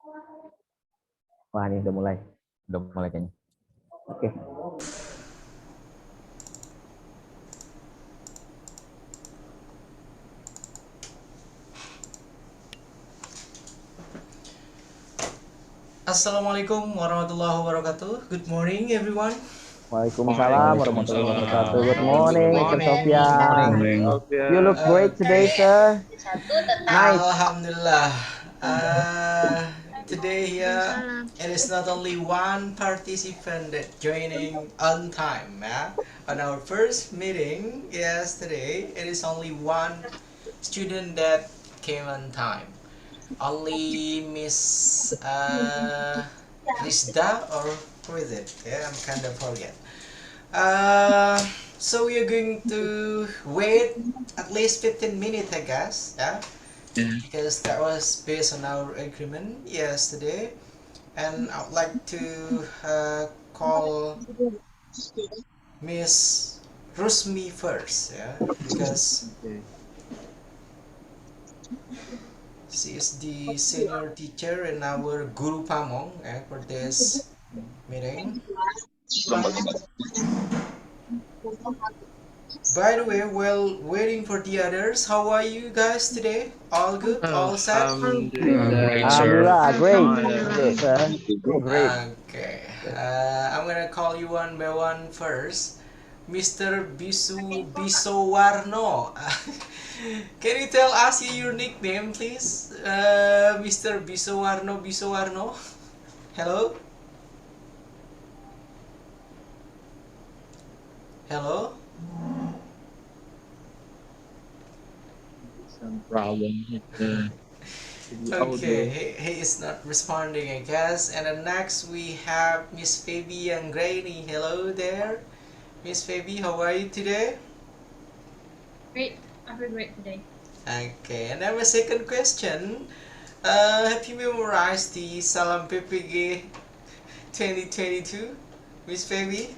Wah, ini udah mulai. Udah mulai kayaknya. Oke. Assalamualaikum warahmatullahi wabarakatuh. Good morning everyone. Waalaikumsalam warahmatullahi wabarakatuh. Good morning, Mr. Good Sofian. morning. You look great today, sir. Nice. Alhamdulillah. Today it is not only one participant that joining on time. On our first meeting yesterday, it is only one student that came on time. Only Miss Rizda, or who is it? Yeah, I'm kind of forget. So we are going to wait at least 15 minutes, I guess. Yeah, because that was based on our agreement yesterday. And I would like to call Miss Rusmi first, yeah, because she is the senior teacher in our Guru Pamong for this meeting. By the way, while waiting for the others, how are you guys today? All good? All set? Alhamdulillah, great, sir. Great. Okay. I'm gonna call you one by one first. Mr. Bisowarno. Can you tell us your nickname, please? Mr. Bisowarno. Hello? Hello? Some problem. Okay, he is not responding, I guess. And then next we have Miss Fabi Anggraini. Hello there. Miss Fabi, how are you today? Great. I feel great today. Okay, and then my second question. Have you memorized the Salam PPG 2022, Miss Fabi?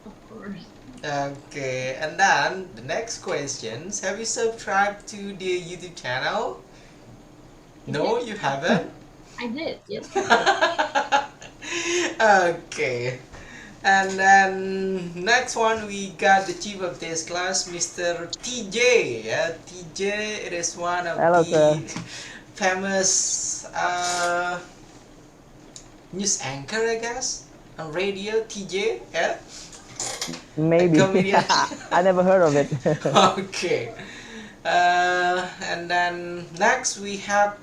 Of course. Okay, and then the next questions. Have you subscribed to the YouTube channel? No, you haven't? I did, yes. Okay. And then next one we got the chief of this class, Mr. TJ. Yeah, TJ, it is one of Hello, the sir. famous news anchor, I guess, on radio. TJ, yeah. Maybe. Comedian. I never heard of it. Okay. And then next we have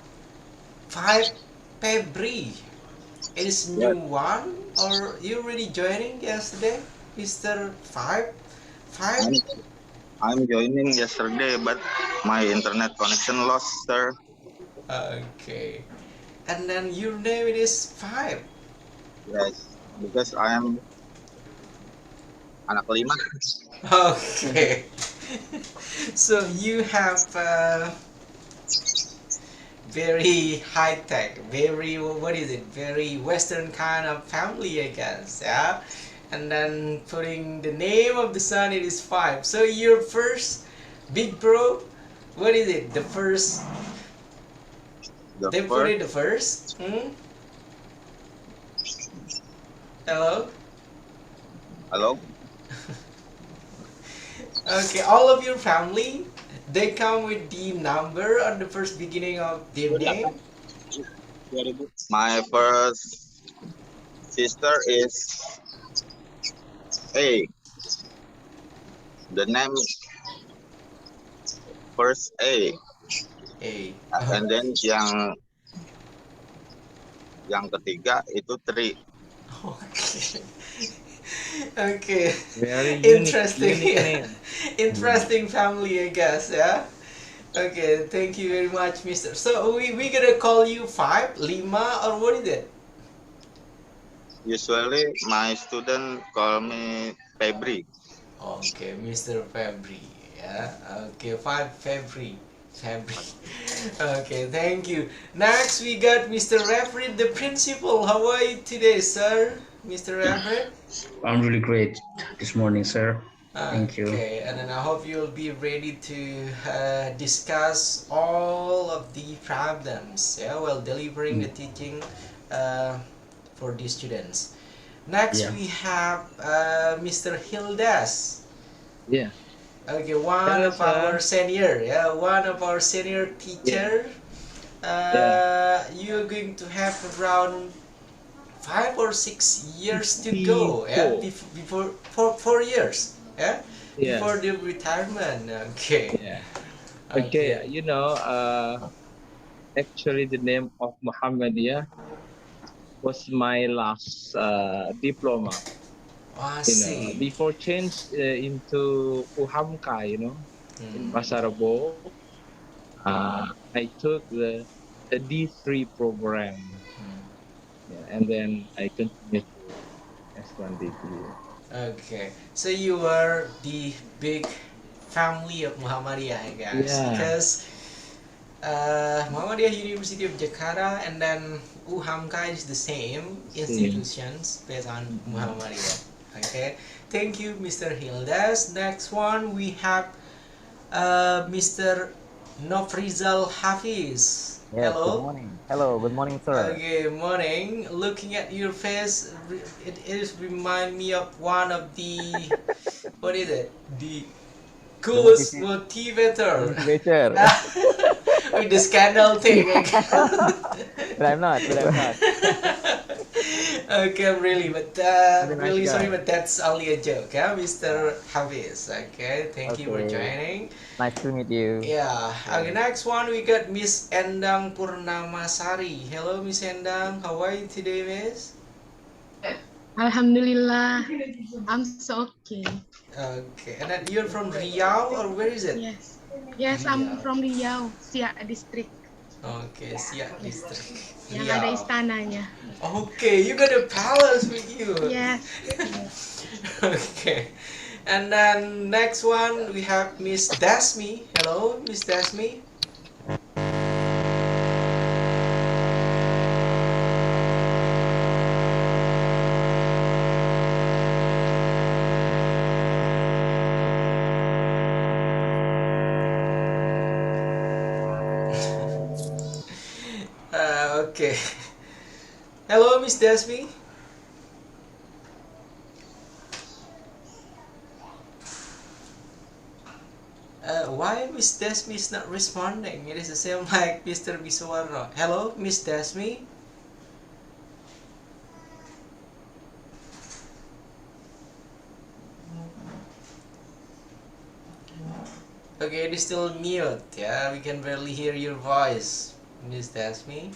5 February. It is new one, or you already joining yesterday, Mr. 5? I'm joining yesterday, but my internet connection lost, sir. Okay. And then your name it is 5. Yes, because I am anak kelima. Okay. So you have very high tech, very, what is it? Very Western kind of family, I guess. Yeah. And then putting the name of the son, it is 5. So your first big bro, what is it? The first. They put it the first. Hello. Hello. Okay, all of your family, they come with the number on the first beginning of their name. My first sister is A. The name first A. A. And then yang ketiga itu 3. Okay. Okay. Very Interesting. unique name. Interesting family, I guess. Yeah. Okay. Thank you very much, Mister. So we gonna call you 5, Lima, or what is it? Usually my student call me Febri. Okay, Mr. Febri. Yeah. Okay, 5 Febri. Okay, thank you. Next, we got Mr. Refrid, the principal. How are you today, sir? Mr. Refrid? I'm really great this morning, sir. Thank you. Okay, and then I hope you'll be ready to discuss all of the problems, yeah, while delivering the teaching uh, for the students. Next, Yeah. we have Mr. Hildas. Yeah. Okay, one Hello, of our sir. senior, yeah, one of our senior Yeah. teacher. Yeah. You're going to have around 5 or 6 years to go, yeah, 54. before 4 years, yeah, Yeah. before the retirement. Okay, Yeah. Okay. okay. Actually, the name of Muhammadiyah was my last diploma. I see. Before change into UHAMKA, in Hmm. Pasarabo, I took the D3 program. Hmm. Yeah, and then I continued to S1 degree. Okay, so you were the big family of Muhammadiyah, I guess, Yeah. because Muhammadiyah University of Jakarta and then UHAMKA is the same Same. institutions based on Mhm. Muhammadiyah. Okay, thank you, Mr. Hildas. Next one we have Mr. Nofrizal Hafiz. Yes, good Hello. morning. Hello, good morning, sir. Okay, morning. Looking at your face, it is remind me of one of the, what is it? The The coolest motivator. motivator. With the scandal thing. But I'm not, but I'm not. Okay, really, but He's a nice really sorry, guy. but that's only a joke, yeah, Yeah. Mr. Hafiz. Okay, thank you for Okay. joining. Nice to meet you. Yeah. Okay, Okay. next one we got Miss Endang Purnamasari. Hello, Miss Endang. How are you today, Miss? Alhamdulillah, I'm so okay. Okay, and then you're from Riau or where is it? Yes. Yes, I'm Riau. from Riau, Siak district. Okay, Siak District. Yang ada Riau. istananya. Okay, you got a palace with you. Yes. Okay. And then next one we have Miss Dasmi. Hello, Miss Dasmi. Okay. Hello, Miss Dasmi. Why Miss Dasmi is not responding? It is the same like Mr. Biswarno. Hello, Miss Dasmi. Okay, it is still mute. Yeah, we can barely hear your voice, Miss Dasmi.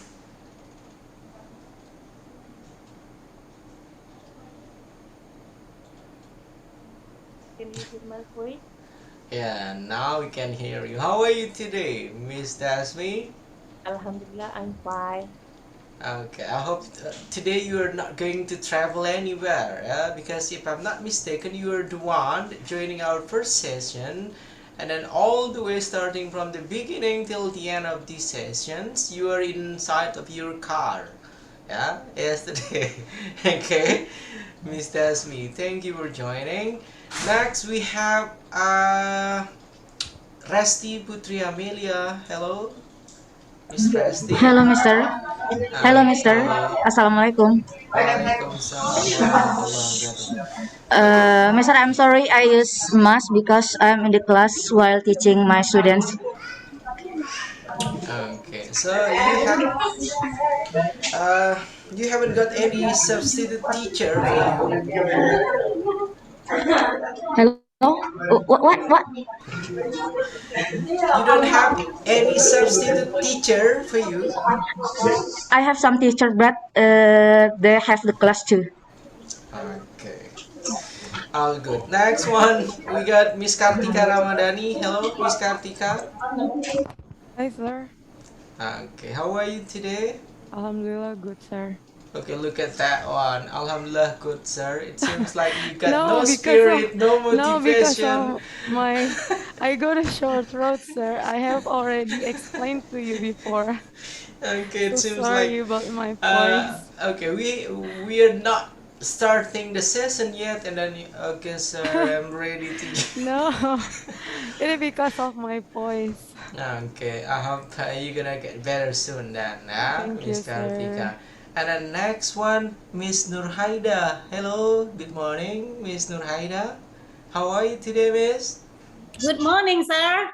Can you hear my voice? Yeah, now we can hear you. How are you today, Miss Dasmi? Alhamdulillah, I'm fine. Okay, I hope today you are not going to travel anywhere, yeah? Because if I'm not mistaken, you are the one joining our first session, and then all the way starting from the beginning till the end of these sessions, you are inside of your car, yeah? Yesterday, okay, Miss Dasmi, thank you for joining. Next, we have Resti Putri Amelia. Hello, Miss Resti. Hello, Mister. Hello, Mister. Okay. Assalamualaikum. Waalaikumsalam warahmatullahi wabarakatuh. Mister, I'm sorry I use mask because I'm in the class while teaching my students. Okay, so uh you haven't got any substitute teacher for you. Hello? What? You don't have any substitute teacher for you. I have some teacher, but they have the class too. Okay, all good. Next one, we got Miss Kartika Ramadhani. Hello, Miss Kartika. Hi, sir. Okay, how are you today? Alhamdulillah, good, sir. Okay, look at that one. Alhamdulillah, good sir. It seems like you got No, no because of spirit, no no, because motivation. of my I got a short throat, sir. I have already explained to you before. Okay, it So seems like sorry about my voice. okay, we are not starting the session yet, and then okay, sir, I'm ready to. No, it is because of my voice. Okay, I hope you're gonna get better soon then, Thank Miss you, sir. Kartika. And then next one, Miss Nurhaida. Hello, good morning, Miss Nurhaida. How are you today, Miss? Good morning, sir.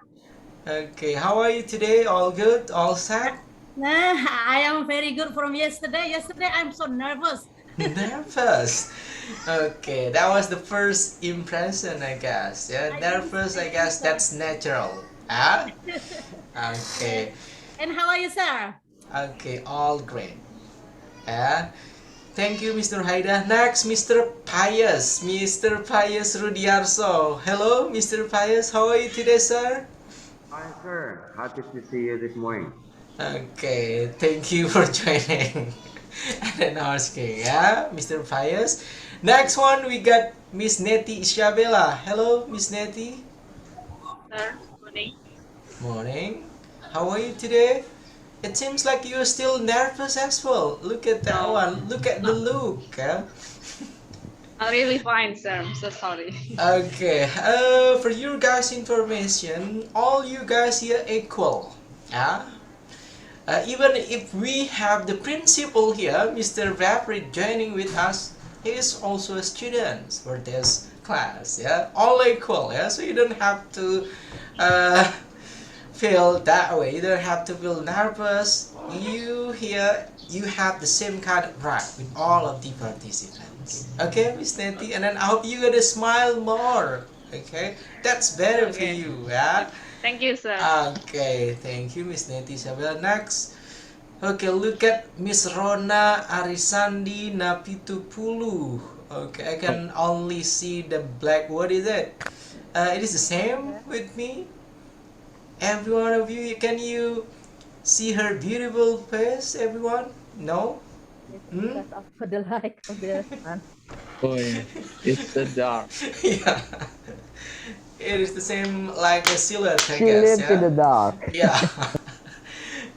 Okay, how are you today? All good? All set? I am very good from yesterday. Yesterday, I'm so nervous. Nervous. Okay, that was the first impression, I guess. Yeah, nervous, I guess that's natural. Ah? Okay. And how are you, sir? Okay, all great. Yeah. Thank you, Mr. Haida. Next, Mr. Pius. Mr. Pius Rudiarso. Hello, Mr. Pius. How are you today, sir? Hi, sir. Happy to see you this morning. Okay, thank you for joining and asking, yeah, Mr. Pius. Next one, we got Miss Neti Isabella. Hello, Miss Neti. Sir, morning. Morning. How are you today? It seems like you're still nervous as well. Look at that one. Look at the look. Yeah? I'm really fine, sir. I'm so sorry. Okay. For your guys' information, all you guys here equal. Yeah. Even if we have the principal here, Mr. Vaprid, joining with us, he is also a student for this class. Yeah. All equal. Yeah. So you don't have to feel that way. You don't have to feel nervous. You here, you have the same kind of right with all of the participants. Okay, Miss Neti, and then I hope you gonna smile more. Okay, that's better for you. Yeah. Thank you, sir. Okay, thank you, Miss Neti Isabel. Next. Okay, look at Miss Rona Arisandi Napitupulu. Okay, I can only see the black. What is it? It is the same with me. Every one of you, can you see her beautiful face, everyone? No? Because of the light of the sun. Oh, yeah. It's the dark. Yeah. It is the same like a silhouette, I She guess. lives in the dark. Yeah.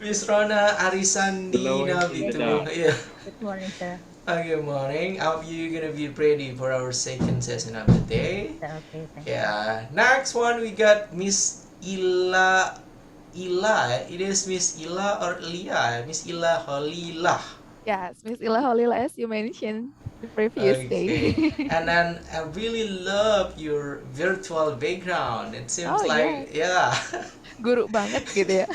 Miss Rona Arisandi Glowing in the Nabitu. dark. Yeah. Good morning, sir. Good morning. I hope you're gonna be ready for our second session of the day. Okay, thank you. Yeah. Next one we got Miss Ila. It is Miss Ila or Lia? Miss Ila Holilah. Yes, Miss Ila Holila, as you mentioned the previous day. Okay. And then I really love your virtual background. It seems Oh, like, yeah. Guru banget gitu ya.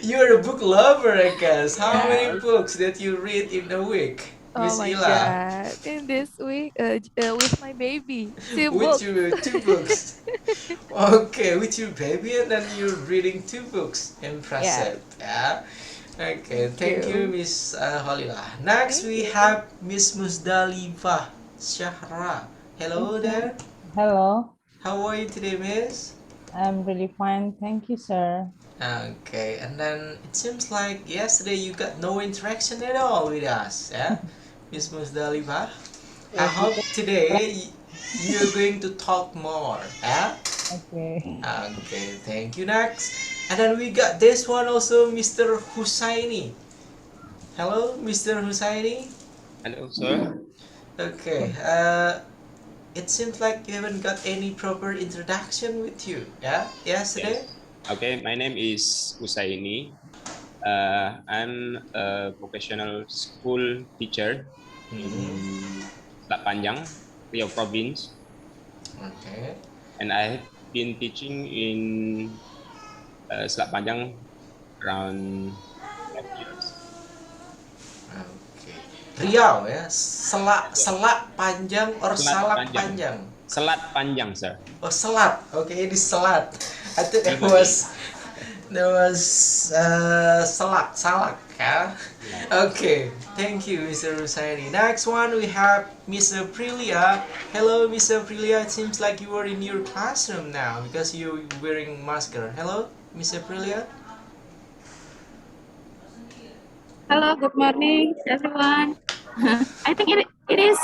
You're a book lover, I guess. How many books that you read in a week, Oh Miss my Ila? God. In this week, with my baby, 2 With books. your 2 books. Okay, with your baby, and then you're reading 2 books. Impressive. Yeah. Okay, thank you, Miss Holila. Next, we have Miss Musdalifah Syahra. Hello there. Hello, How are you today, Miss? I'm really fine. Thank you, sir. Okay, and then it seems like yesterday you got no interaction at all with us, yeah? Miss Musdalifah. I hope today you're going to talk more, yeah? Okay. Okay, thank you. Next. And then we got this one also, Mr. Husaini. Hello, Mr. Husaini. Hello, sir. Okay, it seems like you haven't got any proper introduction with you, yeah? Yesterday? Yes. Okay, my name is Husaini. I'm a professional school teacher in Selat Panjang, Riau Province. Okay. And I have been teaching in Selat Panjang around 5 years. Okay. Riau ya, Selat Panjang or Salak Panjang? Selat Panjang, sir. Oh, Selat. Okay, it is Selat. I thought there was Salak. Yeah? Okay, thank you, Mr. Rusaini. Next one we have Miss Aprilia. Hello, Miss Aprilia. It seems like you are in your classroom now because you're wearing masker. Hello, Miss Aprilia. Hello, good morning, everyone. I think it is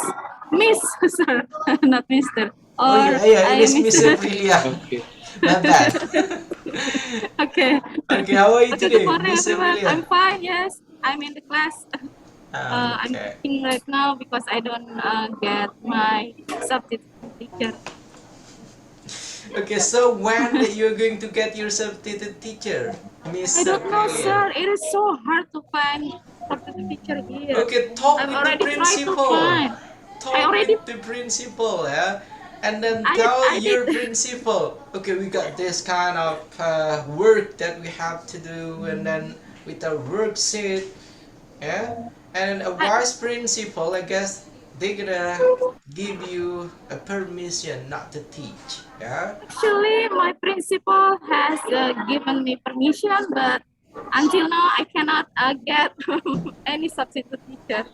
Miss, sir, not Mister. Oh Or yeah, it is Miss Aprilia. Okay. Not bad. Okay. Okay, how are you Okay, today, good morning, Miss everyone. Aprilia? I'm fine. Yes, I'm in the class. I'm Okay. thinking right now because I don't get my substitute teacher. Okay, so when you're going to get your substitute teacher, Miss I don't know, Aprilia? sir. It is so hard to find substitute teacher here. Okay, talk I've with the already tried to principal. find. I Talk already, with the principal, yeah? And then tell I did. your principal, okay, we got this kind of work that we have to do, and then with a worksheet, yeah? And a vice principal, I guess, they're gonna give you a permission not to teach, yeah? Actually, my principal has given me permission, but until now I cannot get any substitute teacher.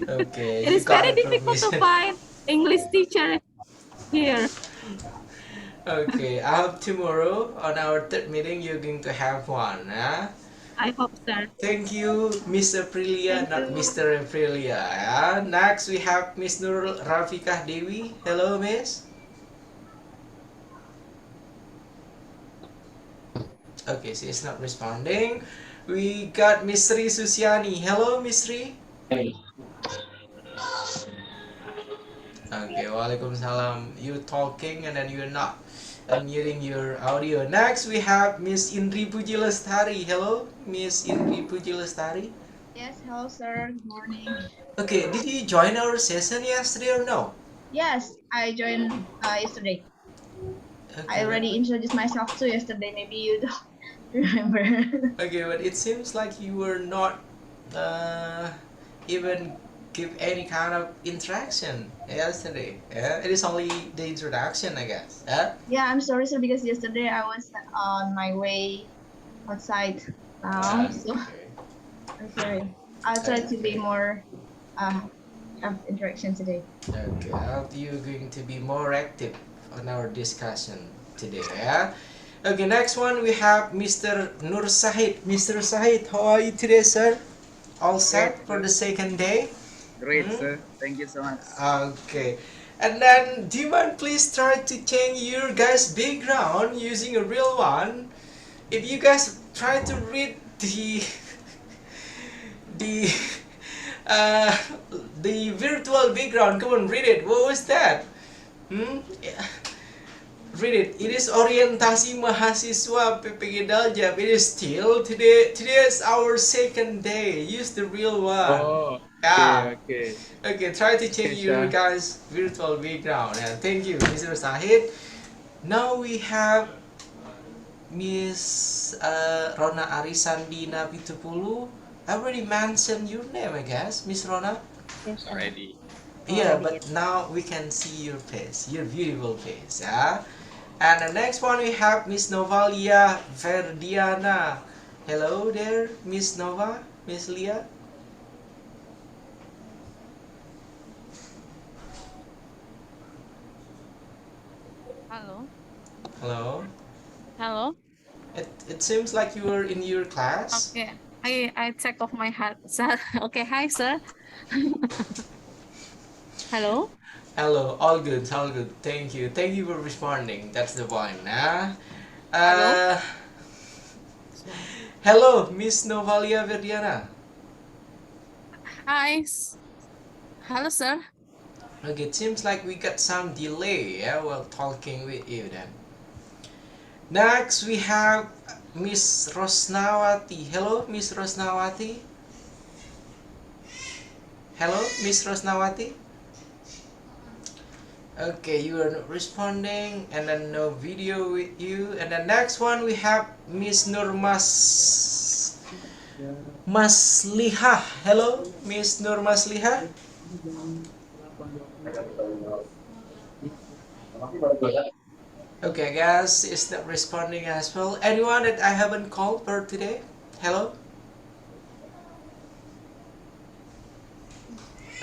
Okay, It you is got very a difficult to permission. find English teacher here. Okay, I hope tomorrow on our third meeting you're going to have one, huh? I hope, sir. Thank you, Miss Aprilia, Thank not you. Mr. Aprilia. Yeah. Next, we have Miss Nurul Rafikah Dewi. Hello, Miss. Okay, she is not responding. We got Miss Sri Susiani. Hello, Miss Sri. Okay, Waalaikumsalam. You talking and then you're not unmuting your audio. Next, we have Miss Indri Puji Lestari. Hello, Miss Indri Puji Lestari. Yes, hello sir, good morning. Okay, did you join our session yesterday or no? Yes, I joined yesterday. I already introduced myself too yesterday, maybe you don't remember. Okay, but it seems like you were not even give any kind of interaction yesterday. Yeah, it is only the introduction, I guess. Yeah. Yeah, I'm sorry sir, because yesterday I was on my way outside now, so I'm sorry. I'll try to be more of interaction today. Okay, I hope you're going to be more active on our discussion today. Yeah. Okay, next one we have Mr. Nur Sahid. Mr. Sahid, how are you today, sir? All set for the second day? Great, sir. Thank you so much. Okay. And then, do you mind please try to change your guys' background using a real one? If you guys try to read the the virtual background, come on, read it. What was that? Yeah. Read it. It is orientasi mahasiswa PPG Daljab. It is still today. Today is our second day. Use the real one. Oh, Yeah. okay. Okay, try to change your guys' virtual background. Yeah, thank you, Mr. Sahid. Now we have Miss Rona Arisandina Pitupulu. I already mentioned your name, I guess, Miss Rona. Yes, Already. Yeah, but now we can see your face, your beautiful face. Yeah. And the next one we have Miss Novalia Verdiana. Hello there, Miss Nova, Miss Lia. Hello. Hello. Hello. It seems like you were in your class. Okay. I take off my hat. Okay. Hi, sir. Hello. Hello. All good. All good. Thank you. Thank you for responding. That's the point. Nah. Hello. Hello, Miss Novalia Verdiana. Hi. Hello, sir. Okay, it seems like we got some delay, yeah, while talking with you then. Next, we have Miss Rosnawati. Hello, Miss Rosnawati. Hello, Miss Rosnawati. Okay, you are not responding, and then no video with you. And the next one, we have Miss Masliha. Hello, Miss Nur Masliha. Okay, guys, is not responding as well. Anyone that I haven't called for today? Hello?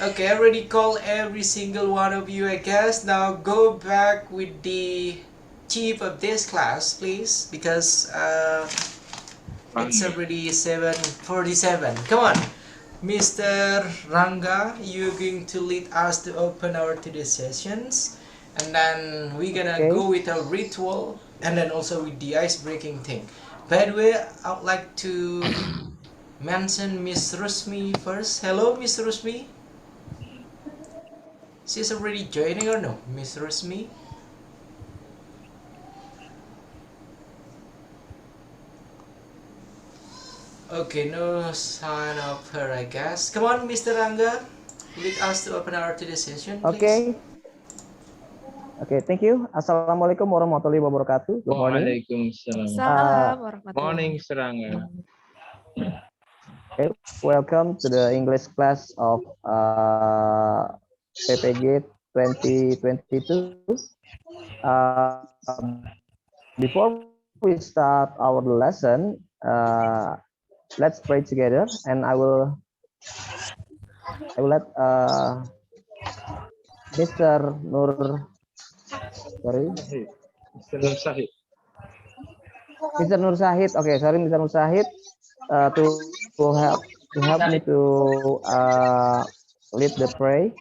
Okay, I already called every single one of you, I guess. Now go back with the chief of this class, please, because it's already 7:47. Come on, Mr. Ranga, you're going to lead us to open our today's sessions, and then we're gonna go with a ritual, and then also with the ice-breaking thing. By the way, I would like to mention Miss Rusmi first. Hello, Miss Rusmi. She's already joining or no, Miss Rusmi? Okay, no sign of her, I guess. Come on, Mr. Rangga. Lead us to open our today's session, please. Okay, thank you. Assalamualaikum warahmatullahi wabarakatuh. Good morning. Waalaikumsalam. Morning, Serangga. Okay, welcome to the English class of PPG 2022. Before we start our lesson, let's pray together, and I will let Mr. Nur Mr. Nur Sahid. Okay, sorry, Mr. Nur Sahid, to help me to lead the prayer.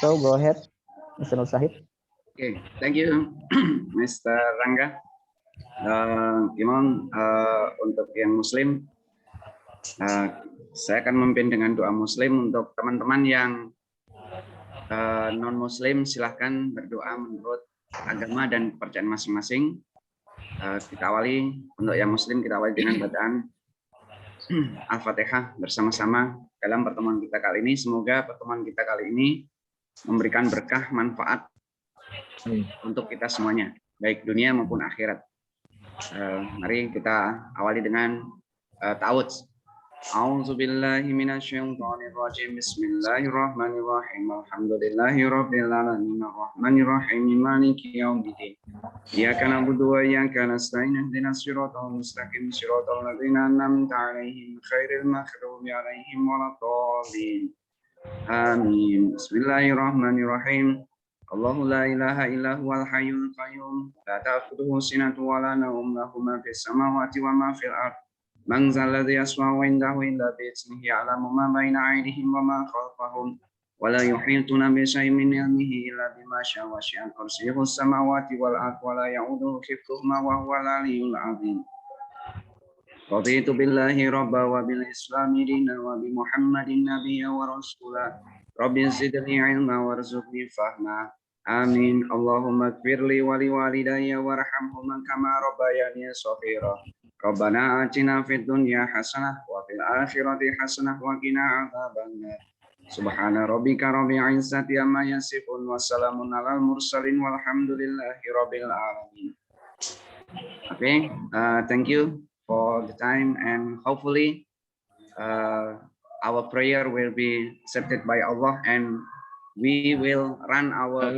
So go ahead, Mr. Nur Sahid. Okay, thank you, Mr. Rangga. Gimana untuk yang Muslim, saya akan memimpin dengan doa Muslim. Untuk teman-teman yang non Muslim, silahkan berdoa menurut agama dan kepercayaan masing-masing. Kita awali untuk yang Muslim, kita awali dengan bacaan Al-Fatihah bersama-sama dalam pertemuan kita kali ini. Semoga pertemuan kita kali ini memberikan berkah, manfaat untuk kita semuanya, baik dunia maupun akhirat. Mari kita awali dengan ta'awudz. A'udzubillahi minasyaitonirrajim. Bismillahirrahmanirrahim. Alhamdulillahirabbil alamin arrahmanirrahim maliki yaumiddin. Iyyaka na'budu wa iyyaka nasta'in ihdinas siratal mustaqim siratal ladzina an'amta 'alaihim ghairil maghdubi 'alaihim waladdallin. Amin. Bismillahirrahmanirrahim. Allahu la ilaha illa huwal hayyul qayyum la ta'khudhuhu sinatun wa la nawm lahu ma fis samawati wa ma fil ardh. Man zal ladzi yashfa'u 'indahu illa bi idhnihi ya'lamu ma baina aydihim wa ma khalfahum wa la yuhituna bi shay'in min 'ilmihi illa bima syaa wa syaa kursiyuhu samawati wal ardh wa la ya'uduhu hifdhuhuma wa huwal 'aliyyul 'azim. Raditu billahi rabba wa bil islami dinan wa bi Muhammadin nabiyyan wa rasula. Rabbi zidni 'ilma warzuqni fahma. Amin. Allahumma ighfirli wa li walidayya warhamhuma kama rabbayani shaghira. Rabbana atina fid dunya hasanah wa fil akhirati hasanah wa qina adzabannar. Subhana rabbika rabbil izzati amma yasifun wa salamun alal mursalin walhamdulillahi rabbil alamin. Okay, thank you for the time, and hopefully our prayer will be accepted by Allah, and we will run our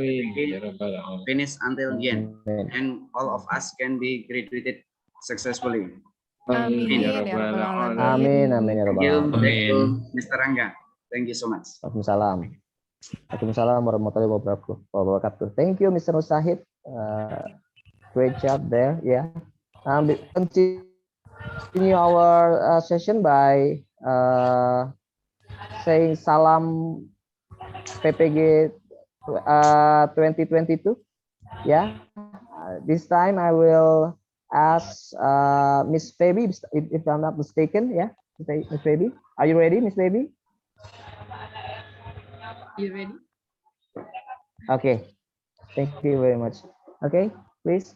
finish until the end, and all of us can be graduated successfully. Amin. Amin, amin ya rabbal alamin. Thank you, Mr. Rangga. Thank you so much. Waalaikumsalam. Waalaikumsalam warahmatullahi wabarakatuh. Thank you, Mr. Sahid. Great job there. Yeah. Continue our session by saying salam PPG 2022. Yeah. This time I will ask Miss Baby, if I'm not mistaken. Yeah, Miss Baby, are you ready, Miss Baby? You ready? Okay, thank you very much. Okay, please.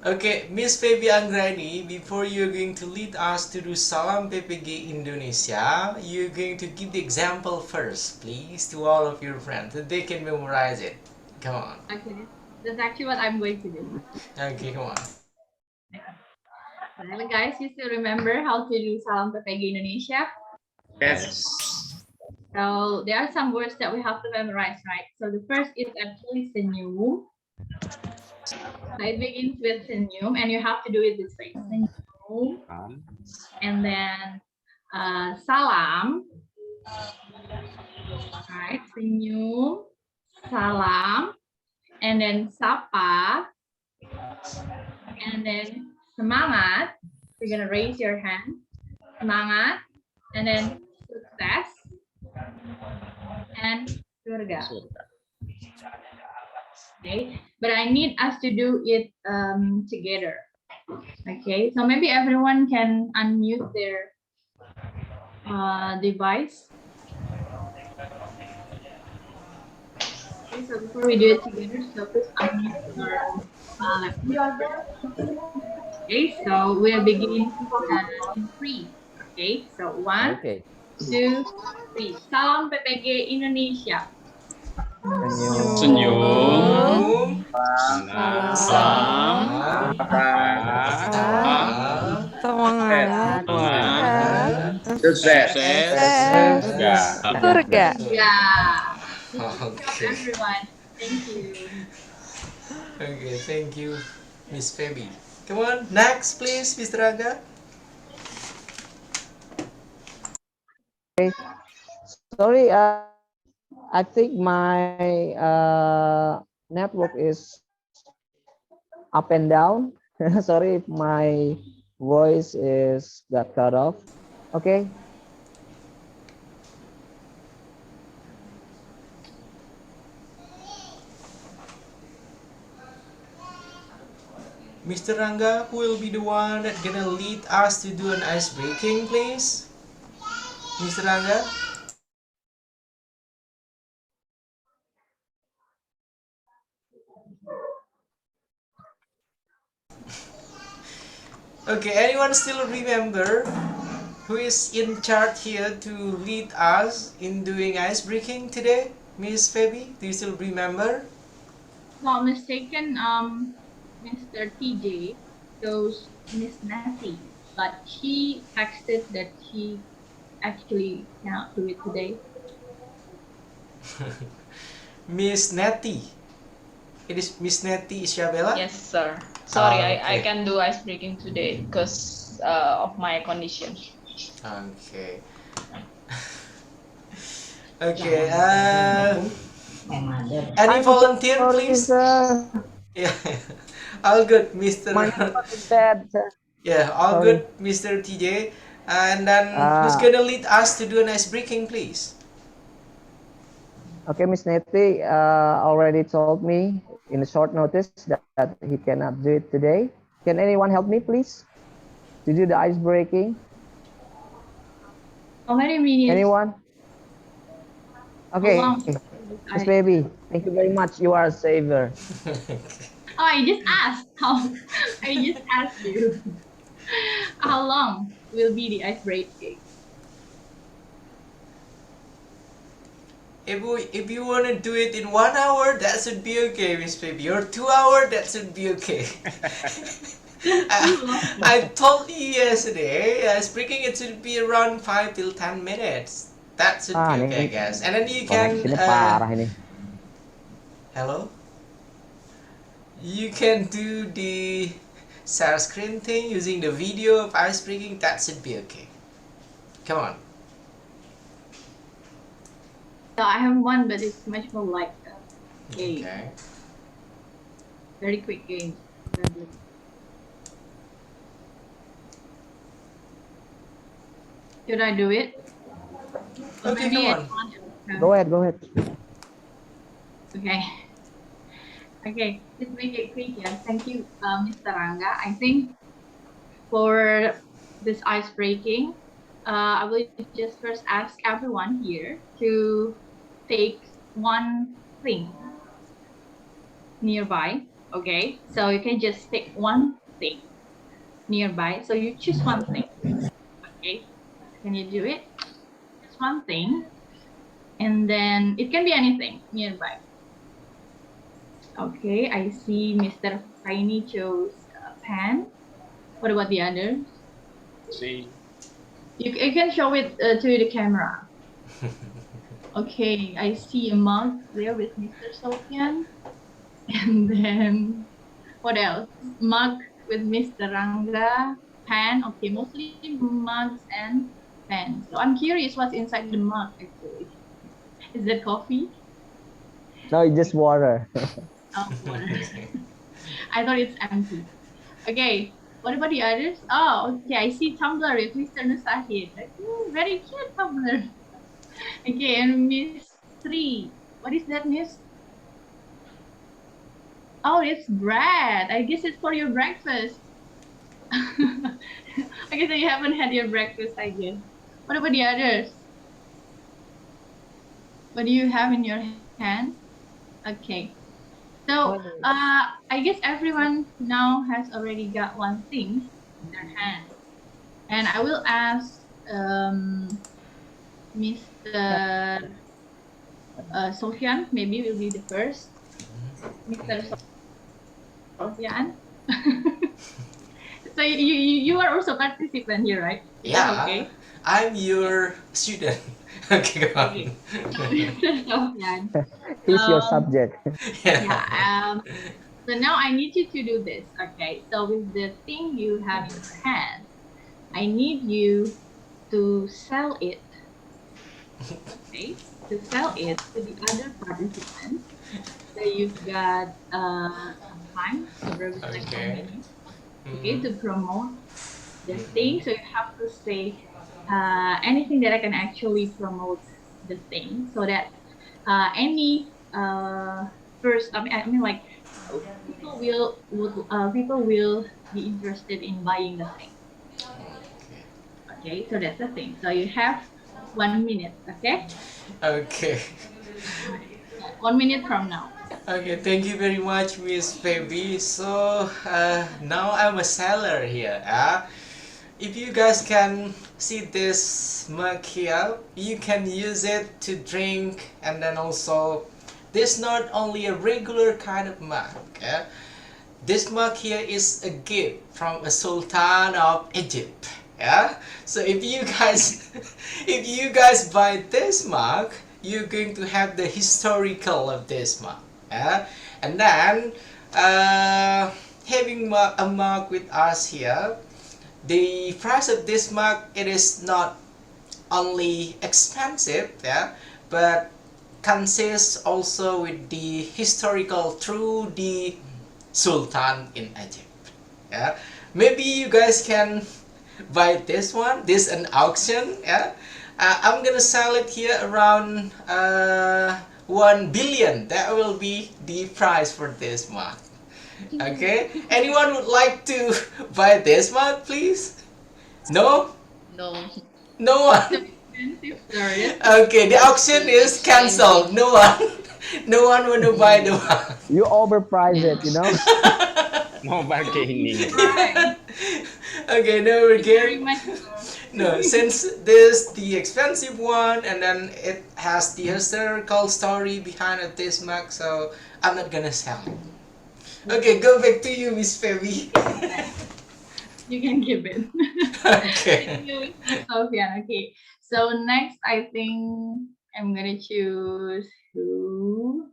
Okay, Miss Baby Anggrani, before you're going to lead us to do Salam PPG Indonesia, you're going to give the example first, please, to all of your friends, so they can memorize it. Come on. Okay, that's actually what I'm going to do. Okay, come on. Well, guys, you still remember how to do Salam PPG Indonesia? Yes. So there are some words that we have to memorize, right? So the first is actually senyum. So it begins with senyum, and you have to do it this way. Senyum, and then salam. Right, senyum, salam, and then sapa, and then semangat. You're gonna raise your hand. Semangat, and then sukses, and surga. Okay, but I need us to do it together. Okay, so maybe everyone can unmute their device. Okay, so before we do it together, so please unmute your laptop. Okay, so we'll begin in 3. Okay, so 1, Okay. 2, 3. Salam PPG Indonesia. Senyum. Salam. Semangat. Sukses. Surga. Yeah. Okay. Everyone, thank you. Okay, thank you, Miss Feby. Come on, next, please, Mr. Raga. Okay. Sorry, I think my network is up and down. Sorry if my voice is got cut off. Okay. Mr. Rangga, who will be the one that gonna lead us to do an ice breaking, please? Mr. Rangga? Okay, anyone still remember who is in charge here to lead us in doing ice breaking today? Miss Feby, do you still remember? Not mistaken, Mr. TJ chose Miss Natty, but she texted that she actually cannot do it today. Miss Nettie. It is Miss Nettie Isabella? Yes, sir. Sorry, Okay. I can do ice breaking today because of my condition. Okay. Okay. Any I'm volunteer, sorry, please? sir. Yeah. All good, Mr. My network is bad, sir. Yeah, all Sorry. good, Mr. TJ. And then who's gonna lead us to do an ice breaking, please? Okay, Miss Nettie already told me in a short notice that he cannot do it today. Can anyone help me, please, to do the ice breaking? How many minutes? Anyone? Okay, Miss Baby, thank you very much. You are a saver. Oh, I just asked. I just asked you. How long will be the ice breaking? If you want to do it in 1 hour, that should be okay, Miss Baby. Or 2 hours, that should be okay. I told you yesterday, speaking it should be around 5 till 10 minutes. That should be okay, I guess. And then you can. Hello? You can do the share screen thing using the video of ice breaking. That should be okay. Come on. So I have one, but it's much more like a game. Okay. Very quick game. Should I do it? Okay, come on. Go ahead, go ahead. Okay. Okay, let's make it quick. Yeah. Thank you, Mr. Rangga. I think for this ice breaking, I will just first ask everyone here to take one thing nearby. Okay, so you can just take one thing nearby. So you choose one thing. Okay, can you do it? Just one thing, and then it can be anything nearby. Okay, I see Mr. Tiny chose a pen. What about the others? See. You can show it to the camera. Okay, I see a mug there with Mr. Sofian. And then, what else? Mug with Mr. Rangga. Pen, okay, mostly mugs and pens. So I'm curious what's inside the mug actually. Is that coffee? No, it's just water. Oh, water. I thought it's empty. Okay, what about the others? Oh, okay, I see tumbler with Mr. Nusahid. Very cute tumbler. Okay, and Miss 3. What is that, Miss? Oh, it's bread. I guess it's for your breakfast. Okay, so you haven't had your breakfast, I guess. What about the others? What do you have in your hand? Okay. So I guess everyone now has already got one thing in their hand. And I will ask Mr. Sofian, maybe will be the first. Mr. Sofian. So you are also participant here, right? Is that Yeah, okay? I'm your student. Okay, go on. Mr. Sofian. He's your subject. Yeah. So now I need you to do this. Okay. So with the thing you have in your hand, I need you to sell it. Okay. To sell it to the other participants. So you've got some time, probably like 10 minutes. Okay, to promote the thing. So you have to say anything that I can actually promote the thing, so that any first, I mean like people will be interested in buying the thing. Okay, so that's the thing. So you have 1 minute. Okay. Okay. 1 minute from now. Okay, thank you very much, Miss Baby. So now I'm a seller here. If you guys can see this mug here, you can use it to drink, and then also this not only a regular kind of mug. This mug here is a gift from a Sultan of Egypt. Yeah. So if you guys if you guys buy this mug, you're going to have the historical of this mug. Yeah. And then having a mug with us here, the price of this mug, it is not only expensive, yeah, but consists also with the historical through the Sultan in Egypt. Yeah, maybe you guys can buy this one. This an auction. Yeah, I'm gonna sell it here around 1 billion. That will be the price for this mug. Okay, anyone would like to buy this mug, please? No? No. No one? Sorry. Okay, the auction is cancelled. No one. No one want to buy the mug. You overprice it, you know. No bargaining. Okay, no bargaining. No, since this the expensive one, and then it has the historical story behind of this mug, so I'm not gonna sell it. Okay, go back to you, Miss Feby. You can give it. Okay. Thank you, Mr. Sofian. Okay. So next, I think I'm gonna choose who?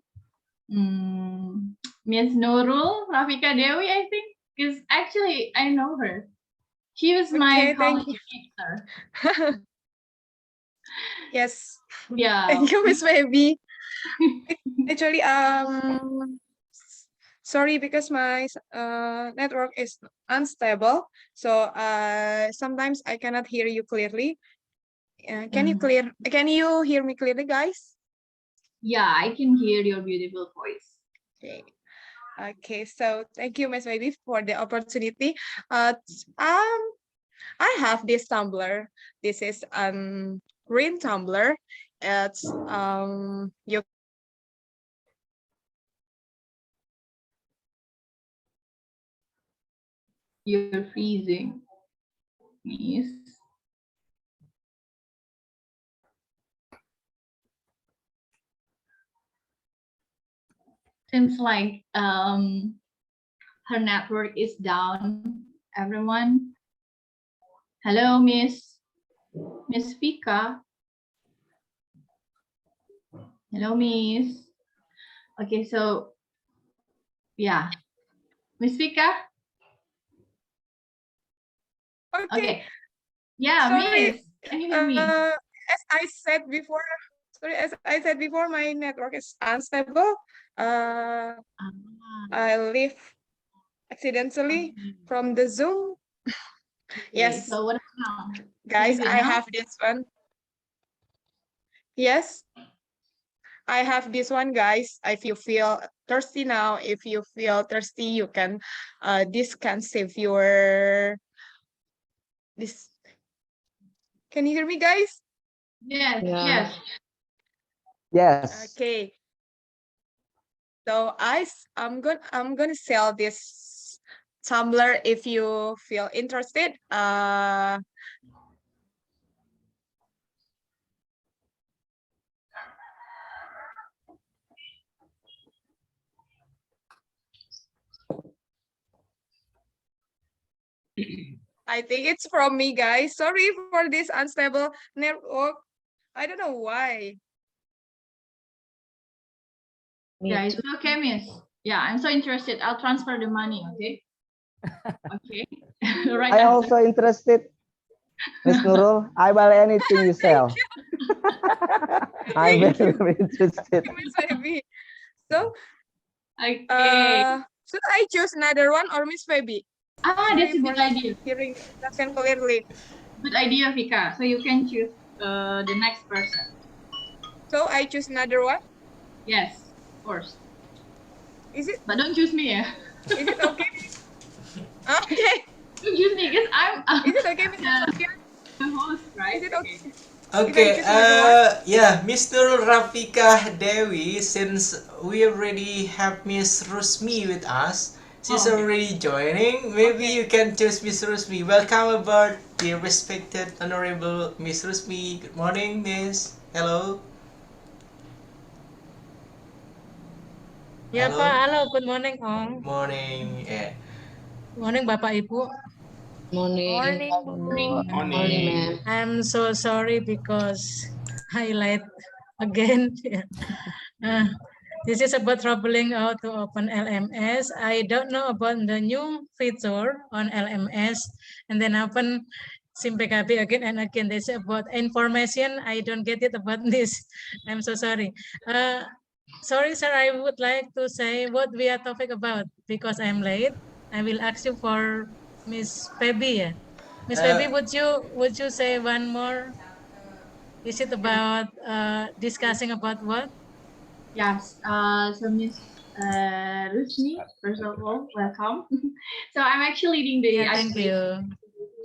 Miss Nurul Rafika Dewi, I think, because actually I know her. She was my college teacher. Yes. Yeah. Thank you, Miss Baby. Actually, sorry because my network is unstable, so sometimes I cannot hear you clearly. Can you hear me clearly, guys? Yeah, I can hear your beautiful voice. Okay. Okay, so thank you, Miss Baby, for the opportunity. I have this tumbler. This is green tumbler. It's you. You're freezing, Miss. Seems like her network is down. Everyone. Hello, Miss Vika. Hello, Miss. Okay, so yeah, Miss Vika. Okay. Yeah, Sorry. Miss. Can you hear me? As I said before, my network is unstable. I leave accidentally from the Zoom. Yes. So what now? Guys, I have this one. Yes. I have this one, guys. If you feel thirsty now, if you feel thirsty, you can this can save your this. Can you hear me, guys? Yes, Yeah. yes. Yes. Okay. So I'm gonna sell this tumbler if you feel interested. I think it's from me, guys. Sorry for this unstable network. I don't know why. Yeah, it's okay, miss. Yeah, I'm so interested. I'll transfer the money, okay? Okay. Right I answer. also interested, Miss Nurul. I buy anything you sell. I'm very, very interested. Miss Baby. So, Okay. should I choose another one or Miss Baby? That's a good idea. Hearing Dosen clearly. Good idea, Vika. So you can choose the next person. So I choose another one. Yes, of course. Is it? But don't choose me, yeah. Is it okay? Okay. Don't choose me because I'm. Is it okay, Mr. Sofian? The host, right? Is it okay? Okay, yeah, Mr. Rafika Dewi, since we already have Miss Rusmi with us, she's already joining. Maybe you can choose Miss Rusmi. Welcome aboard, dear respected Honorable Miss Rusmi. Good morning, Miss. Hello. Ya Halo. Pak, halo, good morning Om. Morning. Yeah. Morning Bapak Ibu. Morning. Morning. I'm so sorry because I late again. This is about troubling how to open LMS. I don't know about the new feature on LMS, and then open SIM-PKB again and again. This is about information. I don't get it about this. I'm so sorry. Sorry, sir. I would like to say what we are talking about because I'm late. I will ask you for Miss Pebby. Yeah? Miss Pebby, would you say one more? Is it about discussing about what? Yes. So Miss Rusni, first of all, welcome. So I'm actually leading the. Yeah, thank you.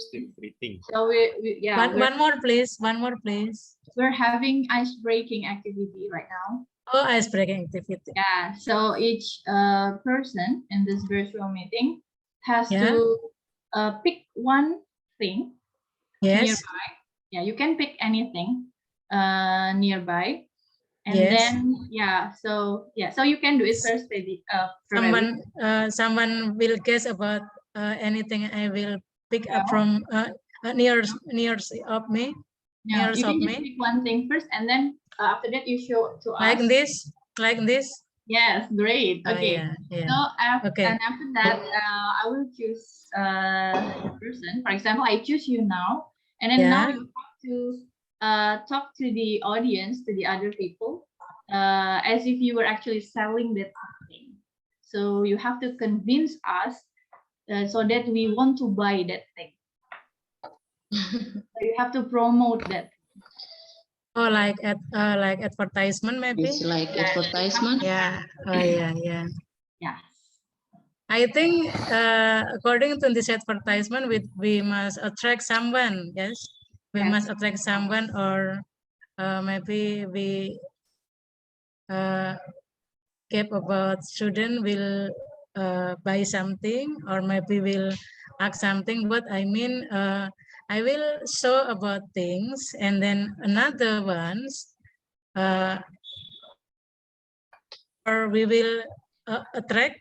Still breathing. So One more, please. One more, please. We're having ice breaking activity right now. Oh, ice breaking activity. Yeah. So each person in this virtual meeting has Yeah. to pick one thing Yes. nearby. Yeah, you can pick anything nearby. And Yes. then so you can do it first, baby. Someone will guess about anything I will pick up from near of me. Yeah, Near you of can just me. pick one thing first, and then after that you show to us. Like this. Yes, great. Oh, Okay. yeah. So Okay. and after that, I will choose the person. For example, I choose you now, and then now you have to talk to the audience, to the other people, as if you were actually selling that thing. So you have to convince us so that we want to buy that thing. So you have to promote that. Oh, like advertisement maybe. It's like advertisement. Yeah. Oh, yeah. Yeah. I think according to this advertisement, we must attract someone. Yes, we must attract someone, or maybe we keep about student will buy something, or maybe will ask something. What I mean, I will show about things, and then another ones, or we will attract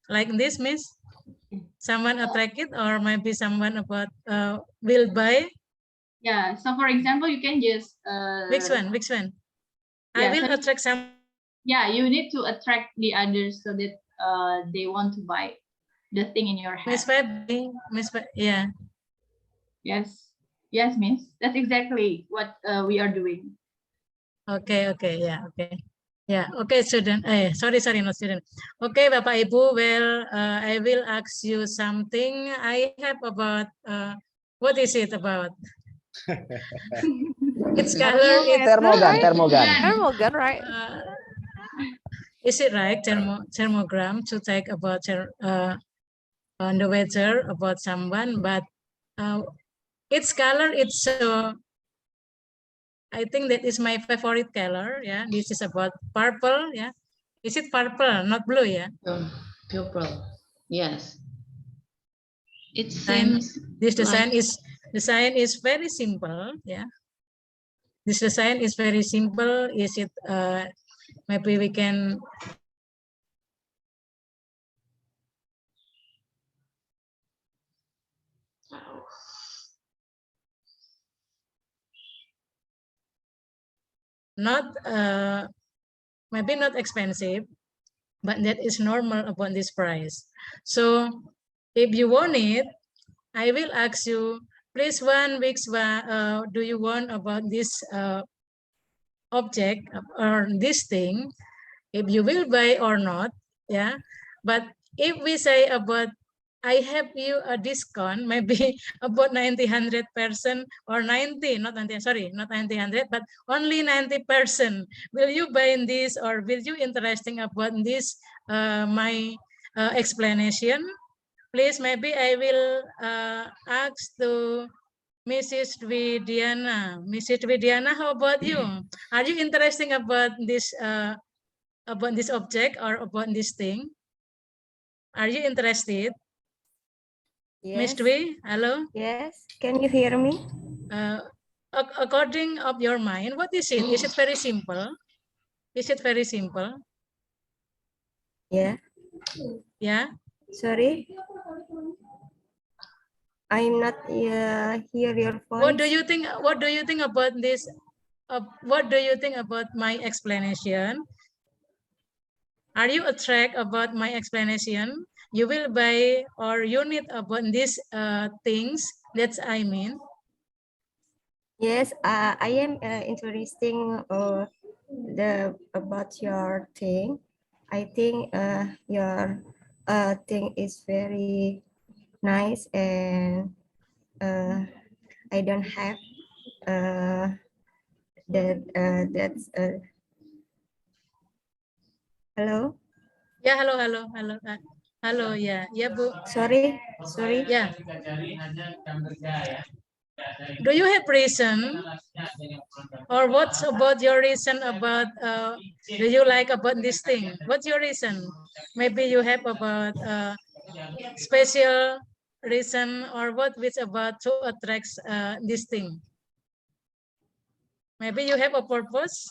like this, miss. Someone attract it, or maybe someone about will buy. Yeah. So for example, you can just Which one? I will attract some. Yeah, you need to attract the others so that they want to buy the thing in your head. Miss yeah. Yes, miss. That's exactly what we are doing. Okay, yeah, okay, student. Sorry, no student. Okay, Bapak Ibu. Well, I will ask you something. I have about what is it about? Its color is Thermogun, right? Is it right? Thermogram to take about on the weather about someone, but its color, it's I think that is my favorite color. Yeah, this is about purple. Yeah, is it purple, not blue? Yeah, Purple. Yes. It and seems this like design is very simple. Yeah, this design is very simple. Is it? Maybe we can. Not maybe not expensive, but that is normal about this price. So if you want it, I will ask you, please one weeks, do you want about this object or this thing, if you will buy or not, yeah. But if we say about, I have you a discount, maybe about 90-100% or 90, not 90, sorry, not 90-100, but only 90%. Will you buy this or will you interesting about this, my explanation? Please, maybe I will ask to Mrs. Widiana. Mrs. Widiana, how about you? Are you interested about this object or about this thing? Are you interested? Miss Yes. Dwi, hello? Yes. Can you hear me? According of your mind, what is it? Is it very simple? Is it very simple? Yeah. Yeah. Sorry. I'm not hear your voice. What do you think? What do you think about this? What do you think about my explanation? Are you attracted about my explanation? You will buy or you need about these things. That's I mean. Yes, I am interesting about your thing. I think your thing is very nice, and I don't have that's hello. Ya, halo, ya, ya Bu. Sorry. Ya. Do you have reason, or what's about your reason about? Do you like about this thing? What's your reason? Maybe you have about special reason, or what which about to attract this thing? Maybe you have a purpose.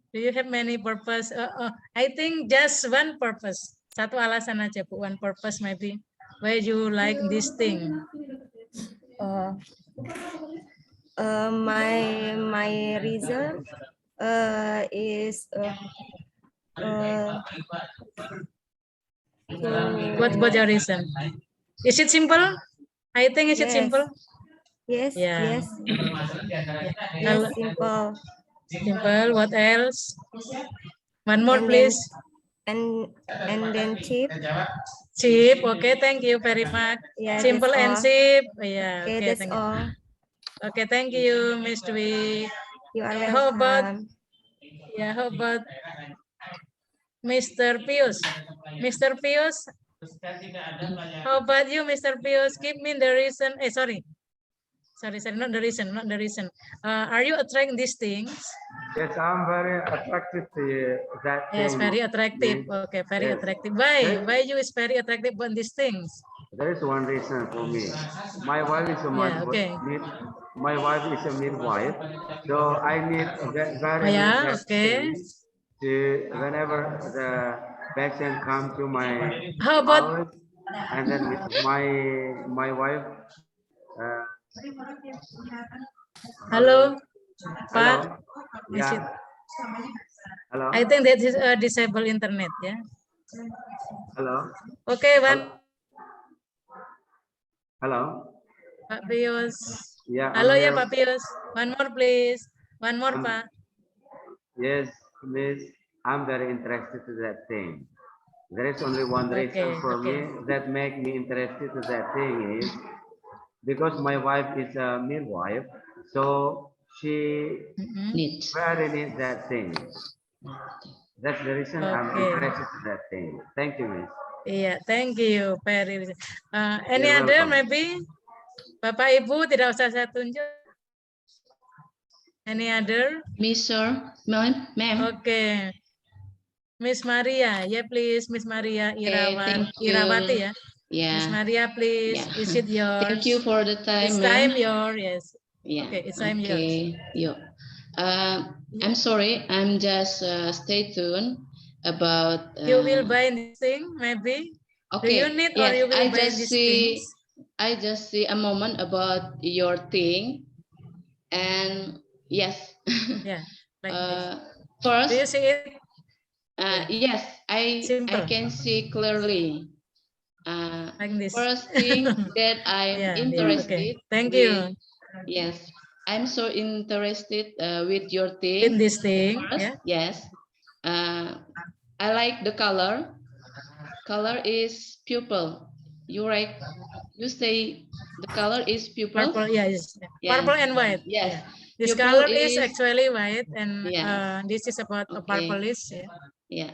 Do you have many purpose? I think just one purpose. Satu alasan aja Bu, one purpose maybe. Why you like this thing? My reason is What your reason? Is it simple? I think is it simple? Yes. Yeah. Yes. Yes, simple. Simple. What else? One more, And please. Then, and then cheap. Cheap. Okay, thank you very much. Yeah, Simple and all. cheap. Yeah. Okay, that's thank all. you. Okay, thank you, Miss Dwi. You are How about? welcome. Yeah. How about Mr. Pius? Mr. Pius. How about you, Mr. Pius? Give me the reason. Sorry, not the reason. Are you attracting these things? Yes, I'm very attracted to that Yes, thing. very attractive. Okay, very Yes. attractive. Why? Why you is very attractive on these things? There is one reason for me. My wife is a my wife is a midwife, so I need very need that thing to whenever the patient come to my How about house, and then my wife. Hello, Hello. Pak. Yeah. Hello. I think that is a disabled internet. Yeah. Hello. Okay, one. Hello. Pak Pius. Yeah. Halo ya Pak Pius. One more please. One more Pak. Yes, Miss. I'm very interested to that thing. There is only one reason for me that make me interested to that thing is because my wife is a midwife, so she very needs that thing. That's the reason I'm interested to that thing. Thank you, Miss. Yeah, thank you, Perry. Any You're other welcome. maybe? Bapak Ibu tidak usah saya tunjuk. Any other? Mr. Ma'am. Okay. Miss Maria, yeah, please, Miss Maria Thank you. Irawati, ya. Yeah. Miss Maria, please. Yeah. Is it yours? Thank you for the time, It's ma'am. time yours, yes. Yeah. Okay, it's time yours. Yeah. I'm sorry. I'm just stay tuned about. You will buy this thing, maybe. Okay. Do you need Yes, or you will I buy just these see. things? I just see a moment about your thing, and yes. Yeah. Like this. First. Do you see it? Yes, I Simple. can see clearly. Like this. First thing that I'm Yeah, interested. okay. Thank with, you. Yes, I'm so interested with your thing. In this thing, First, yeah. yes. I like the color. Color is purple. You right? You say the color is purple. Purple, yes. Yeah. Purple and white. Yes. Yeah. This Purple color is actually white, and Yes. this is about a Okay. purplish. Yeah. Yeah.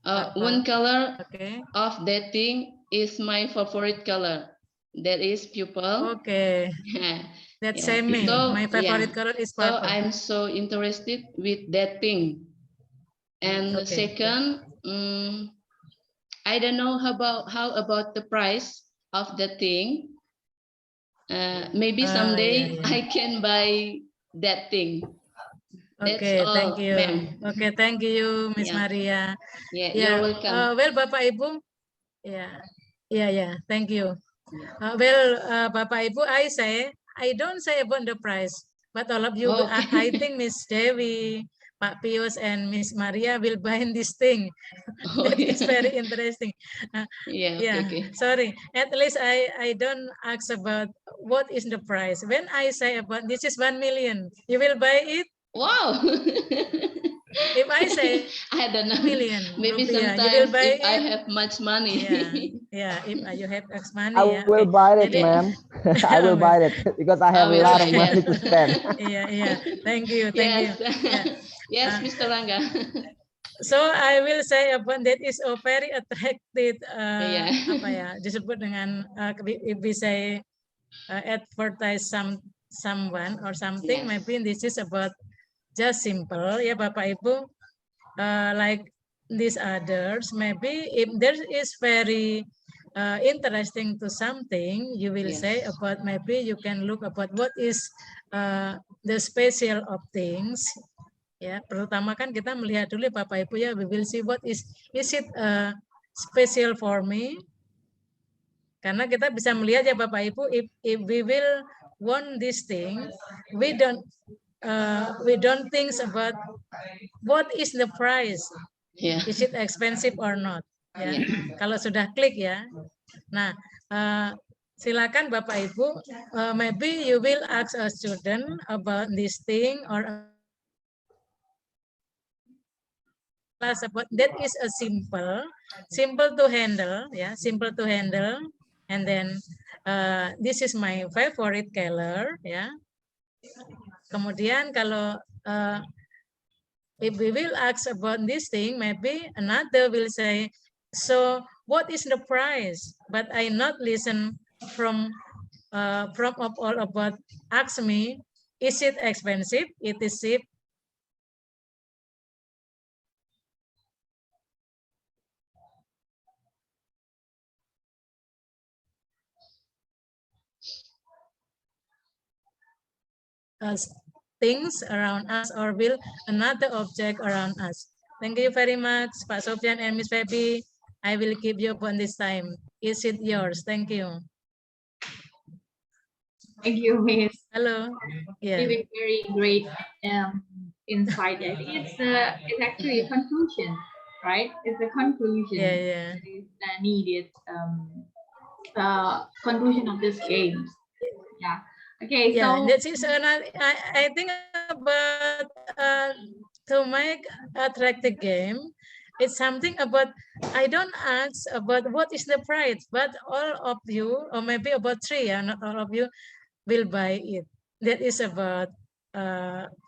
Purple. One color Okay. of that thing is my favorite color. That is purple. Okay. Yeah. That's Yeah. same me. So, My favorite color is So purple. I'm so interested with that thing. And the Okay. second, I don't know how about the price of the thing. Maybe someday Yeah. I can buy that thing. That's Okay, thank all, you. ma'am. Okay, thank you, Miss Yeah. Maria. Yeah, Yeah. you're welcome. Well, Bapak Ibu. Yeah. Yeah. Thank you. Yeah. Bapak Ibu, I don't say about the price, but all of you, I think Miss Dewi, Pak Pius, and Miss Maria will buy this thing. That is very interesting. Yeah. Okay. Sorry. At least I don't ask about what is the price. When I say about this is 1 million, you will buy it? Wow. If I say I don't know. million Maybe rupiah, you will sometimes buy if I it? have much money. Yeah. If you have X money, I yeah. will Okay. buy it, Jadi- ma'am. I will buy it because I have a will lot of buy it. money to spend. Yeah. Thank you. Yes. Yeah. Yes, Mr. Rangga. So I will say about that is a very attractive Yeah. apa ya disebut dengan if we say advertise someone or something, Yes. maybe this is about just simple ya Bapak Ibu, like these others, maybe if there is very interesting to something, you will Yes. say about, maybe you can look about what is the special of things. Ya, pertama kan kita melihat dulu Bapak Ibu ya, we will see what is it special for me. Karena kita bisa melihat ya Bapak Ibu, if we will want this thing, we don't think about what is the price. Yeah. Is it expensive or not? Ya. Kalau sudah klik ya. Nah, silakan Bapak Ibu, maybe you will ask a student about this thing or about that is a simple to handle, ya, simple to handle, and then this is my favorite color, ya. Kemudian kalau if we will ask about this thing, maybe another will say, so what is the price? But I not listen from of all about ask me, is it expensive? It is cheap. Things around us or will another object around us. Thank you very much, Pak Sofian and Miss Feby. I will keep you upon this time. Is it yours? Thank you. Thank you, Miss. Hello. Yeah. Giving very great insight. I think it's actually a conclusion, right? It's a conclusion. Yeah. That is needed. Conclusion of this game. Yeah. Okay. Yeah, So that is another. I think about to make attractive game. It's something about, I don't ask about what is the price, but all of you, or maybe about three, not all of you, will buy it. That is about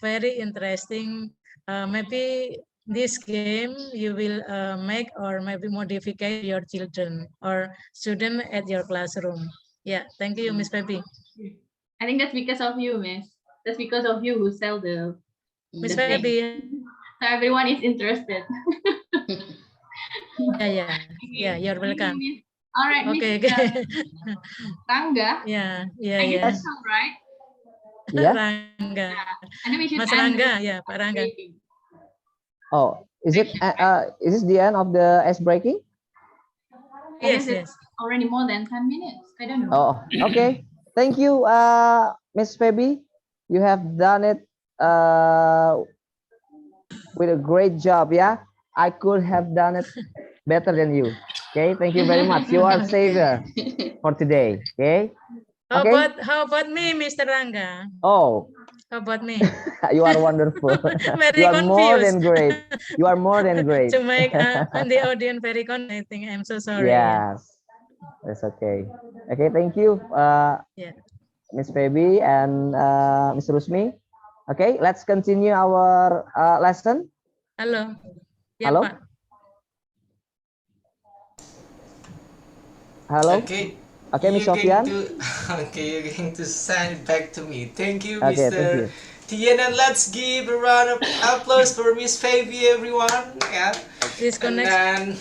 very interesting. Maybe this game you will make or maybe modify your children or student at your classroom. Yeah, thank you, Miss Pepi. I think that's because of you, Miss. That's because of you who sell the Miss thing. Feby. So everyone is interested. Yeah, you're welcome. All right, Okay, Miss okay. Rangga. Yeah. I guess that's all right. Yeah. Rangga. And then we should Mas end Rangga, with yeah, Pak Rangga. Oh, is this the end of the ice breaking? I guess it's already more than 10 minutes. I don't know. Oh, okay. Thank you, Miss Feby. You have done it with a great job. Yeah, I could have done it better than you. Okay, thank you very much. You are savior for today. Okay. How about me, Mr. Rangga? Oh, How about me? you are wonderful. Very You are more confused. than great. You are more than great. To make the audience very confused, I think I'm so sorry. Yes, that's okay. Okay, thank you, Yeah. Miss Feby and Mr. Rusmi. Okay, let's continue our lesson. Halo. Ya, Halo. Pak. Hello. Okay. Okay, Miss Sofian. You're going to send it back to me. Thank you, Okay, Mr. thank you. Tien, and let's give a round of applause for Miss Feby, everyone. Yeah. And then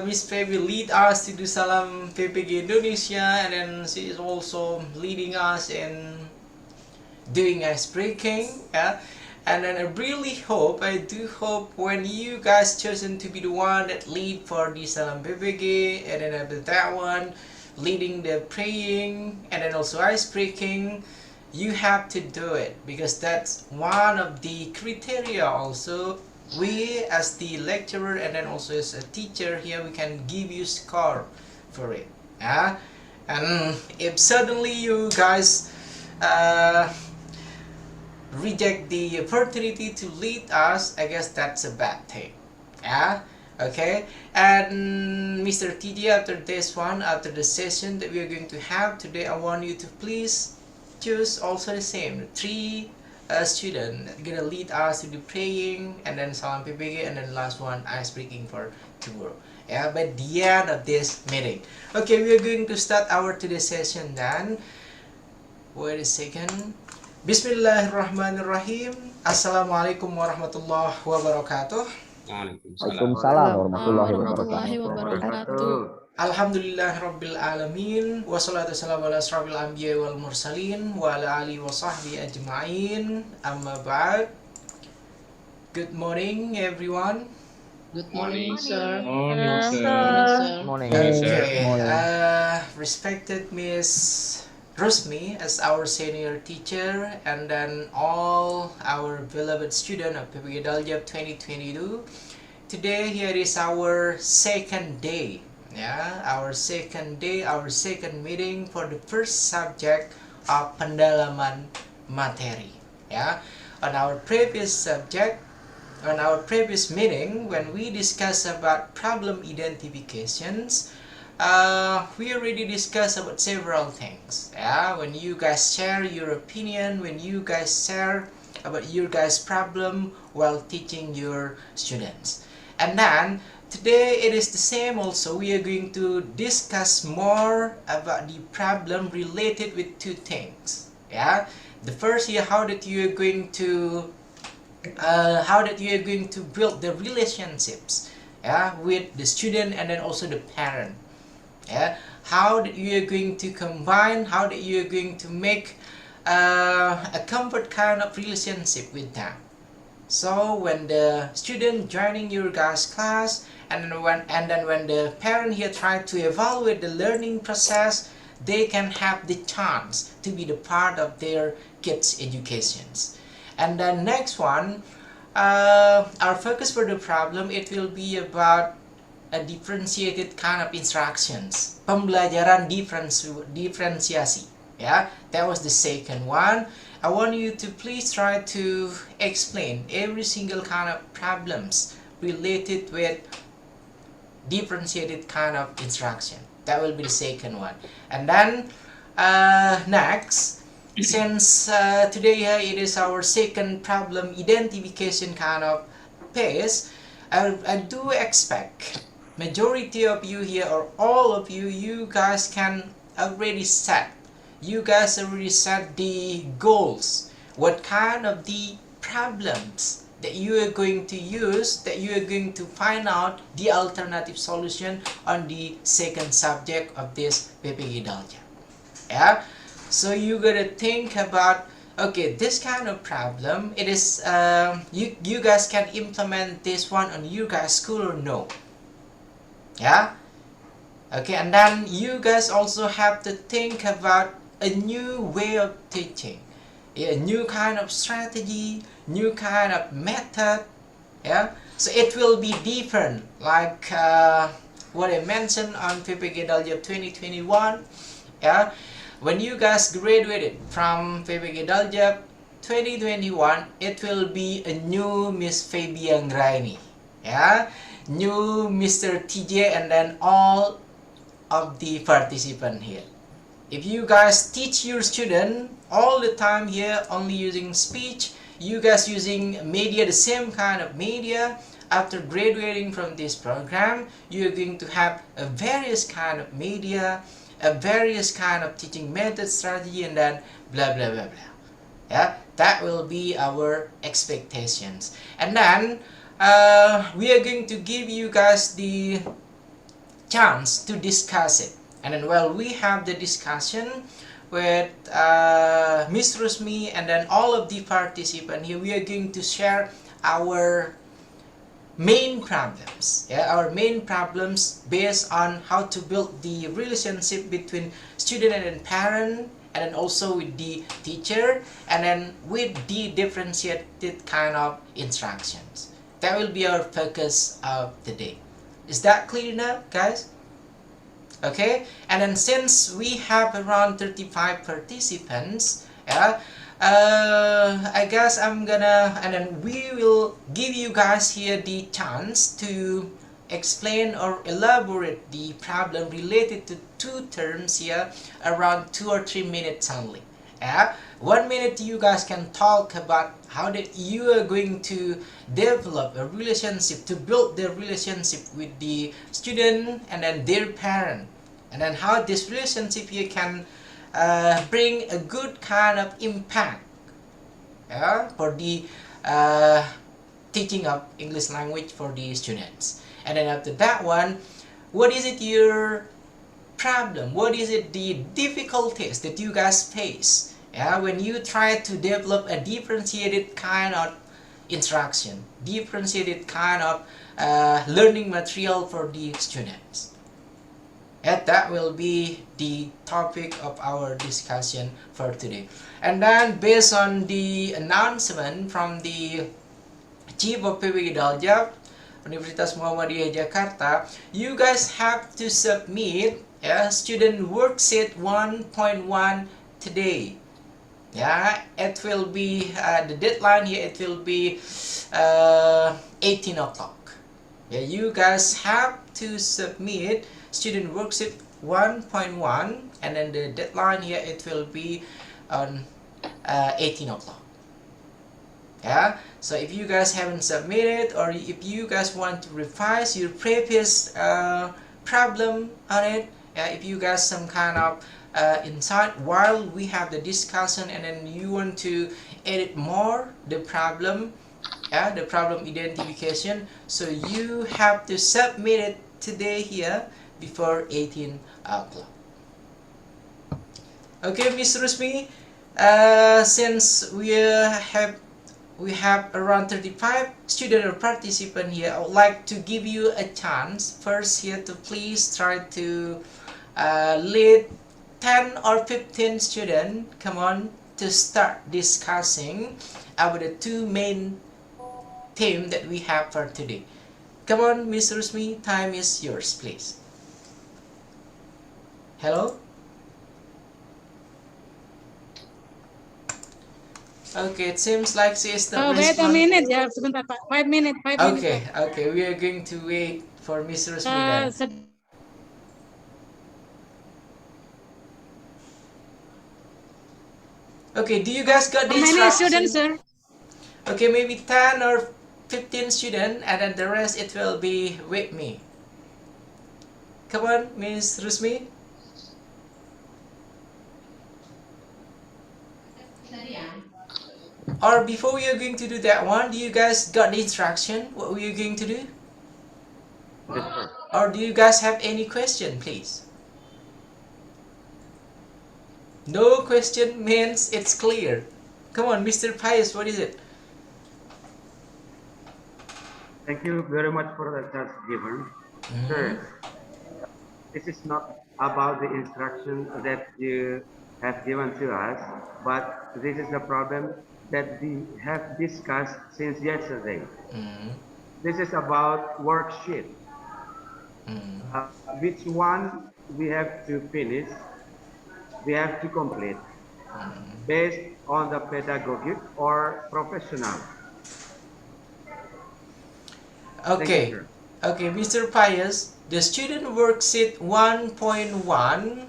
Miss Feby lead us to do Salam PPG Indonesia, and then she is also leading us in doing ice breaking. Yeah. And then I do hope when you guys chosen to be the one that lead for the Salam PPG, and then after that one, leading the praying, and then also ice breaking, you have to do it, because that's one of the criteria also. We as the lecturer and then also as a teacher here, we can give you score for it. Yeah. And if suddenly you guys reject the opportunity to lead us, I guess that's a bad thing. Yeah. Okay. And Mr. TJ, after this one, after the session that we are going to have today, I want you to please choose also the same 3 students gonna lead us to the praying, and then Salam PPG, and then last one ice breaking for tomorrow. Yeah, by the end of this meeting. Okay, we are going to start our today's session then. Wait a second. Bismillahirrahmanirrahim. Assalamualaikum warahmatullahi wabarakatuh. Waalaikumsalam warahmatullahi wabarakatuh. Alhamdulillahirabbil alamin, wassalatu wassalamu ala asrofil anbiya wal mursalin wa ala alihi wa sahbihi ajma'in. Amma ba'd. Good morning, everyone. Good morning, sir. Morning, sir. Morning. Okay, respected Miss Rusmi as our senior teacher, and then all our beloved student of PPG Daljab 2022. Today here is our second day. Yeah, our second day, our second meeting for the first subject of Pendalaman Materi. Yeah, on our previous subject, on our previous meeting, when we discussed about problem identifications, we already discussed about several things. Yeah, when you guys share your opinion, when you guys share about your guys' problem while teaching your students. And then today it is the same also. We are going to discuss more about the problem related with 2 things. Yeah, the first here, how that you are going to build the relationships, yeah, with the student and then also the parent. Yeah, how that you are going to combine, how that you are going to make a comfort kind of relationship with them. So when the student joining your guys' class, and then when the parent here try to evaluate the learning process, they can have the chance to be the part of their kids' educations. And then next one, our focus for the problem, it will be about a differentiated kind of instructions, pembelajaran diferensiasi. Yeah, that was the second one. I want you to please try to explain every single kind of problems related with differentiated kind of instruction. That will be the second one. And then next, since today it is our second problem identification kind of pace, I do expect majority of you here, or all of you, you guys can already set you guys already set the goals. What kind of the problems that you are going to use, that you are going to find out the alternative solution on the second subject of this PPG Daljab. Yeah, so you gotta think about, okay, this kind of problem, it is you guys can implement this one on your guys school or no. Yeah, okay, and then you guys also have to think about a new way of teaching, a new kind of strategy, new kind of method. Yeah, so it will be different, like what I mentioned on PPG Daljab 2021. Yeah, when you guys graduated from PPG Daljab 2021, it will be a new Miss Fabian Graini, yeah, new Mr. TJ, and then all of the participant here. If you guys teach your student all the time here only using speech, you guys using media, the same kind of media, after graduating from this program, you're going to have a various kind of media, a various kind of teaching method, strategy, and then blah blah blah blah. Yeah, that will be our expectations. And then we are going to give you guys the chance to discuss it. And then while we have the discussion with Miss Rusmi and then all of the participants here, we are going to share our main problems, yeah, our main problems based on how to build the relationship between student and parent, and then also with the teacher, and then with the differentiated kind of instructions. That will be our focus of the day. Is that clear enough, guys? Okay, and then since we have around 35 participants, yeah, I guess I'm gonna, and then we will give you guys here the chance to explain or elaborate the problem related to two terms here around 2 or 3 minutes only. Yeah, 1 minute you guys can talk about how that you are going to develop a relationship, to build the relationship with the student and then their parent, and then how this relationship here can bring a good kind of impact, yeah, for the teaching of English language for the students. And then after that one, what is it your problem? What is it the difficulties that you guys face, yeah, when you try to develop a differentiated kind of instruction, differentiated kind of learning material for the students? And that will be the topic of our discussion for today. And then based on the announcement from the Chief of PPG Daljab, Universitas Muhammadiyah Jakarta, you guys have to submit a student worksheet 1.1 today. Yeah, it will be the deadline here, it will be 18 o'clock. Yeah, you guys have to submit student worksheet 1.1, and then the deadline here, it will be on 18 o'clock. Yeah, so if you guys haven't submitted, or if you guys want to revise your previous problem on it, if you guys some kind of insight while we have the discussion, and then you want to edit more the problem, the problem identification, so you have to submit it today here before 18 o'clock. Okay, Miss Rusmi, since we have around 35 student or participant here, I would like to give you a chance first here to please try to lead 10 or 15 students, come on, to start discussing about the two main themes that we have for today. Come on, Miss Rusmi, time is yours, please. Hello? Okay, it seems like she is not Wait a minute, ya, sebentar Pak. 5 minutes, 5 minutes. Okay, okay, we are going to wait for Miss Rusmi then. Okay, do you guys got the How many students, instruction? sir? Okay, maybe 10 or 15 students, and then the rest it will be with me. Come on, Miss Rusmi. Or before we are going to do that one, do you guys got the instruction what we are going to do? Yes, sir. Or do you guys have any question, please? No question means it's clear. Come on, Mr. Pius, what is it? Thank you very much for the chance given. Sir, this is not about the instruction that you have given to us, but this is a problem that we have discussed since yesterday. This is about worksheet. Which one we have to finish, we have to complete, based on the pedagogic or professional. Okay, okay, Mr. Pius, the student worksheet 1.1,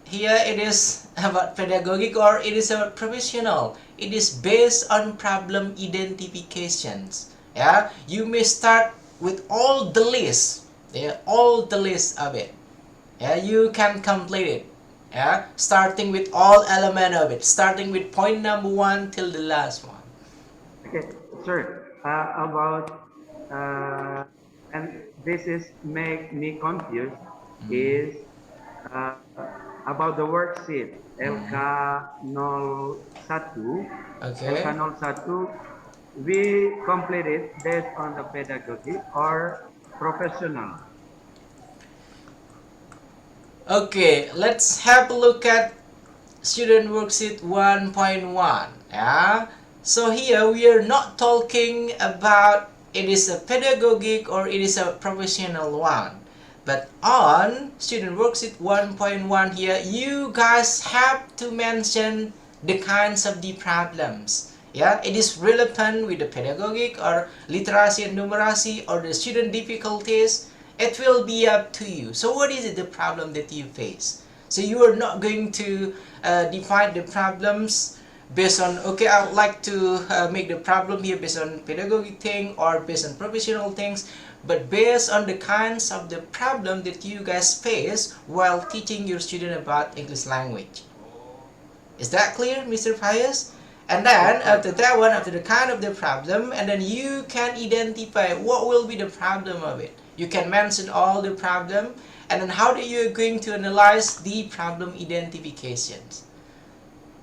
here it is about pedagogic or it is about professional. It is based on problem identifications. Yeah, you may start with all the list, all the list of it. Yeah, you can complete it. Yeah, starting with all element of it, starting with point number 1 till the last one. Okay, sir, and this is make me confused, is about the worksheet LK01. Okay. LK01, we complete it based on the pedagogy or professional. Okay, let's have a look at student worksheet 1.1. Yeah, so here we are not talking about it is a pedagogic or it is a professional one, but on student worksheet 1.1 here you guys have to mention the kinds of the problems. Yeah, it is relevant with the pedagogic or literacy and numeracy or the student difficulties. It will be up to you. So what is it, the problem that you face? So you are not going to define the problems based on, okay, I would like to make the problem here based on pedagogic thing or based on professional things, but based on the kinds of the problem that you guys face while teaching your student about English language. Is that clear, Mr. Pius? And then after that one, after the kind of the problem, and then you can identify what will be the problem of it. You can mention all the problem, and then how are you going to analyze the problem identifications.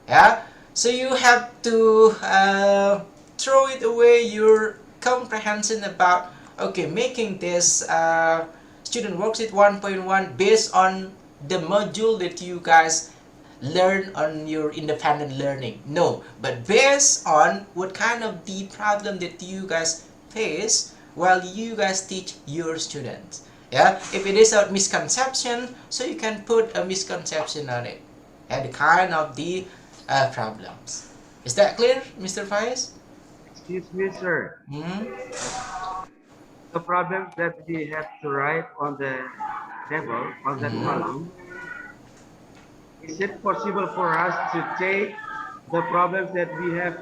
Yeah, so you have to throw it away your comprehension about, okay, making this student worksheet 1.1 based on the module that you guys learn on your independent learning. No, but based on what kind of the problem that you guys face while you guys teach your students. Yeah, if it is a misconception, so you can put a misconception on it and the kind of the problems. Is that clear, Mr. Faiz? Excuse me, sir. The problems that we have to write on the table, on that column, is it possible for us to take the problems that we have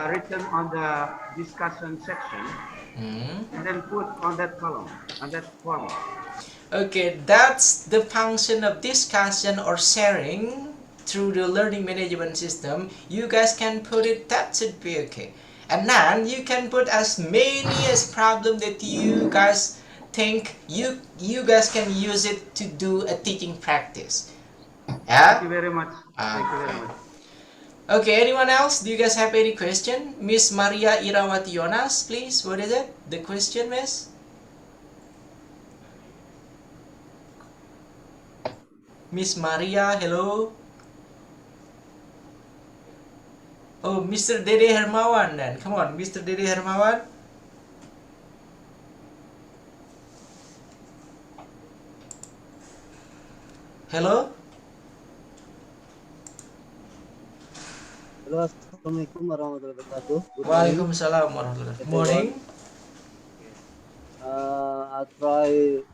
written on the discussion section and then put on that column, on that form? Okay, that's the function of discussion or sharing through the learning management system. You guys can put it, that should be okay. And then you can put as many as problem that you guys think you guys can use it to do a teaching practice. Yeah? Thank you very much. Thank you very much. Okay, anyone else? Do you guys have any question? Miss Maria Irawati Yonas, please. What is it? The question, miss? Miss Maria, hello. Oh, Mr. Dede Hermawan then. Come on, Mr. Dede Hermawan. Hello? Halo, Assalamualaikum warahmatullahi wabarakatuh. Waalaikumsalam warahmatullahi wabarakatuh. Morning. I'll try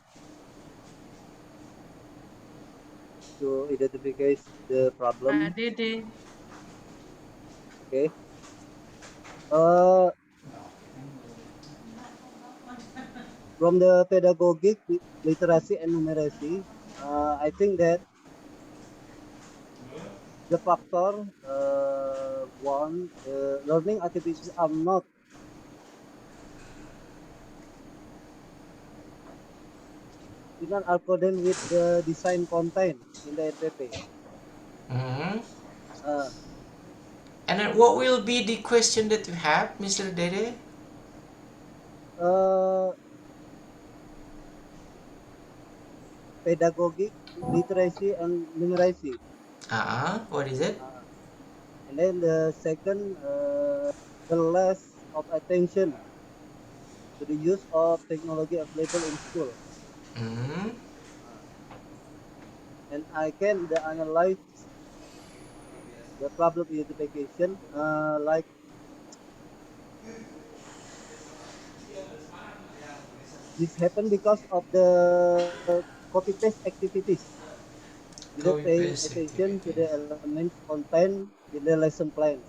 to identify the problem. Dede. Okay. From the pedagogic, literacy, and numeracy, I think that the factor one, learning activities are not in accordance with the design content in the NPP. And then what will be the question that you have, Mr. Dede? Pedagogic, literacy, and numeracy. What is it? And then the second, the less of attention to the use of technology available in school. And I can analyze the problem identification, like this happened because of the copy paste activities. Without paying attention to the elements contained in the lesson plans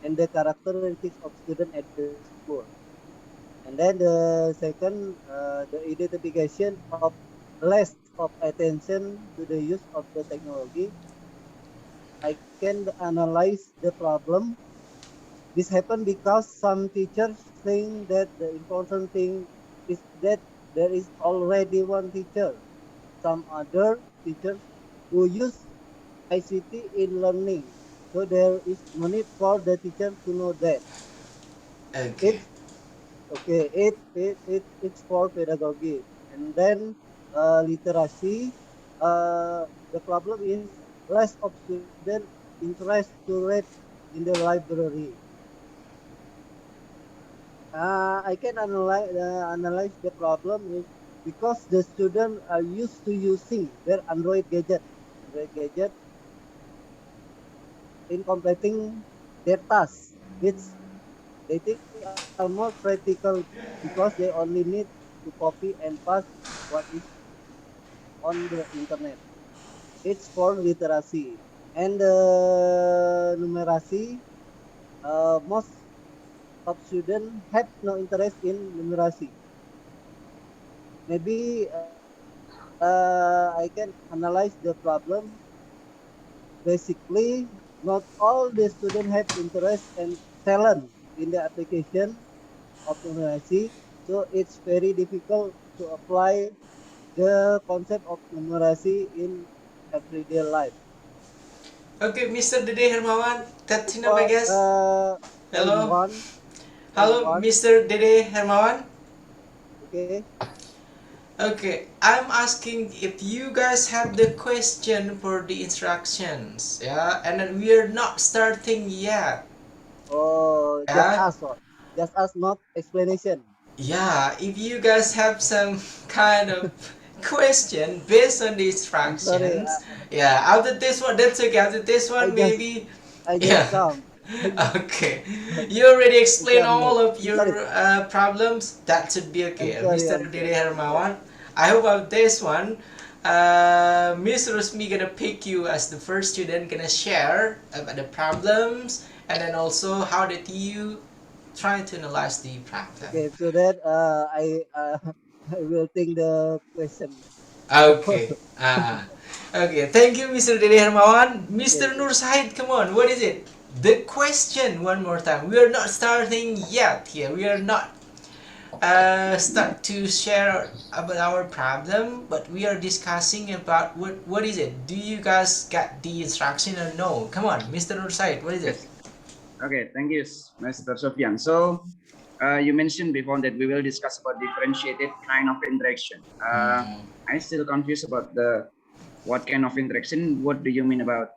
and the characteristics of students at the school. And then the second, the identification of less of attention to the use of the technology. I can analyze the problem. This happened because some teachers think that the important thing is that there is already one teacher. Some other teachers who use ICT in learning. So there is no need for the teacher to know that. Okay. It's for pedagogy. And then literacy, the problem is less of student interest to read in the library. I can analyze the problem is because the students are used to using their Android gadget in completing their tasks, which they think are more practical because they only need to copy and paste what is on the internet. It's for literacy. And numeracy, most of students have no interest in numeracy. Maybe I can analyze the problem. Basically, not all the students have interest and talent in the application of numeracy. So it's very difficult to apply the concept of numeracy in everyday life. Okay, Mr. Dede Hermawan, that's enough, I guess. Hello. Hello, Mr. Dede Hermawan. Okay. Okay, I'm asking if you guys have the question for the instructions, yeah, and then we are not starting yet. Oh, just ask, not explanation. Yeah, if you guys have some kind of question based on the instructions, yeah, after this one, that's okay. After this one, maybe. I just come. Okay, you already explained all of your problems. That should be okay, Mr. Dede Hermawan. I hope of this one, Miss Rusmi gonna pick you as the first student, gonna share about the problems and then also how did you try to analyze the problem. Okay, so that I will think the question. Okay. Okay. Thank you, Mr. Dede Hermawan. Mr. Nur Said, come on. What is it? The question one more time. We are not starting yet here. We are not start to share about our problem, but we are discussing about what is it? Do you guys get the instruction or no? Come on, Mr. Nur Said, what is it? Okay, thank you, Mr. Sofian. So you mentioned before that we will discuss about differentiated kind of interaction. I'm still confused about what kind of interaction. What do you mean about?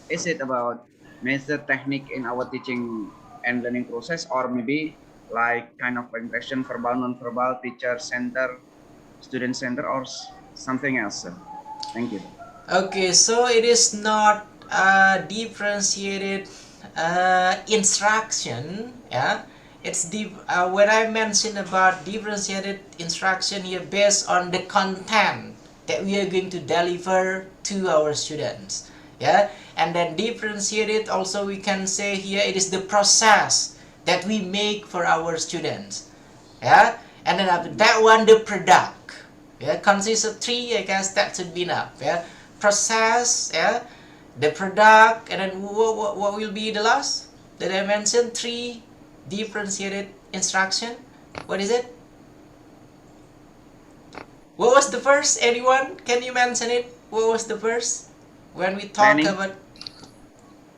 Is it about method technique in our teaching and learning process, or maybe like kind of interaction, verbal, non-verbal, teacher center, student center, or something else? Thank you. Okay, so it is not differentiated instruction, yeah. It's when I mentioned about differentiated instruction here based on the content that we are going to deliver to our students, yeah. And then differentiated also we can say here it is the process that we make for our students, yeah. And then after that one, the product, yeah, consists of three. I guess that should be enough, yeah. Process, yeah, the product, and then what will be the last? Did I mention 3 differentiated instruction? What is it? What was the first? Anyone? Can you mention it? What was the first? When we talk about...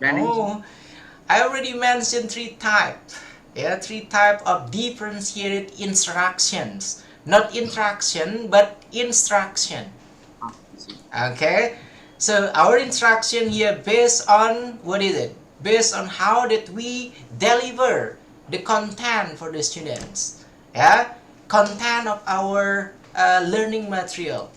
Oh, I already mentioned 3 types. Yeah, 3 types of differentiated instructions. Not interaction, but instruction. Okay, so our instruction here based on, what is it? Based on how that we deliver the content for the students. Yeah, content of our learning material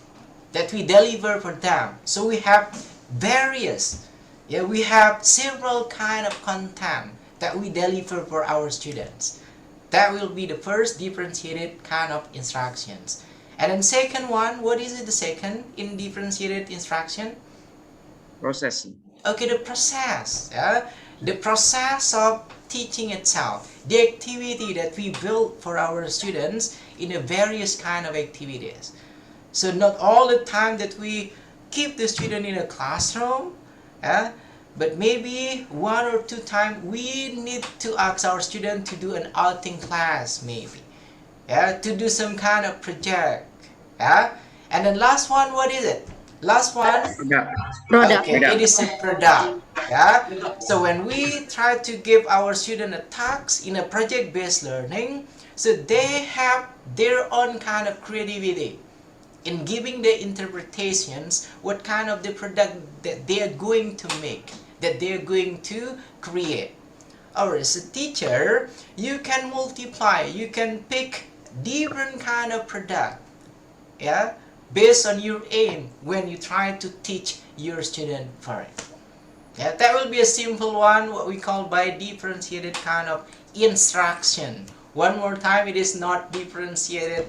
that we deliver for them. So we have various, yeah, we have several kind of content that we deliver for our students. That will be the first differentiated kind of instructions. And then second one, what is it, the second in differentiated instruction? Process. Okay, the process. Yeah? The process of teaching itself. The activity that we build for our students in a various kind of activities. So not all the time that we keep the student in a classroom, but maybe 1 or 2 times we need to ask our student to do an outing class, maybe, to do some kind of project, and then last one, what is it? Last one, Product. okay, it is a product. So when we try to give our student a task in a project-based learning, so they have their own kind of creativity in giving the interpretations, what kind of the product that they are going to make, that they are going to create. Or as a teacher, you can multiply, you can pick different kind of product, based on your aim when you try to teach your student for it. That will be a simple one, what we call by differentiated kind of instruction. One more time, it is not differentiated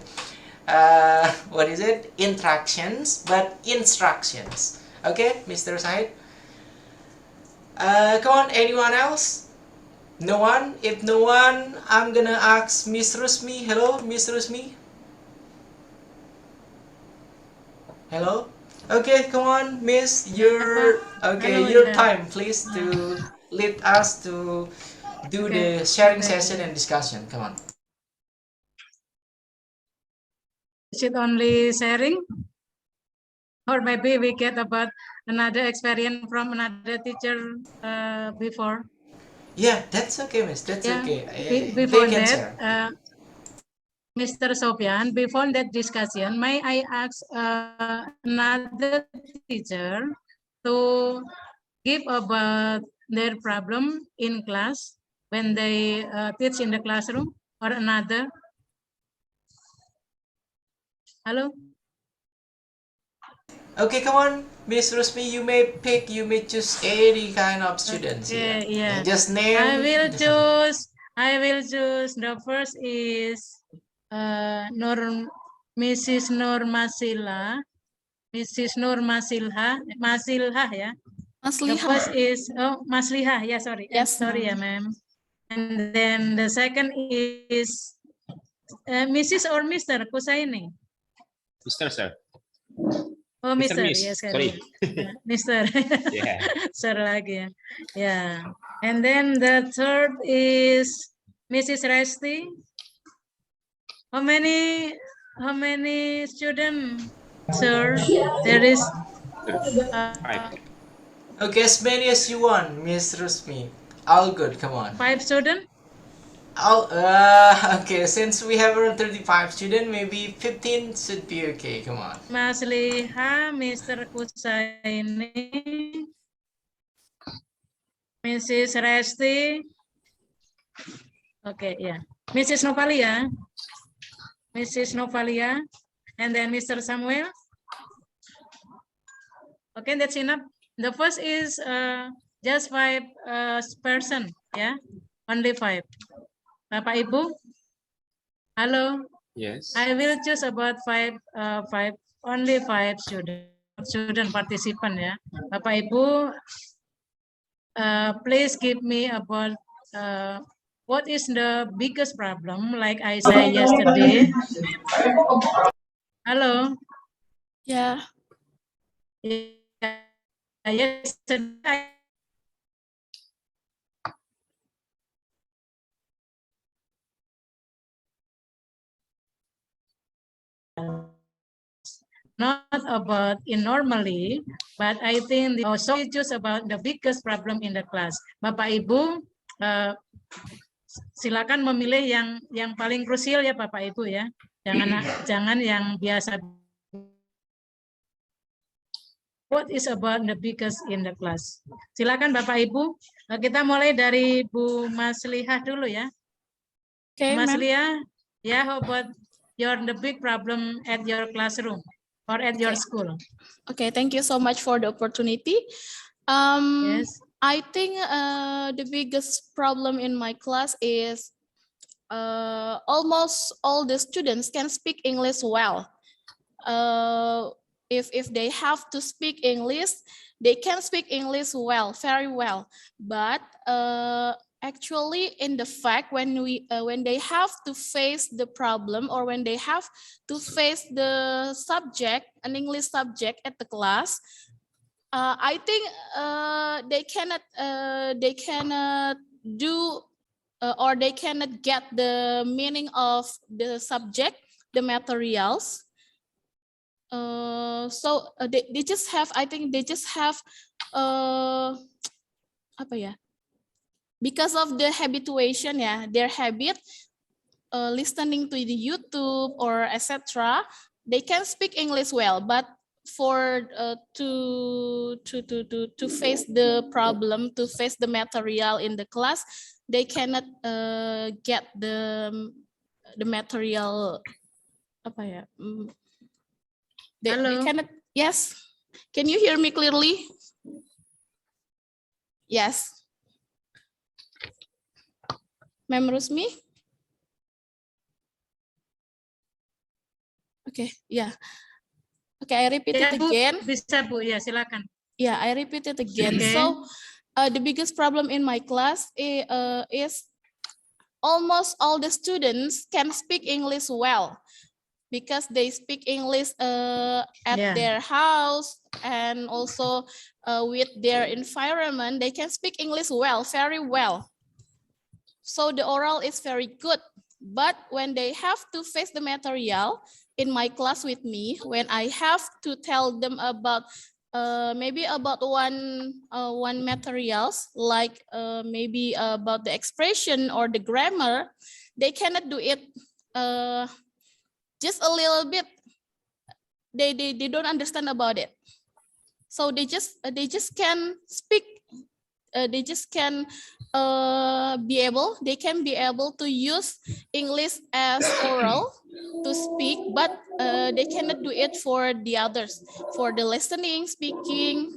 what is it? Interactions, but instructions. Okay, Mr. Said? Come on, anyone else? No one? If no one, I'm gonna ask Miss Rusmi. Hello, Miss Rusmi? Hello? Okay, come on, Miss. Your time, please, to lead us to do the sharing session and discussion. Come on. Is it only sharing? Or maybe we get about another experience from another teacher before? Yeah, that's okay, Miss. That's okay. Before They can that, share. Mr. Sofian, before that discussion, may I ask another teacher to give about their problem in class when they teach in the classroom, or another? Hello? Okay, come on, Miss Rusmi, you may choose any kind of students here. Yeah. Just name. I will choose the first is Mrs. Nur Masila. Mrs. Nur Masilha, ya. The first is Masliha, yeah, sorry. Yes, sorry, ma'am. And then the second is Mrs. or Mr. Kusaini. Mr. Sir. Oh, Mr. Miss. Yes, Sorry. Mr. Yeah. Sir lagi ya. Yeah. And then the third is Mrs. Resti. How many students, sir? There is 5. Okay, as many as you want, Miss Rusmi. All good, come on. 5 students? Okay, since we have around 35 students, maybe 15 should be okay, come on. Mas Liha, Mr. Kusaini, Mrs. Resti. Okay, yeah. Mrs. Novalia. Mrs. Novalia. And then Mr. Samuel. Okay, that's enough. The first is just 5 person, yeah? Only 5. Bapak Ibu? Halo? Yes. I will choose about 5, only 5 student participant, ya. Bapak Ibu, please give me about what is the biggest problem, like I said yesterday. Hello? Yeah. Yesterday not about normally, but I think also it's just about the biggest problem in the class. Bapak Ibu, silakan memilih yang paling krusial ya Bapak Ibu ya. Jangan yang biasa. What is about the biggest in the class? Silakan Bapak Ibu. Kita mulai dari Bu Maslihah dulu ya. Okay, Maslihah, yeah, how about the big problem at your classroom or at your school? Okay, thank you so much for the opportunity. Yes. I think the biggest problem in my class is almost all the students can speak English well. If they have to speak English, they can speak English well, very well. But actually, in the fact, when they have to face the problem or when they have to face the subject, an English subject at the class, I think they cannot do or they cannot get the meaning of the subject, the materials. So they just have, I think they just have apa ya? Because of the habituation, yeah, their habit listening to the YouTube or etc. They can speak English well, but for to face the problem, to face the material in the class, they cannot get the material apa ya? They cannot. Yes. Can you hear me clearly? Yes. Ma'am Rusmi? Okay, yeah. Okay, I repeat it again. Bisa Bu, ya silakan. Yeah, I repeat it again. Okay. So the biggest problem in my class is almost all the students can speak English well, because they speak English at their house and also with their environment. They can speak English well, very well. So the oral is very good. But when they have to face the material in my class with me, when I have to tell them about maybe about one materials, like maybe about the expression or the grammar, they cannot do it just a little bit. They don't understand about it. So they just can speak. They just can they can be able to use English as oral to speak, but they cannot do it for the others, for the listening, speaking,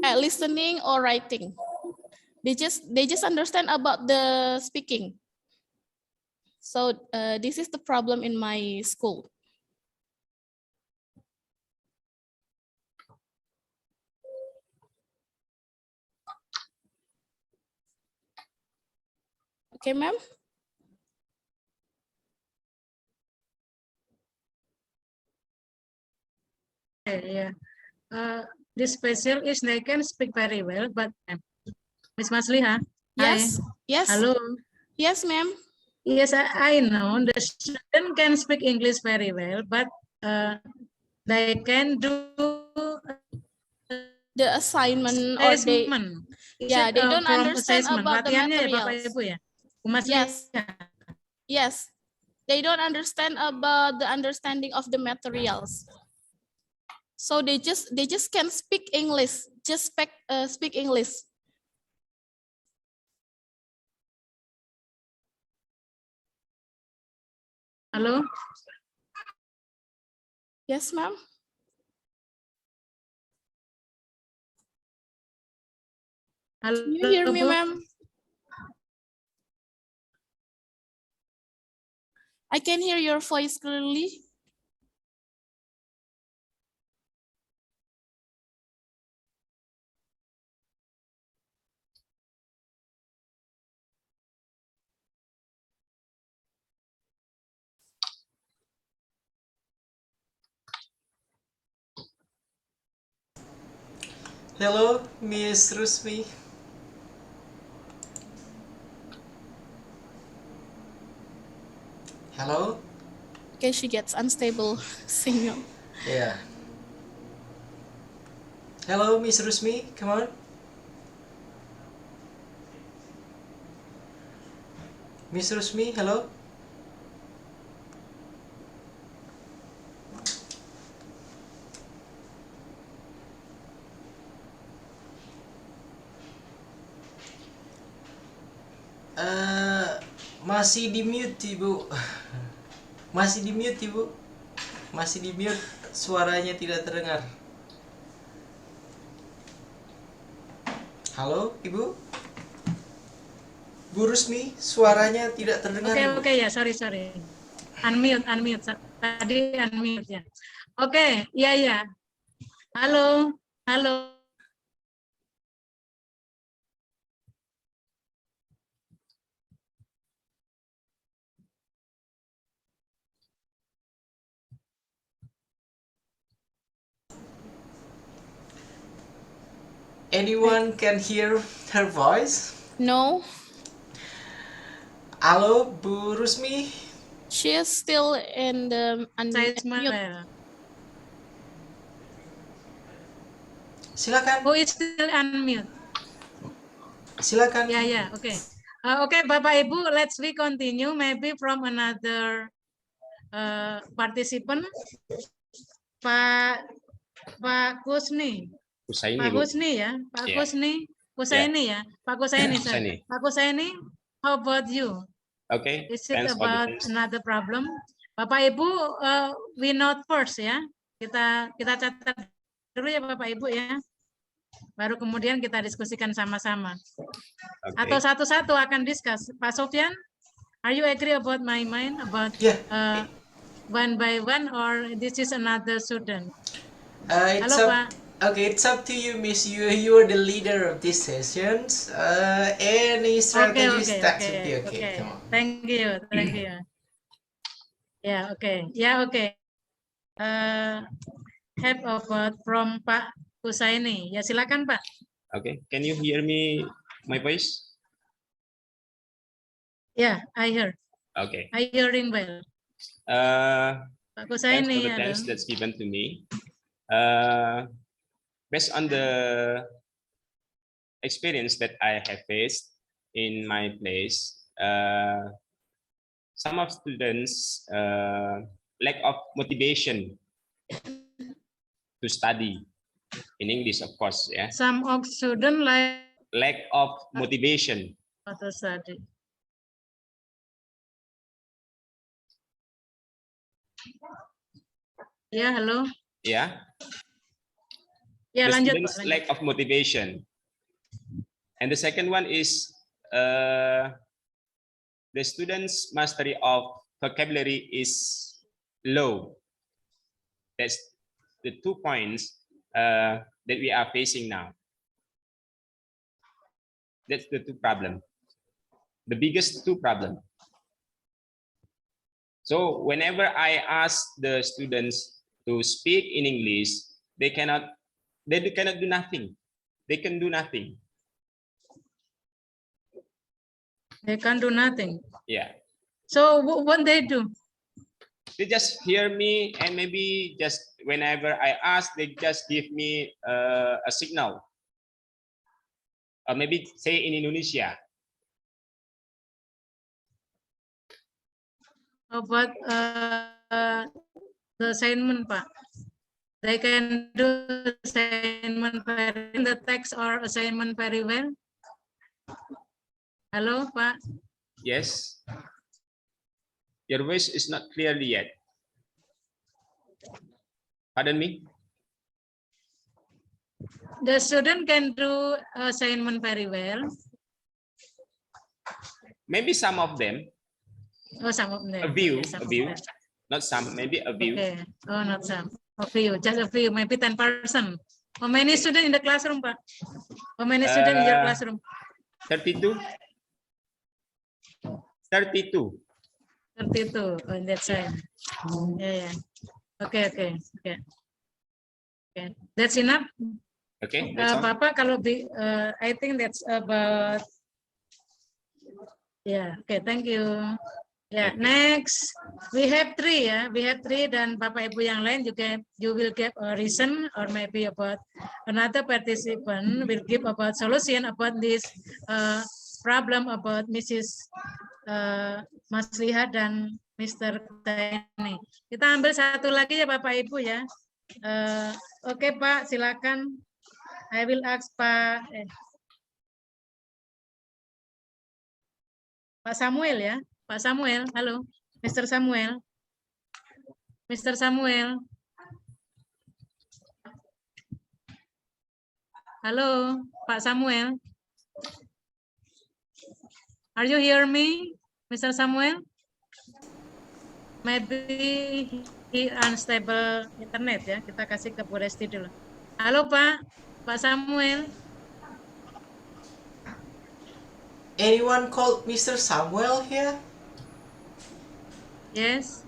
listening or writing. They just understand about the speaking. So this is the problem in my school. Okay, ma'am. Yeah. The special is they can speak very well, but Miss Maslihah. Yes. Hi. Yes. Hello. Yes, ma'am. Yes, I know the student can speak English very well, but they can do the assignment or they don't understand about the materials. Yes. Yes. They don't understand about the understanding of the materials. So they just can speak English, just speak English. Hello? Yes, ma'am. Can you hear me, ma'am? I can hear your voice clearly. Hello, Miss Rusmi. Hello? Okay, she gets unstable signal. Yeah. Hello, Miss Rusmi, come on. Miss Rusmi, hello. Masih di mute, Ibu. Masih di mute, Ibu. Masih di mute, suaranya tidak terdengar. Halo, Ibu? Bu Rusmi, suaranya tidak terdengar. Oke, ya, sorry. Unmute. Tadi unmute ya. Oke, ya. Halo. Anyone can hear her voice? No, Halo, Bu Rusmi. she is still in the mute. Silakan. Who is still unmute? Silakan. Ya, oke. Oke, Bapak Ibu, let's we continue maybe from another participant. Pak Kusni. Kusaini, Pak Bu. Husni ya, Pak Yeah. Kusaini ya, Pak Kusaini. Kusaini. Pak Kusaini, how about you? Okay, Is it thanks for the about thanks. another problem? Bapak Ibu, we note first ya. Kita catat dulu ya Bapak Ibu ya. Baru kemudian kita diskusikan sama-sama. Okay. Atau satu-satu akan discuss. Pak Sofian, are you agree about my mind about one by one or this is another student? Halo Pak. Okay, it's up to you, Miss. You are the leader of these sessions. Any strategies that would be okay. Come on. Thank you. Yeah, okay. Have a word from Pak Kusaini. Ya, silakan Pak. Okay, can you hear me, my voice? Yeah, I heard. Okay. I hearing well. Pak Thanks for Kusaini. the thanks that's given to me. Based on the experience that I have faced in my place, some of students lack of motivation to study in English, of course. Yeah. Some of students lack of motivation to study. Yeah, hello. Yeah. Yeah, the lanjut, students' Pak, lack of motivation. And the second one is the students' mastery of vocabulary is low. That's the 2 points that we are facing now. That's the 2 problems. The biggest 2 problems. So whenever I ask the students to speak in English, they cannot do nothing. They can do nothing. They can't do nothing. Yeah. So what they do? They just hear me, and maybe just whenever I ask, they just give me a signal. Or maybe say in Indonesia. About the assignment, Pak. They can do assignment in the text or assignment very well. Hello, Pak. Yes. Your voice is not clearly yet. Pardon me? The student can do assignment very well. Maybe some of them. Oh, some of them. A few, Okay, a few. Not some, maybe a few. Okay. Oh, not some. A few, just a few, maybe 10%. How many students in the classroom, Pak? How many students in your classroom? 32. 32. 32 on that side. Yeah. Okay. That's enough. Okay. That's all. Bapak, kalau I think that's about. Yeah. Okay. Thank you. Ya, next we have three ya, we have three dan Bapak Ibu yang lain juga you will give a reason or maybe about another participant will give about solution about this problem about Mrs. Masliha dan Mr. Taini. Kita ambil satu lagi ya Bapak Ibu ya. Oke Pak, silakan. I will ask Pak Samuel ya. Pak Samuel, halo. Mr. Samuel. Mr. Samuel. Halo, Pak Samuel. Are you hear me, Mr. Samuel? Maybe he unstable internet ya. Kita kasih ke Bu Resti dulu. Halo Pak, Pak Samuel. Anyone called Mr. Samuel here? Yes.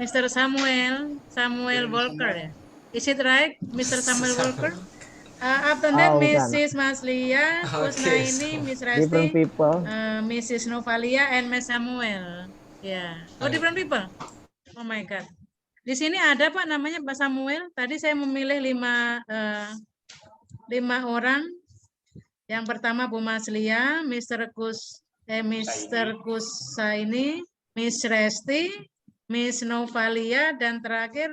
Mr. Samuel Walker ya. Is it right, Mr. Samuel Walker? After that, Mrs. Maslia, Kusnaini, Miss Resti, different people. Mrs. Novalia, and Miss Samuel. Ya, oh different people. Oh my God. Di sini ada Pak namanya Pak Samuel. Tadi saya memilih lima orang. Yang pertama Bu Maslia, Mr. Kusaini, Miss Resti, Miss Novalia, dan terakhir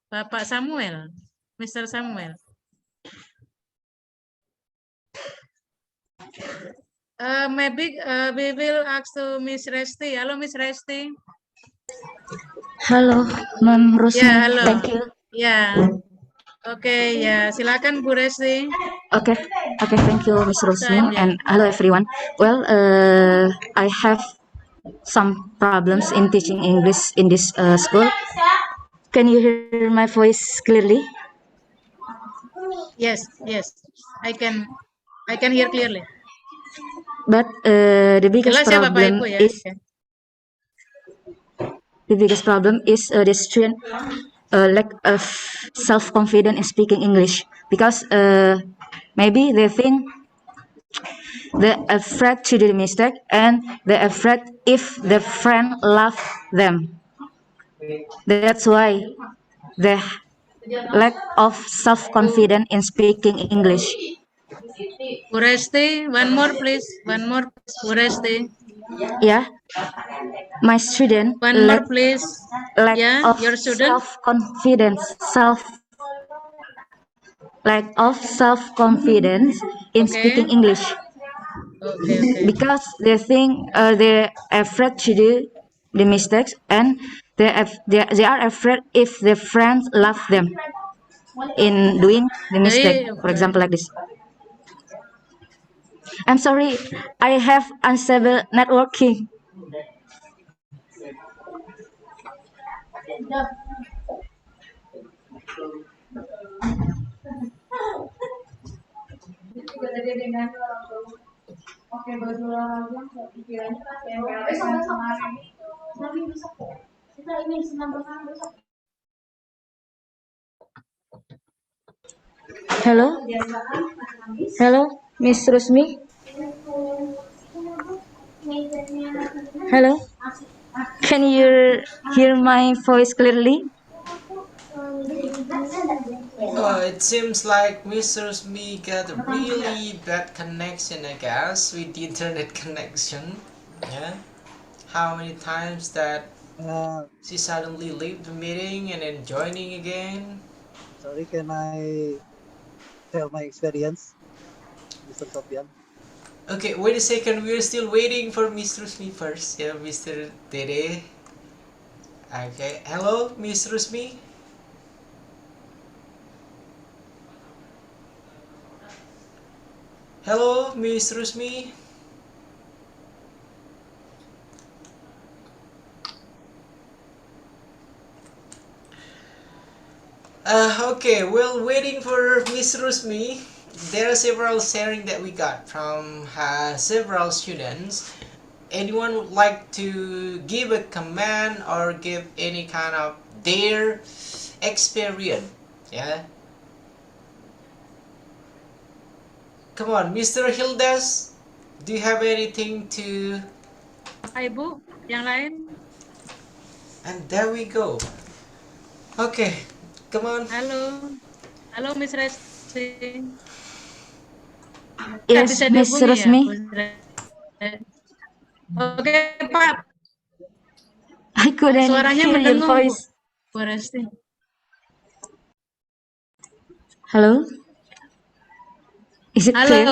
Bapak Samuel, Mr. Samuel. Maybe we will ask to Miss Resti. Halo Miss Resti. Halo, Ma'am Rusmi. Ya, halo. Thank you. Ya. Oke, ya silakan Bu Resti. Okay, thank you, Miss Rusmi, and hello everyone. Well, I have some problems in teaching English in this school. Can you hear my voice clearly? Yes, I can hear clearly. But the biggest Jelas ya Bapak problem Ibu ya. is the student lack of self-confidence in speaking English because maybe they think they're afraid to do the mistake and they're afraid if the friend love them. That's why they lack of self-confidence in speaking English. Bu Resti, one more please. Bu Resti. Yeah, my student one more please. Lack of your student. Lack of self-confidence in speaking English. Okay. Because they think they're afraid to do the mistakes and they are afraid if their friends love them in doing the mistake. For example, like this. I'm sorry, I have unstable networking. Hello, Miss Rusmi. Hello, can you hear my voice clearly? It seems like Mr. Smee got a really bad connection, I guess, with the internet connection. Yeah. How many times that she suddenly leave the meeting and then joining again? Sorry, can I tell my experience, Mr. Sofian? Okay, wait a second. We're still waiting for Mr. Smee first. Yeah, Mr. Dede. Okay. Hello, Mr. Smee. Hello, Miss Rusmi. Okay, while waiting for Miss Rusmi, there are several sharing that we got from several students. Anyone would like to give a comment or give any kind of their experience? Yeah. Come on, Mr. Hildas, do you have anything to Bapak Ibu yang lain. And there we go. Okay, come on. Halo. Halo Miss Resti. Nggak Yes, bisa Miss dihubungi ya, Rusmi. Bu Resti? Oke, Pak. I couldn't Suaranya hear your mendengung, Bu. voice. Bu Resti. Hello? Is it Halo. clear?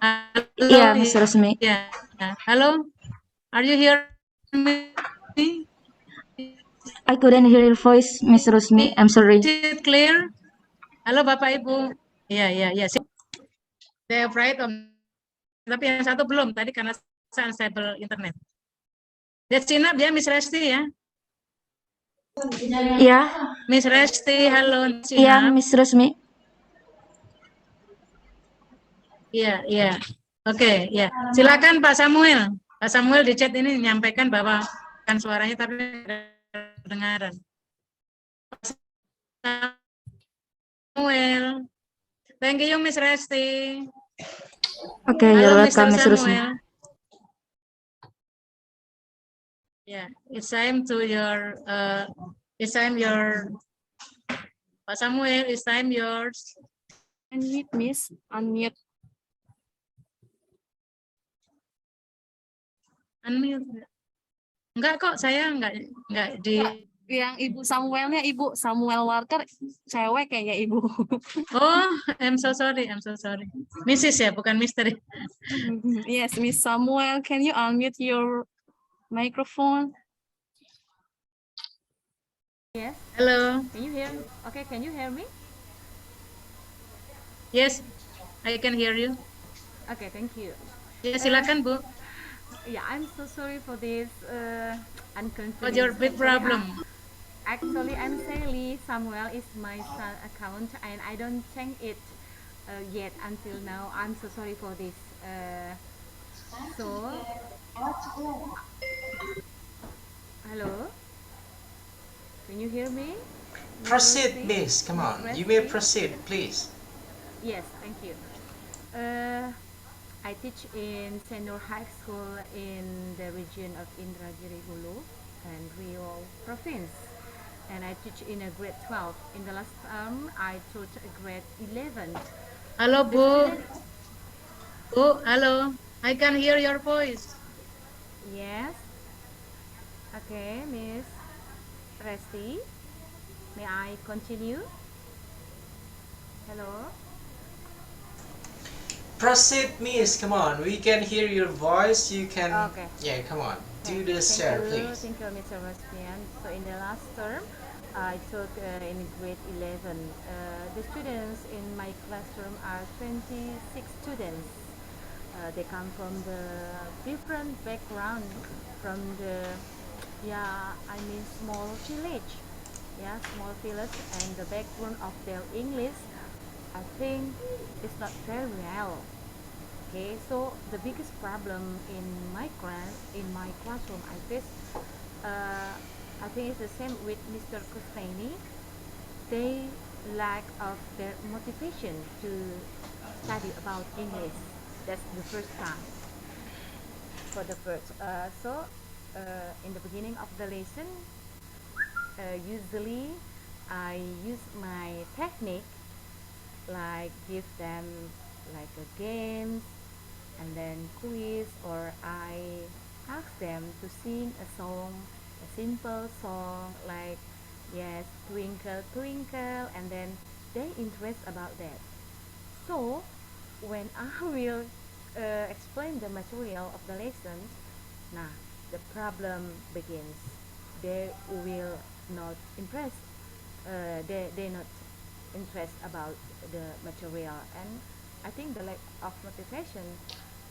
Halo. Yeah, Miss Rusmi. Ya. Halo. Are you here me? I couldn't hear your voice, Miss Rusmi. I'm sorry. Is it clear? Halo Bapak Ibu. Iya. They have right on. Tapi yang satu belum tadi karena unstable internet. Dia Cina, dia Miss Resti ya. Yeah. Miss Resti, halo Cina. Yeah, Miss Rusmi. Iya. Oke, ya. Silakan Pak Samuel. Pak Samuel di chat ini menyampaikan bahwa kan suaranya tapi kedengaran. Samuel. Thank you Miss Resti. Okay, Halo you're Mr. welcome, Miss Rusmi. Samuel. Yeah, it's time to your Pak Samuel, it's time yours. Unmute, Miss. Unmute. Unmute. Enggak kok, saya enggak di Yang Ibu Samuelnya Ibu Samuel Walker, cewek kayaknya Ibu. Oh, I'm so sorry. Mrs. ya, bukan Mister. Yes, Miss Samuel, can you unmute your microphone? Yes. Hello. Can you hear me? Okay, can you hear me? Yes, I can hear you. Okay, thank you. Ya, silakan Bu. Yeah, I'm so sorry for this inconvenience. What's your big problem? Actually, I'm Sally. Samuel is my son account, and I don't change it yet until now. I'm so sorry for this. Hello. Can you hear me? Proceed, miss. Come on. You may proceed, please. Yes, thank you. I teach in senior high school in the region of Indragiri Hulu and Rio province. And I teach in a grade 12. In the last term, I taught a grade 11. Halo Bu. Bu, halo. I can hear your voice. Yes. Okay, Miss Resti. May I continue? Hello. Proceed, miss. Come on. We can hear your voice. You can. Okay. Yeah, come on. Do the share, please. Thank you, Mr. Sofian. So in the last term, I took in grade 11. The students in my classroom are 26 students. They come from the different background, from the small village. Yeah, small village, and the background of their English, I think, is not very well. Okay, so the biggest problem in my classroom, I face, I think it's the same with Mr. Kustaini. They lack of their motivation to study about English. That's the first time. For the first, in the beginning of the lesson, usually I use my technique, like give them like a game and then quiz, or I ask them to sing a song, a simple song like yes, twinkle twinkle, and then they interest about that. So when I will explain the material of the lesson, now the problem begins. They will not impress. They not interest about the material, and I think the lack of motivation,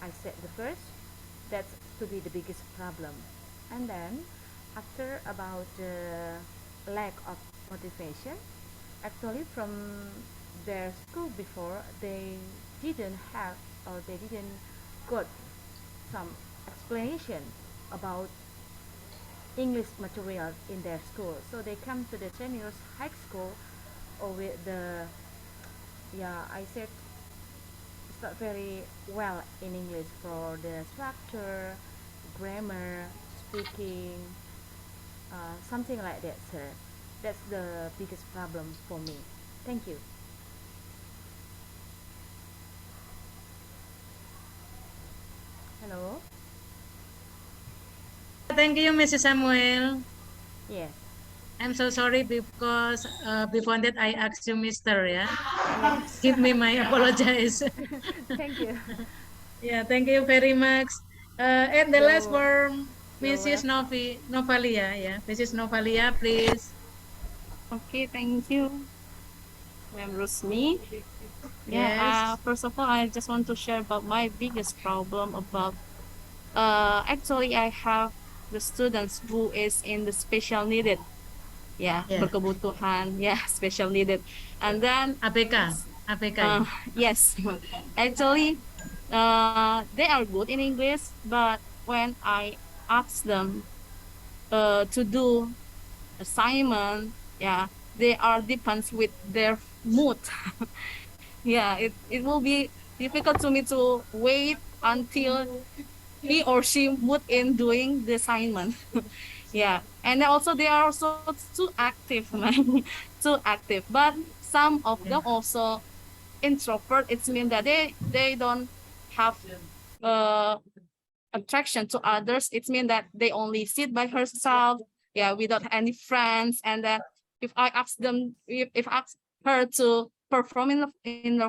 I said the first, that's to be the biggest problem. And then after about the lack of motivation, actually from their school before, they didn't have, or they didn't got some explanation about English material in their school. So they come to the senior high school, or with the I said it's not very well in English for the structure, grammar, speaking, something like that, sir. That's the biggest problem for me. Thank you. Hello? Thank you, Mrs. Samuel. Yes. I'm so sorry because before that I asked you, Mister. Yeah, Yes. give me my apologize. Thank you. Yeah, thank you very much. And the last You're, form, you're Mrs. welcome. Novalia. Yeah, Mrs. Novalia, please. Okay, thank you. I'm Rusmi. Yeah, Yes. first of all, I just want to share about my biggest problem about actually I have the students who is in the special needed. Yeah, Yeah. berkebutuhan, yeah, special needed. And then APK. uh, yes, actually they are good in English, but when I ask them to do assignment, yeah, they are depends with their mood. Yeah, it will be difficult to me to wait until he or she mood in doing the assignment. Yeah, and also they are also too active, man. Too active, but some of them also introvert. It means that they don't have uh attraction to others. It means that they only sit by herself, yeah, without any friends. And then if I ask them, if I ask her to perform in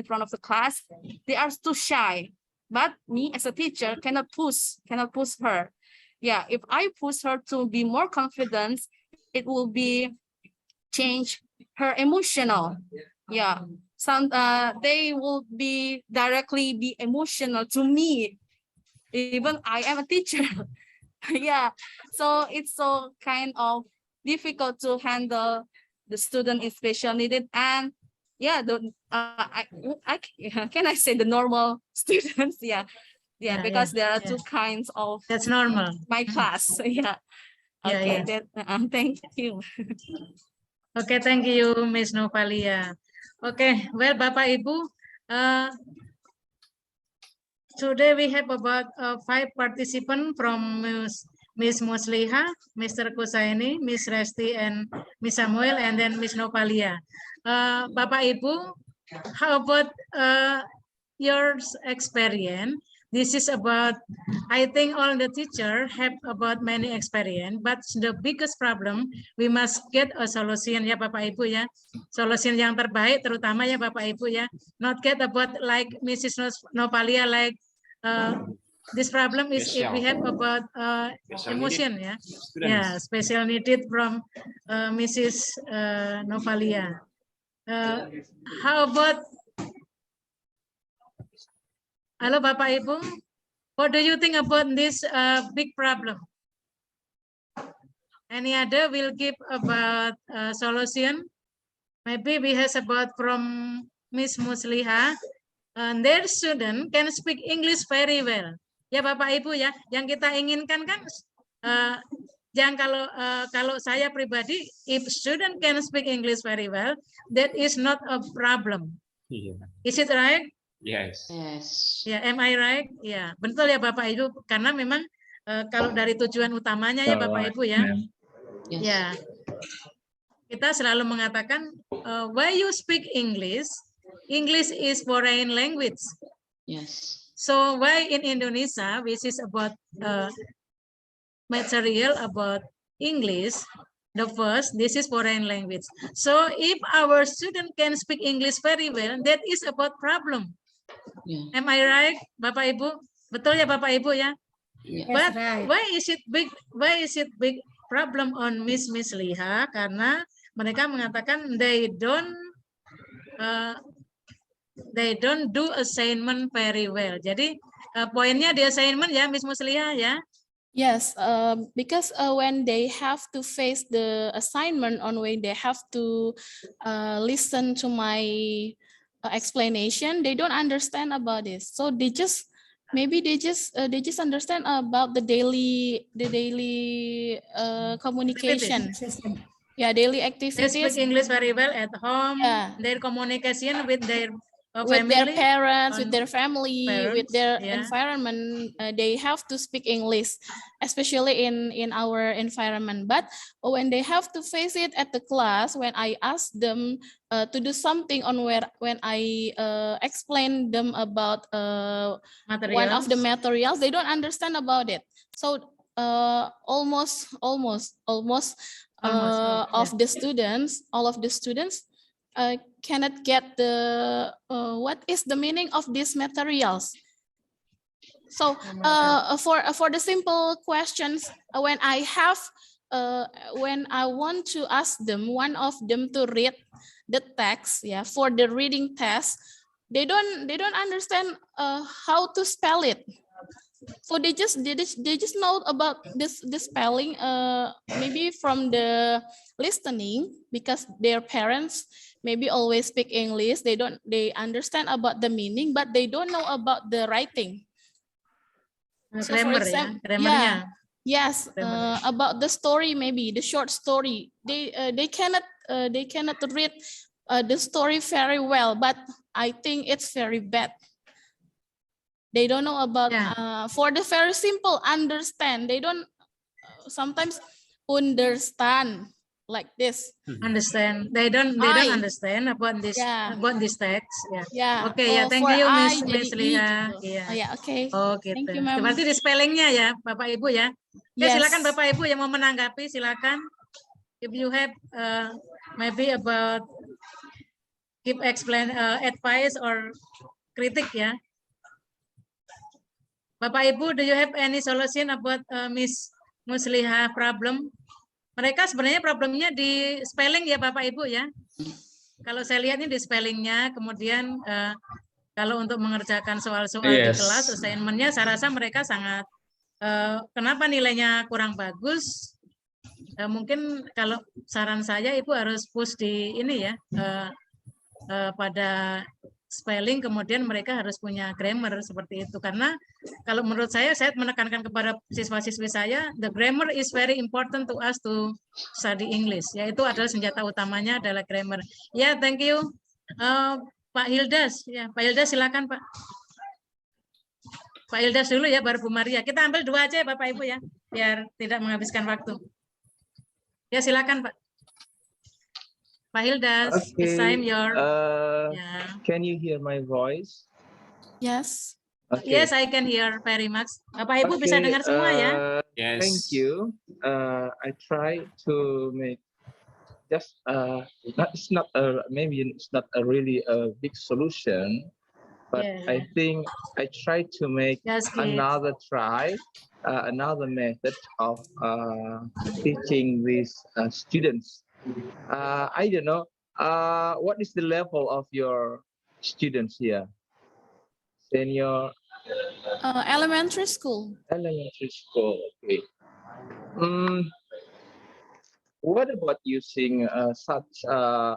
front of the class, they are too shy. But me as a teacher cannot push her. Yeah, if I push her to be more confident, it will be change her emotional. Yeah, some they will be directly be emotional to me, even I am a teacher. Yeah, so it's so kind of difficult to handle the student in special needed. And yeah, the I can I say the normal students. Yeah, yeah, because there are two kinds of That's normal. my class. Yeah. Yeah, Okay, yeah. that thank you. Okay, thank you, Miss Novalia. Okay, well, Bapak Ibu, today we have about 5 participants from Miss Musliha, Mr. Kusaini, Miss Resti, and Miss Samuel, and then Miss Novalia. Bapak Ibu, how about your experience? This is about, I think all the teacher have about many experience, but the biggest problem, we must get a solution ya Bapak Ibu ya. Solution yang terbaik terutama ya Bapak Ibu ya. Not get about like Mrs. Novalia like this problem is if we have about emotion ya. Yeah, special needed from Mrs. Novalia. How about Halo Bapak Ibu, what do you think about this big problem? Any other will give about solution? Maybe we have about from Miss Musliha, and their student can speak English very well. Ya Bapak Ibu ya, yang kita inginkan kan, jangan kalau saya pribadi, if student can speak English very well, that is not a problem. Is it right? Yes. Yes. Ya, am I right? Ya, betul ya Bapak Ibu. Karena memang kalau dari tujuan utamanya ya Bapak Ibu ya. Yes. Ya, kita selalu mengatakan, why you speak English? English is foreign language. Yes. So why in Indonesia, which is about material about English, the first, this is foreign language. So if our student can speak English very well, that is about problem. Yeah. Am I right, Bapak Ibu? Betul ya Bapak Ibu ya? Yeah. But right. why is it big problem on Miss Liha? Karena mereka mengatakan they don't do assignment very well. Jadi poinnya di assignment ya Miss Musliha ya. Yes, because when they have to face the assignment, on when they have to listen to my explanation, they don't understand about this. So they just understand about the daily communication. Yeah, daily activities. They speak English very well at home. Yeah. Their communication with their with their family, parents, with on their family, with parents, their yeah. environment, they have to speak English, especially in our environment. But when they have to face it at the class, when I ask them to do something on when I explain them about one of the materials, they don't understand about it. So almost of the students, all of the students cannot get the what is the meaning of these materials. So for the simple questions, when I have when I want to ask them, one of them to read the text, yeah, for the reading test, they don't understand how to spell it. So they just know about this spelling maybe from the listening, because their parents maybe always speak English. They understand about the meaning, but they don't know about the writing. So for Grammar, example, grammarnya. yes, about the story, maybe the short story, they cannot read the story very well, but I think it's very bad. They don't know about for the very simple understand. They don't sometimes understand like this. Understand. They don't understand about this text. Yeah. Oke, ya, thank For you I Miss jadi I Liha. gitu. Iya. Oh ya, oke. Oh gitu. Thank you, ma'am. Berarti di spellingnya ya, Bapak Ibu ya. Oke, Yes. silakan Bapak Ibu yang mau menanggapi, silakan. If you have maybe about give explain advice or kritik ya. Bapak Ibu, do you have any solution about Miss Musliha problem? Mereka sebenarnya problemnya di spelling ya Bapak Ibu ya. Kalau saya lihat ini di spellingnya, kemudian kalau untuk mengerjakan soal-soal di kelas, assignment-nya saya rasa mereka sangat, kenapa nilainya kurang bagus? Mungkin kalau saran saya Ibu harus push di ini ya, pada spelling, kemudian mereka harus punya grammar seperti itu. Karena kalau menurut saya menekankan kepada siswa-siswi saya, the grammar is very important to us to study English. Yaitu adalah senjata utamanya adalah grammar. Ya, thank you. Pak Hildas, ya Pak Hildas silakan Pak. Pak Hildas dulu ya, baru Bu Maria. Kita ambil dua aja ya Bapak Ibu ya, biar tidak menghabiskan waktu. Ya silakan Pak. Pak Hildas, it's time your. Can you hear my voice? Yes. Okay. Yes, I can hear very much. Bapak Ibu bisa dengar semua ya? Yes. Thank you. I try to make just it's not maybe it's not a really a big solution, but I think I try to make another another method of teaching these students. I don't know. What is the level of your students here? Senior? Elementary school. Elementary school. Okay. What about using such a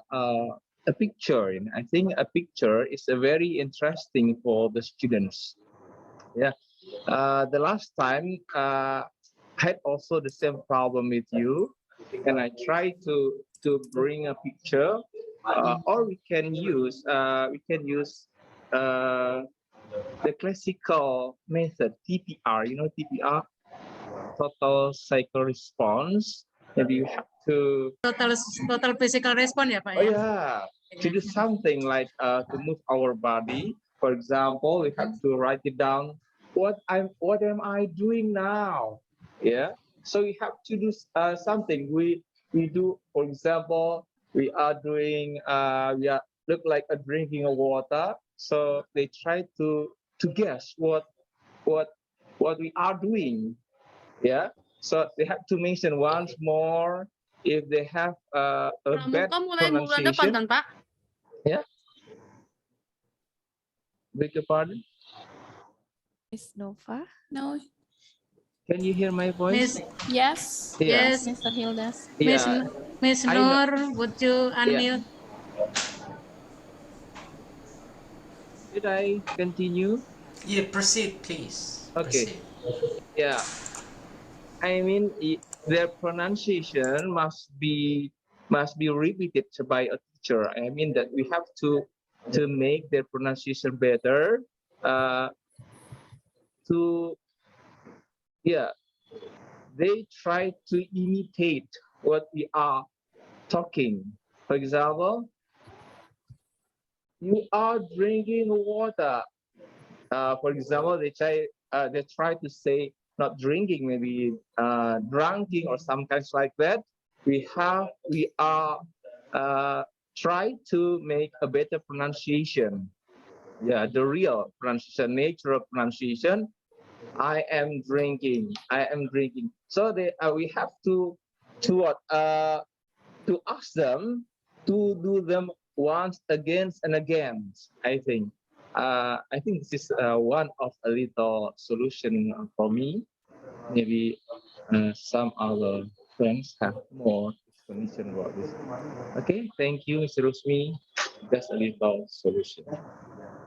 picture? I think a picture is a very interesting for the students. Yeah. The last time I had also the same problem with you. And I try to bring a picture, or we can use the classical method TPR. You know TPR, total psycho response. Maybe you have to total physical response ya Pak ya. Oh yeah, to do something like to move our body. For example, we have to write it down. What am I doing now? Yeah. So we have to do something. We do, for example, we are doing look like a drinking of water. So they try to guess what we are doing. Yeah. So they have to mention once more if they have a bad pronunciation. Yeah. Beg your pardon. Miss Nova? No. Can you hear my voice? Yes. Yeah. Yes, Mr. Hildas. Yeah. Miss Nur, would you unmute? Should I continue? Yeah, proceed, please. Okay. Proceed. Yeah. I mean, their pronunciation must be repeated by a teacher. I mean that we have to to make their pronunciation better, to they try to imitate what we are talking. For example, you are drinking water. For example, they try to say not drinking, maybe drinking or some kinds like that. We are try to make a better pronunciation. Yeah, the real pronunciation, natural pronunciation. I am drinking. I am drinking. So we have to ask them to do them once again and again. I think this is one of a little solution for me. Maybe some other friends have more explanation about this. Okay, thank you, Mr. Rusmi. That's a little solution.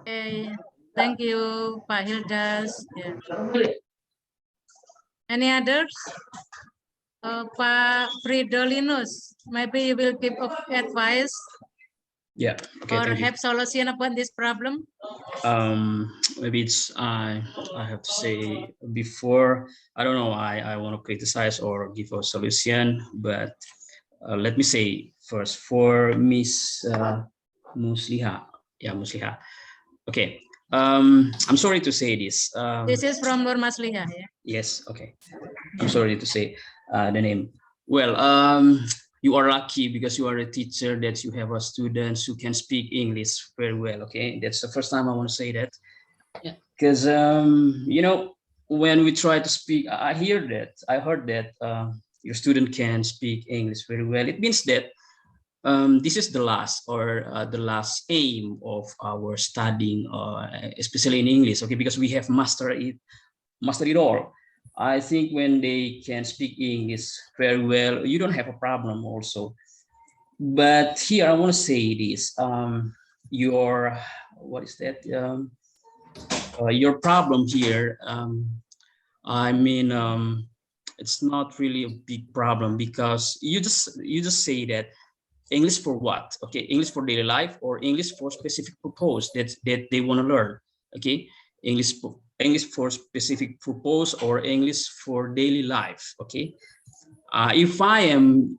Okay, thank you, Pak Hildas. Yeah. Any others? Pak Fridolinus, maybe you will give advice Yeah. Okay. or Thank you. have solution about this problem? Maybe it's I have to say before, I don't know, I want to criticize or give a solution, but let me say first for Miss Musliha. Yeah, Musliha. Okay. I'm sorry to say this. This is from Nur Masliha. Yeah? Yes, okay. I'm sorry to say the name. Well, you are lucky because you are a teacher that you have a students who can speak English very well. Okay, that's the first time I want to say that. Yeah. Because you know, when we try to speak, I heard that your student can speak English very well. It means that this is the last the last aim of our studying, especially in English. Okay, because we have mastered it all. I think when they can speak English very well, you don't have a problem also. But here I want to say this: your what is that? Your problem here. I mean, it's not really a big problem because you just say that English for what? Okay, English for daily life or English for specific purpose that they want to learn. Okay, English for specific purpose or English for daily life. Okay, if I am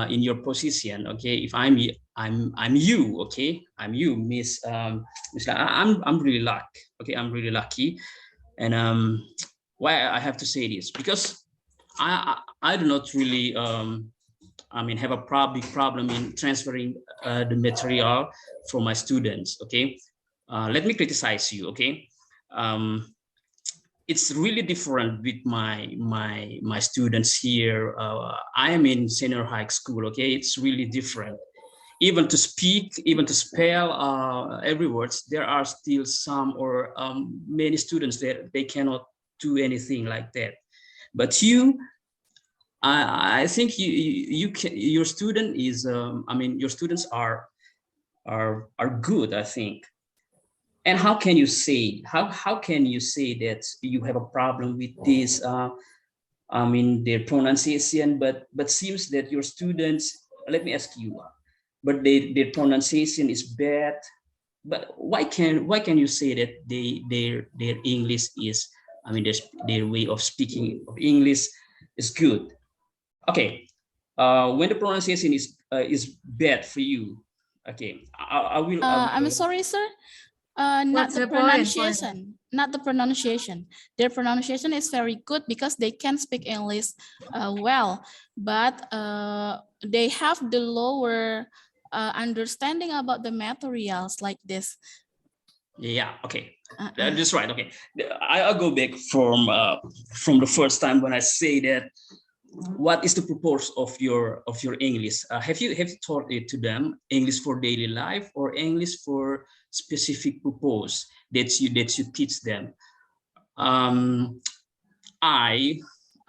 in your position, okay, if I'm you, okay, I'm you, Miss Miss. I'm really lucky. Okay, I'm really lucky, and why I have to say this because I do not really I mean have a big problem in transferring the material for my students. Okay, let me criticize you. Okay, it's really different with my students here. I am in senior high school. Okay, it's really different. Even to speak, even to spell every words, there are still some or many students that they cannot do anything like that. But you, I think you can. Your student is. I mean, your students are good. I think. And how can you say that you have a problem with this? I mean, their pronunciation, but seems that your students. Let me ask you, but their pronunciation is bad. But why can you say that their English is? I mean, their way of speaking of English is good. Okay, when the pronunciation is bad for you, okay, I will. I'm sorry, sir. Not the pronunciation. Not the pronunciation. Their pronunciation is very good because they can speak English well, but they have the lower understanding about the materials like this. Yeah. Okay. That's right. Okay. I'll go back from the first time when I say that. What is the purpose of your English? Have you taught it to them English for daily life or English for specific purpose that you teach them? I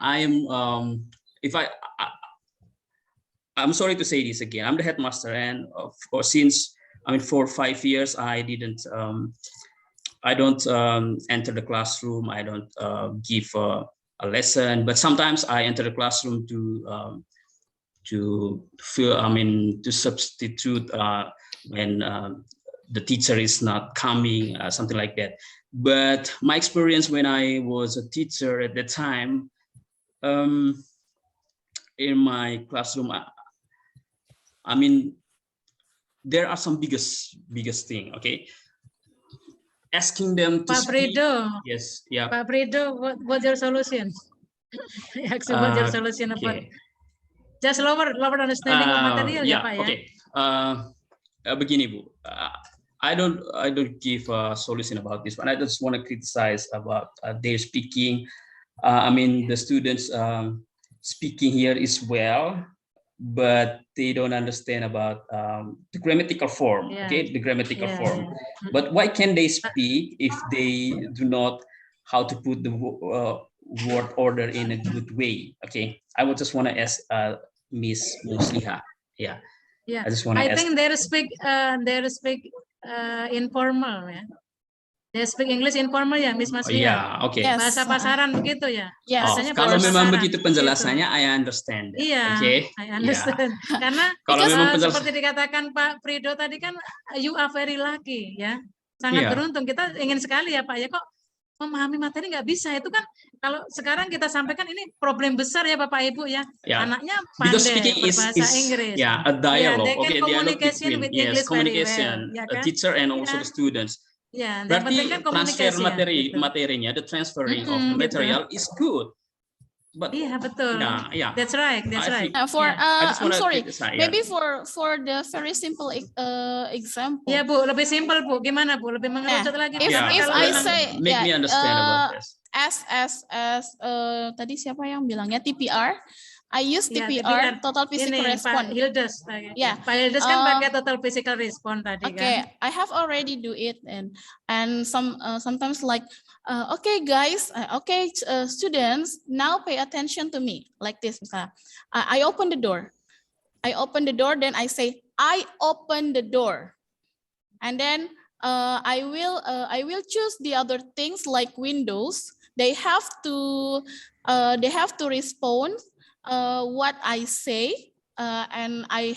am if I'm sorry to say this again. I'm the headmaster, and since I mean for 5 years I don't enter the classroom. I don't give a lesson, but sometimes I enter the classroom to substitute when the teacher is not coming, something like that. But my experience when I was a teacher at that time, in my classroom, I mean, there are some biggest thing. Okay, asking them to Pak speak. Fredo. Yes, yeah. Pak Fredo, what's your solution? Actually, what's your solution about? Okay. Just lower understanding of material, ya Pak ya. Okay. Begini Bu, I don't give a solution about this one. I just want to criticize about their speaking. I mean, the students speaking here is well, but they don't understand about the grammatical form. Yeah. Okay, the grammatical Yeah, form. yeah. But why can they speak if they do not how to put the word order in a good way? Okay, I would just want to ask Miss Musliha. Yeah. Yeah, I just want to ask. think they speak informal ya. They speak English informal ya, Miss Maslia. Yeah, okay. Yes. Bahasa pasaran begitu ya. Yes. Bahasanya Kalau bahasa memang pasaran, begitu penjelasannya, I understand. Iya, Okay. I understand. Karena Kalau memang seperti dikatakan Pak Fredo tadi kan, you are very lucky ya. Sangat Iya. beruntung. Kita ingin sekali ya Pak ya, kok memahami materi nggak bisa. Itu kan kalau sekarang kita sampaikan ini problem besar ya Bapak Ibu ya. Yeah. Anaknya Because pandai speaking berbahasa Inggris. yeah, a dialogue. Yeah, they can Okay, dialogue communication between with English very communication, well, ya a kan? teacher and also Yeah. the students. Ya, dan Berarti penting kan transfer komunikasi ya, gitu. materinya, the transferring of the material is good. But iya betul. yeah. That's right. I just I'm wanna sorry. criticize, Maybe for the very simple example. Ya Bu, lebih simpel Bu. Gimana Bu? Lebih mengerucut lagi. If Karena kalau I memang- say make me understand about this. as tadi siapa yang bilangnya TPR? I use Ya, TPR, total physical ini, response. Pak Hildes. Yeah. Pak Hildes kan pakai total physical response tadi Okay, kan. I have already do it and sometimes like okay guys, students, now pay attention to me like this. Misalnya, I open the door, then I say I open the door, and then I will choose the other things like windows. They have to respond what I say. And I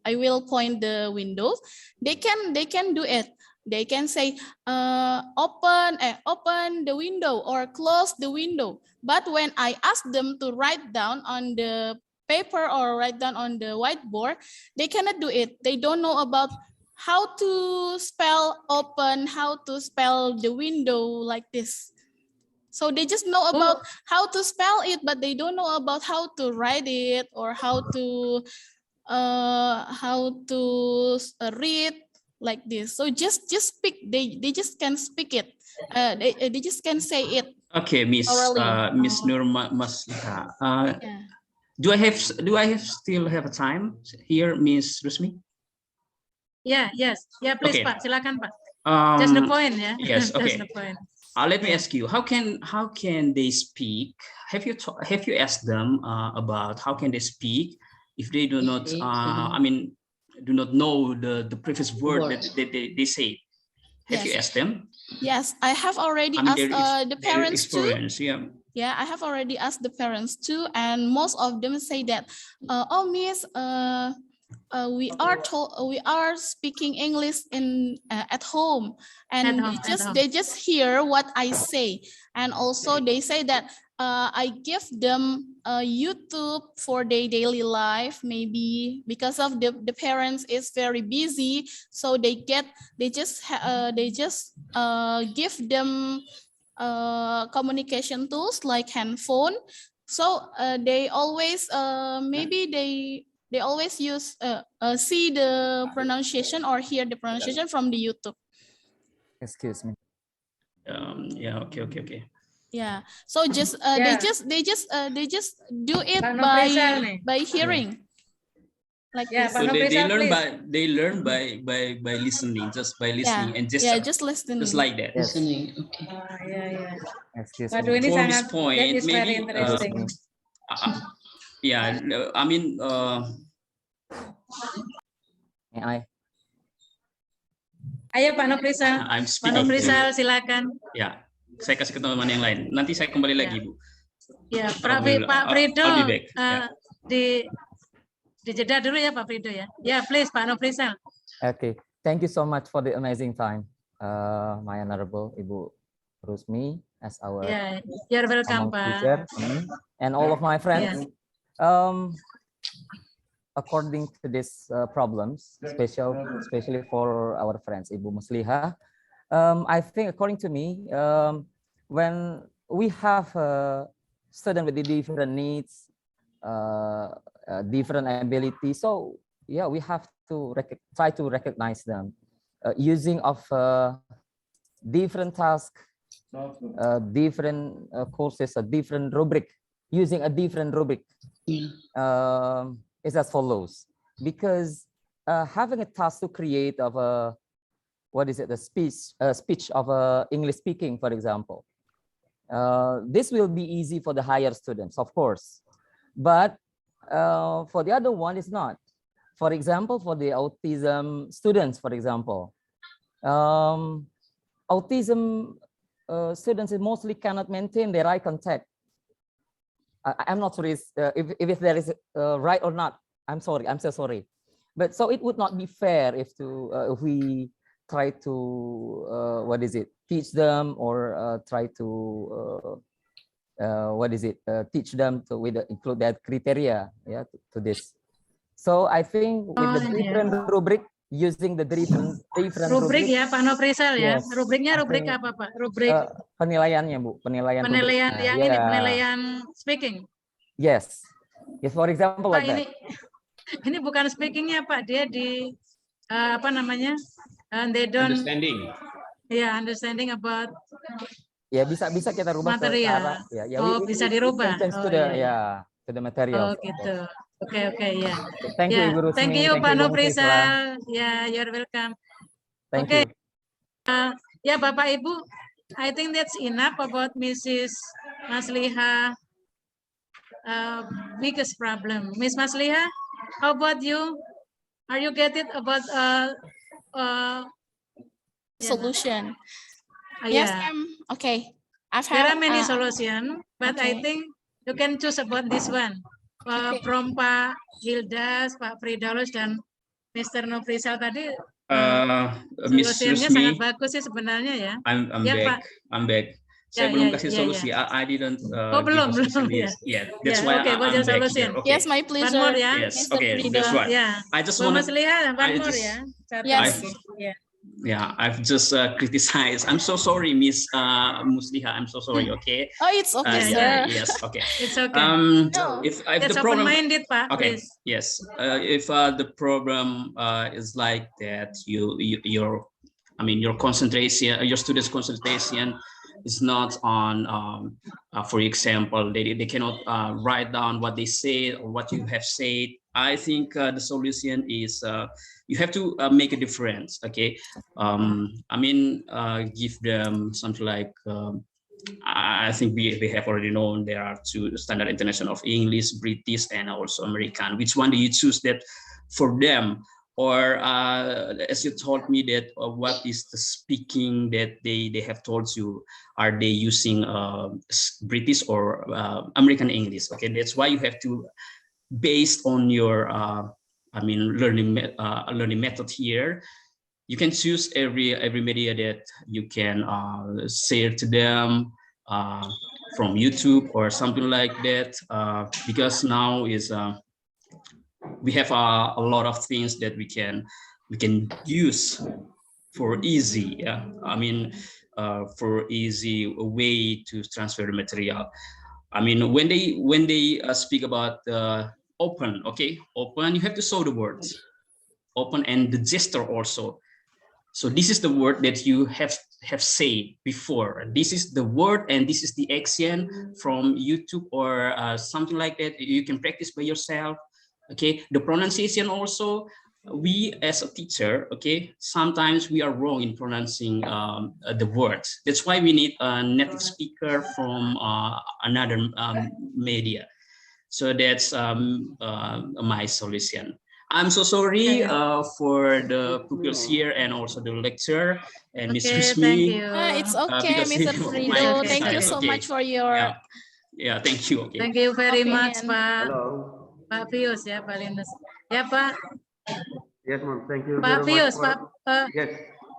will point the windows. They can do it. They can say open the window or close the window. But when I ask them to write down on the paper or write down on the whiteboard, they cannot do it. They don't know about how to spell open, how to spell the window like this. So they just know about how to spell it, but they don't know about how to write it or how to read like this. So just speak. They just can speak it. They just can say it. Okay, Miss Nur Masliha. Do I still have a time here, Miss Rusmi? Yeah, yes. Yeah, please Okay. Pak, silakan Pak. Just the point ya. Yes, okay. Just the point. Let me ask you, how can they speak? Have you asked them about how can they speak if they do not do not know the previous word that they say? Have you asked them? Yes, I have already asked the parents too. Yeah. Yeah, I have already asked the parents too, and most of them say that, oh Miss, we are speaking English at home, and they just hear what I say, and also they say that I give them YouTube for their daily life, maybe because of the parents is very busy, so they just give them communication tools like handphone, so they always they always use see the pronunciation or hear the pronunciation from the YouTube. Excuse me. Yeah. Okay. Yeah. So just they just do it by hearing. Like this. So they learn by listening, just by listening and just listening. Just like that. Yes. Listening. Okay. Yeah. Excuse Waduh, me. ini For sangat this point, that is very maybe interesting. yeah, I mean May I? Ayo Pak Noprisal. I'm Pak speaking. Noprisal silakan. Ya, saya kasih ke teman-teman yang lain. Nanti saya kembali lagi, Bu. Ya, Pak Fredo I'll be back. di jeda dulu ya Pak Fredo ya. Ya, please Pak Noprisal. Okay. Thank you so much for the amazing time, my honorable Ibu Rusmi as our Yeah, you're welcome, among Pak. teacher, and all of my friends. Yeah. According to these problems, especially for our friends Ibu Musliha, I think according to me, when we have a student with the different needs, different ability, so yeah, we have to try to recognize them using of different tasks, different courses, a different rubric, using a different rubric. Is as follows, because having a task to create of a the speech of a English speaking, for example, this will be easy for the higher students, of course, but for the other one, it's not. For example, for the autism students, for example, autism students mostly cannot maintain their eye contact. I'm not sure if there is right or not. I'm sorry. I'm so sorry. But so it would not be fair if we try to teach them or try to teach them to include that criteria, yeah, to this. So I think with the different rubric, using the different rubrik ya, Pak Nofrisal ya. Yes, Rubriknya rubrik apa, Pak? Rubrik penilaiannya, Bu, penilaian penilaian rubriknya. yang Yeah. ini, penilaian speaking. Yes. Yes, for example Pak, like that. Ini bukan speakingnya, Pak. Dia di apa namanya? They don't Understanding. Yeah, understanding about Ya, bisa kita rubah material. ke arah ya. Oh, bisa dirubah. We can change to the to the material. Oh, gitu. Oke, ya. Thank you, Ibu Rusmi. Thank you, Pak Ibu Nofrisal. Muslisla. Ya, you're welcome. Thank you. you. Ya, Bapak Ibu, I think that's enough about Mrs. Masliha biggest problem. Miss Masliha, how about you? Are you get it about solution? Yes, okay. There are many solutions, but I think you can choose about this one. From Pak Gildas, Pak Fridaus, dan Mr. Nofrisal tadi. Solusinya sangat bagus sih sebenarnya ya. I'm ya, back. Pak. I'm back. Saya belum kasih solusi. I didn't. Belum yet. That's why okay, I'm back solution. here. Okay. Yes, my pleasure. One more ya. Yes. Okay, that's right. I just want to. Lihat one more ya. Yes. Yeah, I've just criticized. I'm so sorry, Miss Musliha. I'm so sorry. Okay. Oh, it's okay, sir. Yes. Okay. It's okay. If the problem. Open-minded, Pak. Okay. Please. Yes. If the problem is like that, your concentration, your students' concentration is not on. For example, they cannot write down what they say or what you have said. I think the solution is you have to make a difference. Okay, give them something like I think we have already known there are two standard international of English, British, and also American. Which one do you choose that for them? Or as you told me that what is the speaking that they have told you? Are they using British or American English? Okay, that's why you have to, based on your learning method here, you can choose every media that you can share to them from YouTube or something like that, because now is we have a lot of things that we can use for easy, for easy way to transfer the material. When they speak about open, okay, open, you have to show the words open and the gesture also. So this is the word that you have said before. This is the word and this is the action from YouTube or something like that. You can practice by yourself. Okay, the pronunciation also, we as a teacher, okay, sometimes we are wrong in pronouncing the words. That's why we need a native speaker from another media. So that's my solution. I'm so sorry for the pupils here and also the lecturer and Miss Rusmi. It's okay, Mr. Frido. Thank you so much for your. Yeah, thank you. Okay. Thank you very much, Pak. Hello. Pak Pius ya, Pak Linus. Ya, Pak. Yes, ma'am. Thank you Pak very much Pius, for. Yes.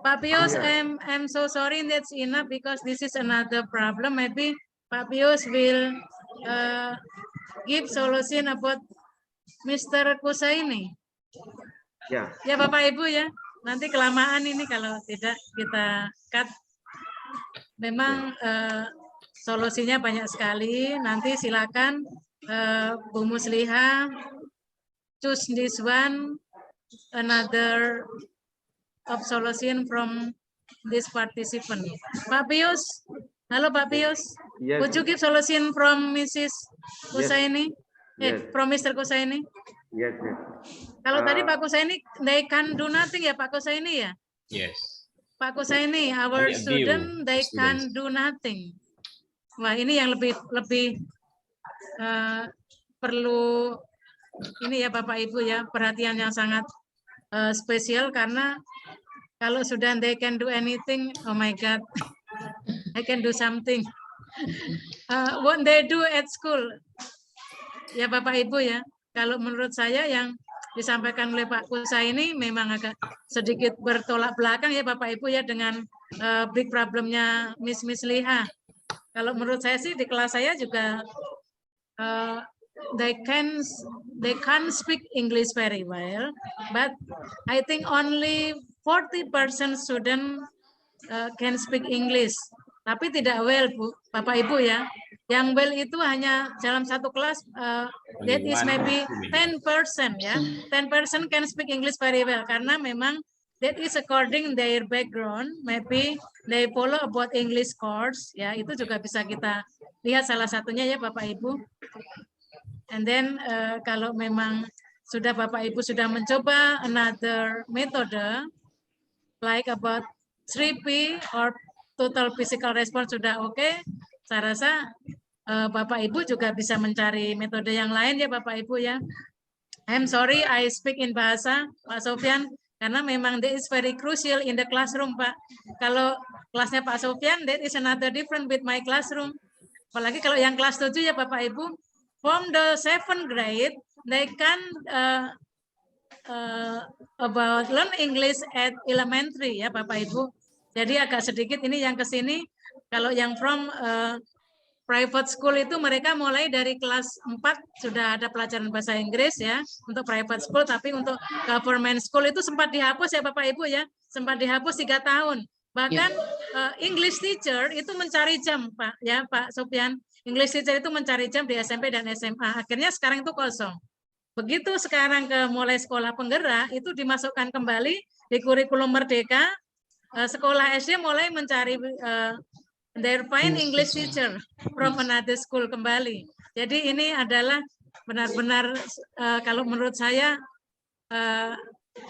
Pak Pius, Yeah. I'm so sorry that's enough because this is another problem. Maybe Pak Pius will give solution about Mr. Kusaini. Ya. Ya Bapak Ibu ya, nanti kelamaan ini kalau tidak kita cut. Memang solusinya banyak sekali. Nanti silakan Bu Musliha choose this one, another of solution from this participant. Pak Pius, halo Pak Pius. Yes. Would you give solution from Mrs. Kusaini? Yes. From Mr. Kusaini? Yes, yes. Kalau tadi Pak Kusaini, they can do nothing ya Pak Kusaini ya? Yes. Pak Kusaini, our Only a student, view they students. can do nothing. Wah ini yang lebih perlu ini ya Bapak Ibu ya, perhatian yang sangat spesial karena kalau sudah they can do anything, oh my God, I can do something. What they do at school, ya Bapak Ibu ya. Kalau menurut saya yang disampaikan oleh Pak Kusa ini memang agak sedikit bertolak belakang ya Bapak Ibu ya dengan big problemnya Miss Liha. Kalau menurut saya sih di kelas saya juga they can speak English very well, but I think only 40% student can speak English. Tapi tidak well, Bu, Bapak Ibu ya. Yang well itu hanya dalam satu kelas, that is maybe 10% ya. 10% can speak English very well karena memang that is according their background. Maybe they follow about English course ya. Itu juga bisa kita lihat salah satunya ya Bapak Ibu. And then kalau memang sudah Bapak Ibu sudah mencoba another metode like about 3P or total physical response sudah oke, saya rasa Bapak Ibu juga bisa mencari metode yang lain ya Bapak Ibu ya. I'm sorry I speak in bahasa Pak Sofian karena memang that is very crucial in the classroom Pak. Kalau kelasnya Pak Sofian that is another different with my classroom. Apalagi kalau yang kelas 7 ya Bapak Ibu, from the 7th grade they can about learn English at elementary ya Bapak Ibu. Jadi agak sedikit ini yang ke sini kalau yang from private school itu mereka mulai dari kelas 4 sudah ada pelajaran bahasa Inggris ya untuk private school, tapi untuk government school itu sempat dihapus ya Bapak Ibu ya, sempat dihapus 3 tahun. Bahkan English teacher itu mencari jam Pak ya Pak Sofian. English teacher itu mencari jam di SMP dan SMA. Akhirnya sekarang itu kosong. Begitu sekarang ke mulai sekolah penggerak itu dimasukkan kembali di kurikulum Merdeka. Sekolah SD mulai mencari their find English teacher from another school kembali. Jadi ini adalah benar-benar kalau menurut saya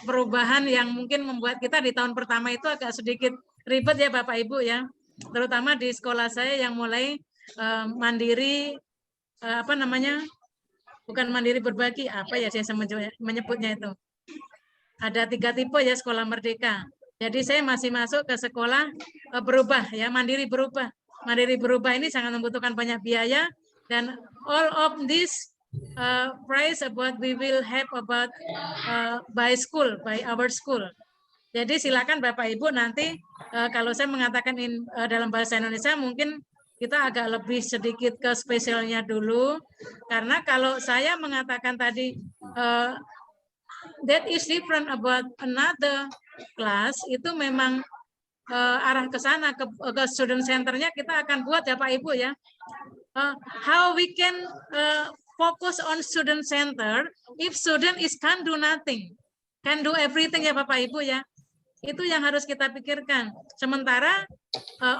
perubahan yang mungkin membuat kita di tahun pertama itu agak sedikit ribet ya Bapak Ibu ya. Terutama di sekolah saya yang mulai mandiri apa namanya? Bukan mandiri berbagi, apa ya saya menyebutnya itu. Ada 3 tipe ya sekolah merdeka. Jadi saya masih masuk ke sekolah berubah ya, mandiri berubah. Mandiri berubah ini sangat membutuhkan banyak biaya dan all of this price about we will have about by our school. Jadi silakan Bapak Ibu nanti kalau saya mengatakan dalam bahasa Indonesia mungkin kita agak lebih sedikit ke spesialnya dulu karena kalau saya mengatakan tadi that is different about another class itu memang arah ke sana ke student centernya kita akan buat ya Pak Ibu ya. How we can focus on student center if student is can do nothing, can do everything ya Bapak Ibu ya. Itu yang harus kita pikirkan. Sementara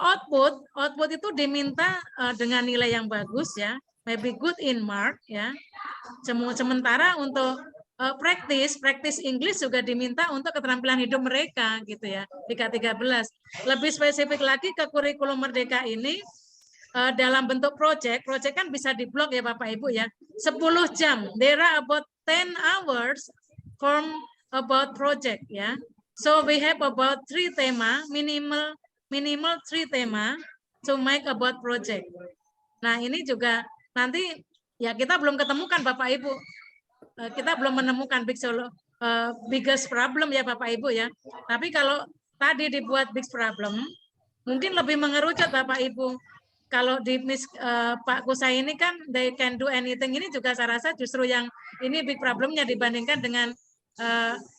output itu diminta dengan nilai yang bagus ya, maybe good in mark ya. Sementara untuk praktis English juga diminta untuk keterampilan hidup mereka gitu ya di K13. Lebih spesifik lagi ke kurikulum Merdeka ini dalam bentuk project kan bisa diblok ya Bapak Ibu ya. 10 jam. There are about 10 hours from about project ya. So we have about 3 tema, minimal 3 tema to make about project. Nah, ini juga nanti ya kita belum ketemukan Bapak Ibu. Kita belum menemukan big biggest problem ya Bapak Ibu ya. Tapi kalau tadi dibuat big problem, mungkin lebih mengerucut Bapak Ibu. Kalau di Pak Kusai ini kan they can do anything, ini juga saya rasa justru yang ini big problemnya dibandingkan dengan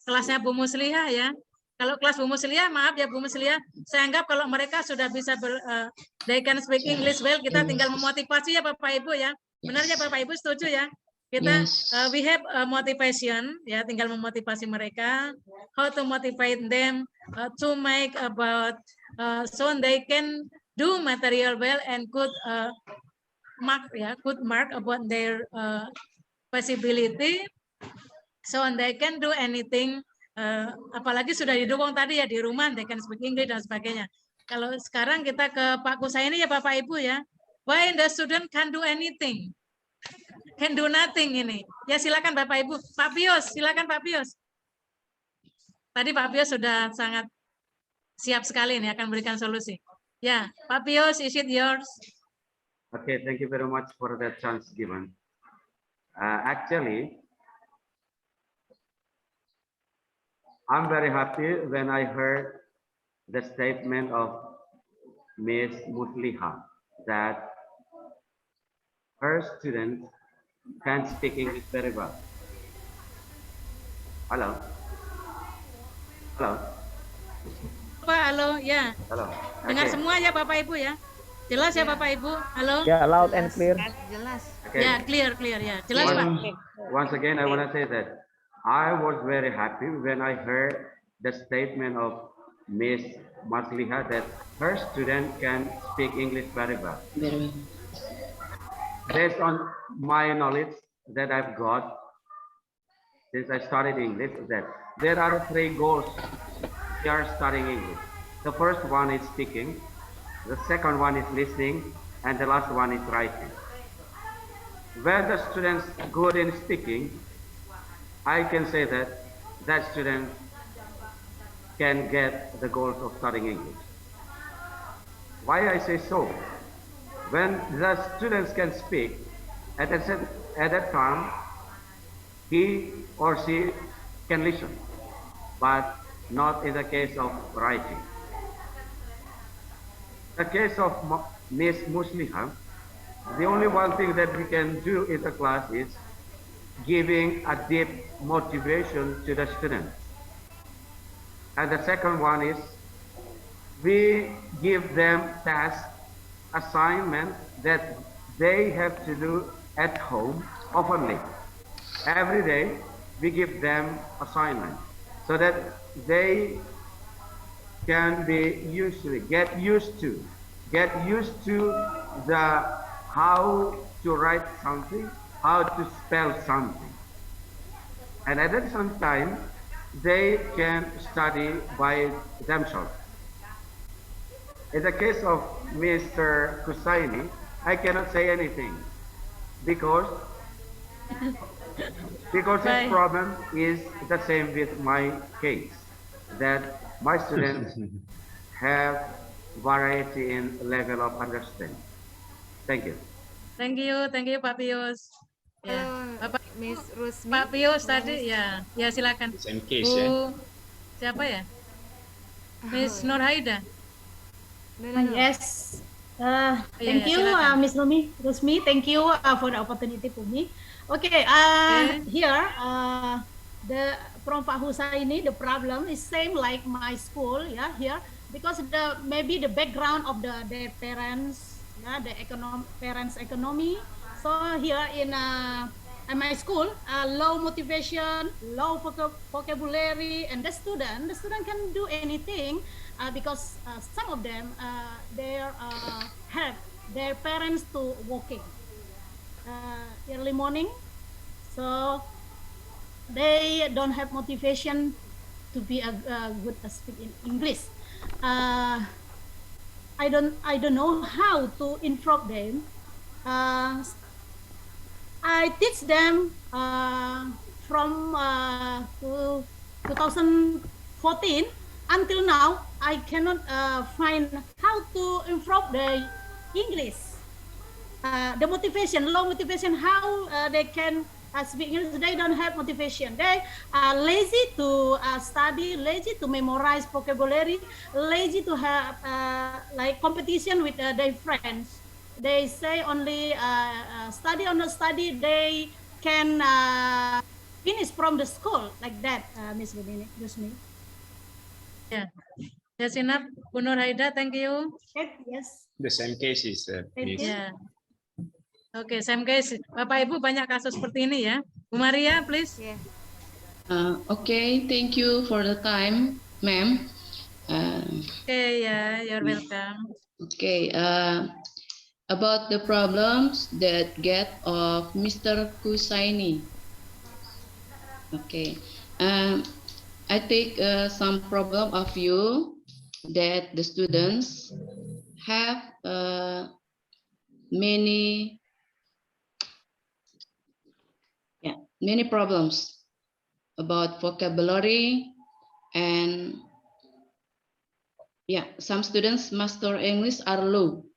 kelasnya Bu Muslihah ya. Kalau kelas Bu Muslihah, maaf ya Bu Muslihah, saya anggap kalau mereka sudah bisa they can speak English well, kita tinggal memotivasi ya Bapak Ibu ya. Benar ya Bapak Ibu, setuju ya? Kita we have motivation ya, tinggal memotivasi mereka, how to motivate them to make about so they can do material well and good mark about their possibility, so they can do anything. Apalagi sudah didukung tadi ya di rumah, they can speak English dan sebagainya. Kalau sekarang kita ke Pak Kusai ini ya Bapak Ibu ya, why the student can do anything? Can do nothing ini. Ya silakan Bapak Ibu. Pak Pius, silakan Pak Pius. Tadi Pak Pius sudah sangat siap sekali ini akan berikan solusi. Ya, Pak Pius, is it yours? Okay, thank you very much for that chance given. Actually, I'm very happy when I heard the statement of Miss Mutliha that her students can speak English very well. Halo. Halo. Pak, halo, ya. Halo. Dengar semua ya Bapak Ibu ya. Jelas ya Bapak Ibu. Halo. Ya, loud and clear. Jelas. Okay. Ya, clear ya. Jelas Pak. Once again, I want to say that I was very happy when I heard the statement of Miss Masliha that her student can speak English very well. Based on my knowledge that I've got since I started English, that there are 3 goals here studying English. The first one is speaking, the second one is listening, and the last one is writing. When the students good in speaking, I can say that that student can get the goals of studying English. Why I say so? When the students can speak, at that time, he or she can listen, but not in the case of writing. The case of Miss Musliha, the only one thing that we can do in the class is giving a deep motivation to the students. And the second one is we give them tasks, assignment that they have to do at home oftenly. Every day we give them assignment so that they can get used to the how to write something, how to spell something. And at the same time, they can study by themselves. In the case of Mr. Kusaini, I cannot say anything because his problem is the same with my case, that my students have variety in level of understanding. Thank you. Thank you Pak Pius. Ya, Bapak Miss Rusmi. Pak Pius tadi ya silakan. Same case ya. Siapa ya? Miss Nur Haida. Yes. Thank you, Miss Rusmi. Thank you for the opportunity for me. Okay. Here, from Pak Husaini, the problem is same like my school. Yeah, here because maybe the background of their parents, the parents' economy. So here in my school, low motivation, low vocabulary, and the student can do anything because some of them they have their parents to working early morning, so they don't have motivation to be a good speak in English. I don't know how to improve them. I teach them from 2014 until now. I cannot find how to improve the English. The motivation, low motivation, how they can speak English, they don't have motivation. They are lazy to study, lazy to memorize vocabulary, lazy to have like competition with their friends. They say only study or not study, they can finish from the school like that, Miss Rusmi. Yeah, that's enough. Bu Nur Haida, thank you. Yes. The same cases, Miss. Yeah. Oke, same case. Bapak Ibu banyak kasus seperti ini ya. Bu Maria, please. Okay, thank you for the time, ma'am. Okay, yeah, you're welcome. Okay, about the problems that get of Mr. Kusaini. Okay, I take some problem of you that the students have many problems about vocabulary, and some students master English are low.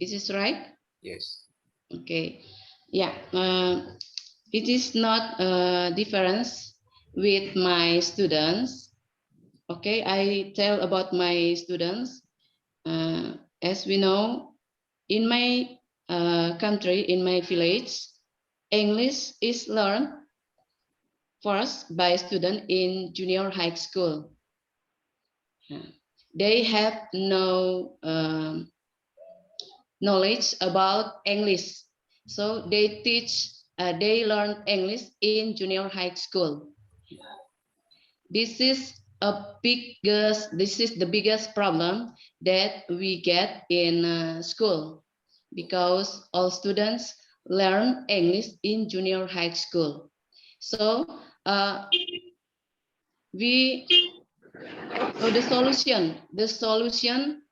Is this right? Yes. Okay. It is not a difference with my students. Okay, I tell about my students. As we know, in my country, in my village, English is learned first by students in junior high school. They have no knowledge about English, so they learn English in junior high school. This is the biggest problem that we get in school, because all students learn English in junior high school. So the solution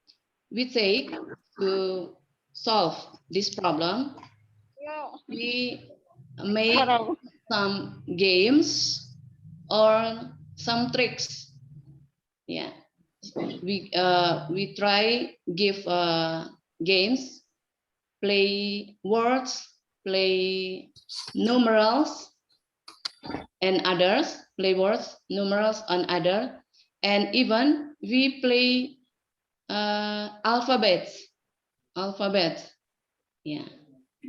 we take to solve this problem, we make some games or some tricks. We try give games, play words, play numerals and others, play words, numerals and other, and even we play alphabets.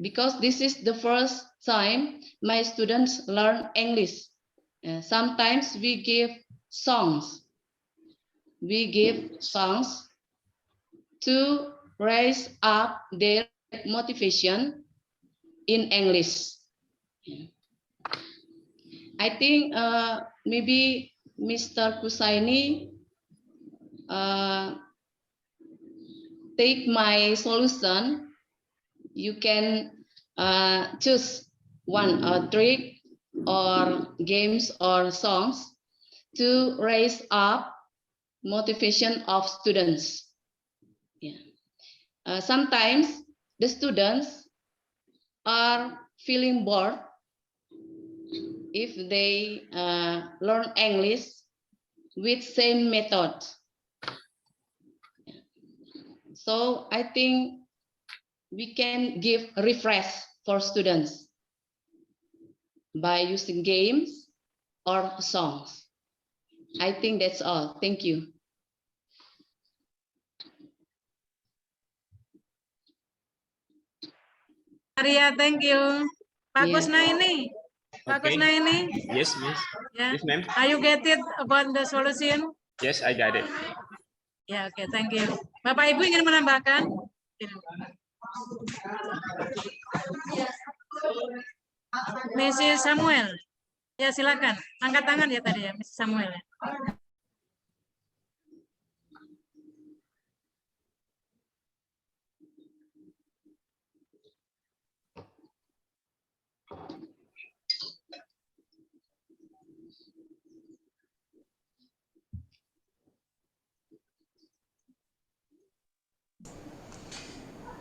Because this is the first time my students learn English. Sometimes we give songs to raise up their motivation in English. I think maybe Mr. Kusaini take my solution. You can choose one trick or games or songs to raise up motivation of students. Sometimes the students are feeling bored if they learn English with same method. So I think we can give refresh for students by using games or songs. I think that's all. Thank you. Maria, thank you. Bagus Yeah. nah ini. Bagus Okay. nah ini. Yes, Miss. Yeah. Yes, ma'am. Are you get it about the solution? Yes, I got it. Ya, oke, thank you. Bapak Ibu ingin menambahkan? Mrs. Samuel. Ya, silakan. Angkat tangan ya tadi ya, Mrs. Samuel.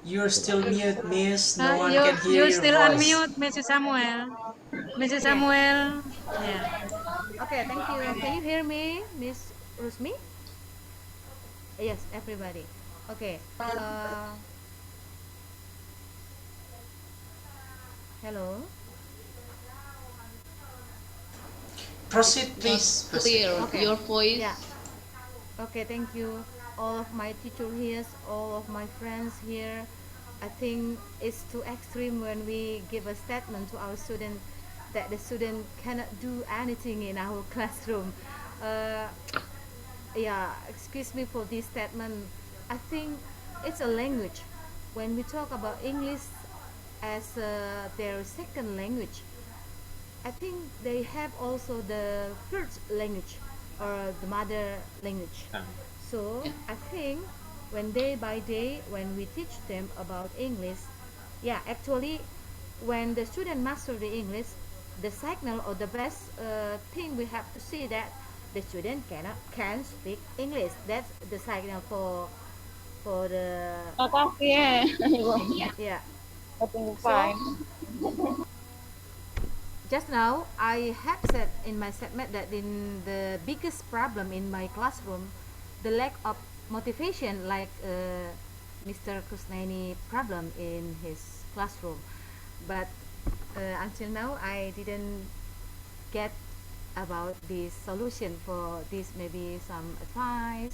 You're still mute, miss. No one can hear You your still voice. unmute, Mrs. Samuel. Mrs. Samuel. Yeah. Okay, thank you. Can you hear me, Miss Rusmi? Yes, everybody. Okay. Hello. Proceed, please. Proceed. Clear. Okay. Your voice. Yeah. Okay, thank you. All of my teacher here, all of my friends here. I think it's too extreme when we give a statement to our student that the student cannot do anything in our classroom. Uh, yeah, excuse me for this statement. I think it's a language. When we talk about English as their second language, I think they have also the first language or the mother language. So I think when day by day when we teach them about English, yeah, actually when the student master the English, the signal or the best thing we have to see that the student can speak English. That's the signal for the yeah. Fine. Just now I have said in my segment that in the biggest problem in my classroom, the lack of motivation, like Mr. Kusnaini problem in his classroom. But until now I didn't get about the solution for this, maybe some advice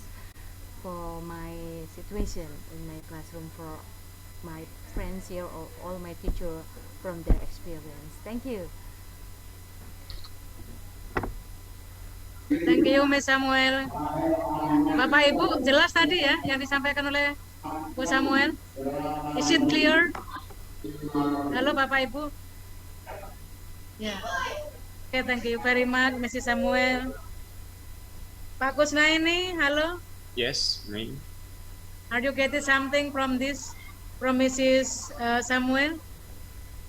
for my situation in my classroom, for my friends here or all my teacher from their experience. Thank you. Thank you, Miss Samuel. Bapak Ibu, jelas tadi ya yang disampaikan oleh Bu Samuel? Is it clear? Halo Bapak Ibu. Ya. Okay, thank you very much, Mrs. Samuel. Pak Kusnaini, halo. Yes, ma'am. Are you getting something from this, from Mrs. Samuel?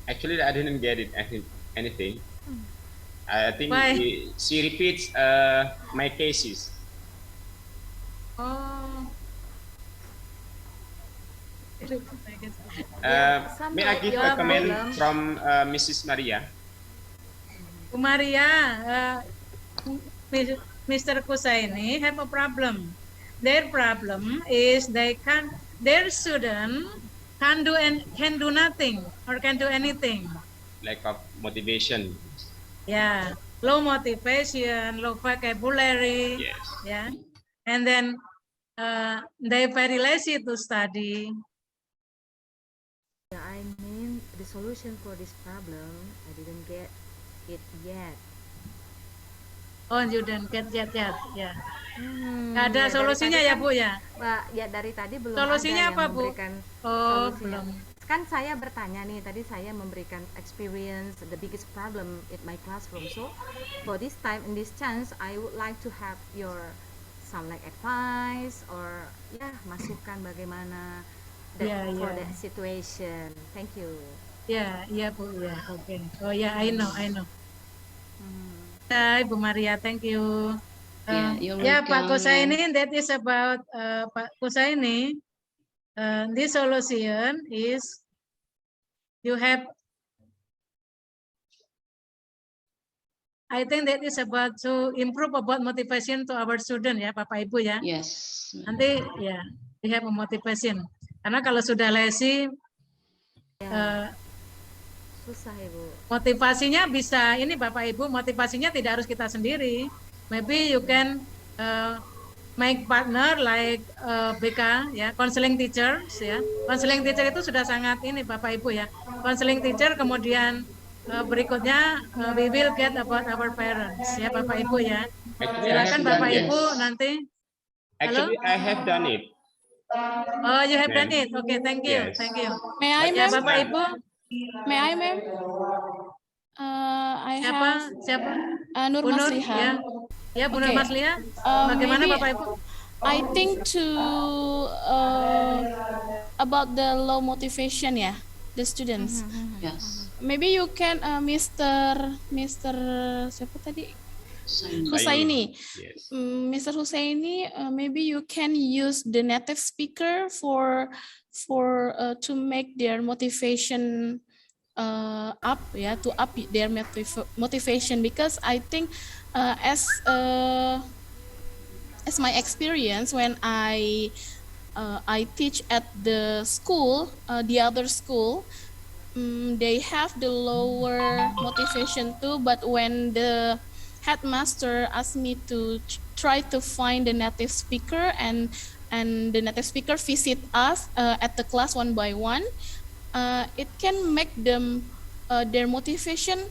Actually, I didn't get it anything. I think Why? she repeats my cases. Oh. May I give a comment from Mrs. Maria? Bu Maria, Mr. Kusaini have a problem. Their problem is their student can do nothing or can do anything. Lack of motivation. Yeah, low motivation, low vocabulary. Yes. Yeah, and then they very lazy to study. Yeah, I mean the solution for this problem I didn't get it yet. Oh, you didn't get yet, ya. Nggak ada Ya, dari solusinya tadi ya, kan, Bu ya? Mbak, ya dari tadi belum Solusinya ada yang apa, Bu? memberikan Oh, solusinya. belum. Kan saya bertanya nih, tadi saya memberikan experience the biggest problem in my classroom. So for this time in this chance I would like to have your some like advice or ya masukan bagaimana for that situation. Thank you. Ya, iya Bu, ya. Oke. Oh ya, I know. Hai Bu Maria, thank you. You're Ya Pak welcome. Kusaini, that is about Pak Kusaini. This solution is you have. I think that is about to improve about motivation to our student ya Bapak Ibu ya. Yes. Nanti ya we have a motivation. Karena kalau sudah lazy, Susah Ibu. motivasinya bisa ini Bapak Ibu, motivasinya tidak harus kita sendiri. Maybe you can make partner like BK ya, counseling teachers ya. Counseling teacher itu sudah sangat ini Bapak Ibu ya. Counseling teacher kemudian berikutnya we will get about our parents ya Bapak Ibu ya. Silakan Bapak Ibu nanti. Actually, I have done it. Oh, you have done it. Okay, thank you. Yes. Thank you. May I, Ya ma'am? Bapak Ibu. May I, ma'am? I have Siapa? Nur Bu Nur, Masliha. ya Bu Nur Okay. Masliha. Bagaimana Maybe Bapak Ibu? I think to about the low motivation, yeah, the students. Yes. Maybe you can, Mr. siapa tadi? Husaini. Yes. Mr. Husaini, maybe you can use the native speaker for to make their motivation up, yeah, to up their motivation, because I think as my experience when I teach at the school, the other school, they have the lower motivation too, but when the headmaster asked me to try to find the native speaker, and the native speaker visit us at the class one by one. It can make them their motivation.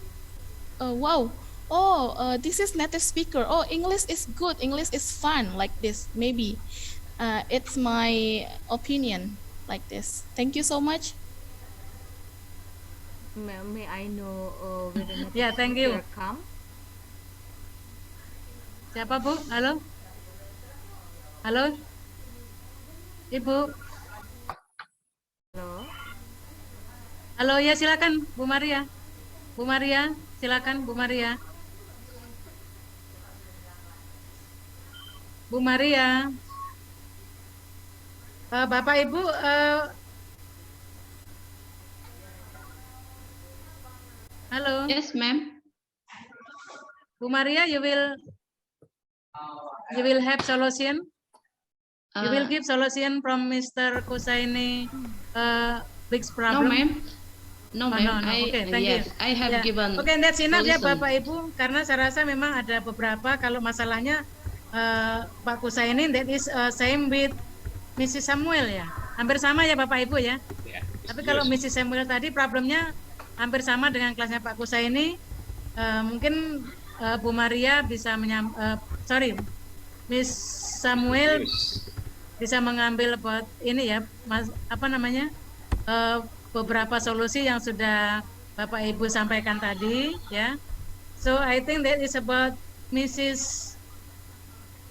Wow, this is native speaker. Oh, English is good. English is fun, like this. Maybe it's my opinion, like this. Thank you so much. May I know where the native Yeah, thank you. speaker come? Siapa Bu? Halo? Halo? Ibu? Halo. Halo, ya silakan Bu Maria. Bu Maria, silakan Bu Maria. Bu Maria. Bapak Ibu halo. Yes, ma'am. Bu Maria, you will have solution. You will give solution from Mr. Kusaini big problem. No, ma'am. No, ma'am. Okay, thank you. I have given. Okay, that's enough ya solution. Bapak Ibu, karena saya rasa memang ada beberapa kalau masalahnya Pak Kusaini that is same with Mrs. Samuel ya. Hampir sama ya Bapak Ibu ya. Tapi kalau Mrs. Samuel tadi problemnya hampir sama dengan kelasnya Pak Kusaini. Mungkin Bu Maria bisa Miss Samuel bisa mengambil buat ini ya, beberapa solusi yang sudah Bapak Ibu sampaikan tadi ya. So I think that is about Mrs.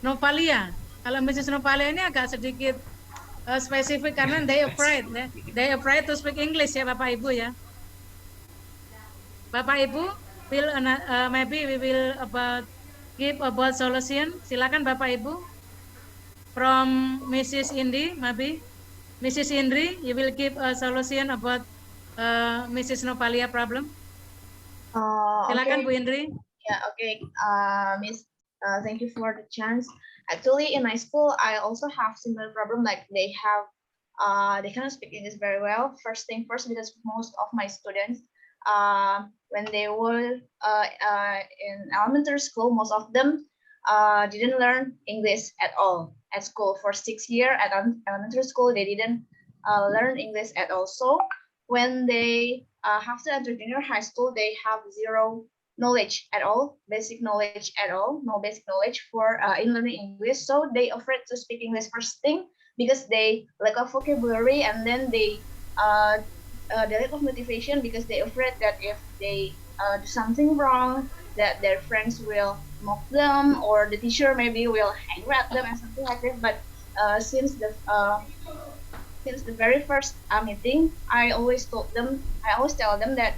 Novalia. Kalau Mrs. Novalia ini agak sedikit spesifik karena they afraid to speak English ya Bapak Ibu ya. Bapak Ibu will maybe we will give about solution. Silakan Bapak Ibu. From Mrs. Indi, maybe Mrs. Indri, you will give a solution about Mrs. Novalia problem. Silakan Okay. Bu Indri. Yeah, okay. Miss, thank you for the chance. Actually, in my school, I also have similar problem. Like they cannot speak English very well. First thing first, because most of my students, when they were in elementary school, most of them didn't learn English at all at school. For 6 years at elementary school, they didn't learn English at all. So when they have to enter junior high school, they have zero knowledge at all, basic knowledge at all, no basic knowledge for in learning English. So they afraid to speak English first thing because they lack of vocabulary, and then they lack of motivation because they afraid that if they do something wrong, that their friends will mock them or the teacher maybe will angry at them and something like that. But since the very first meeting, I always tell them that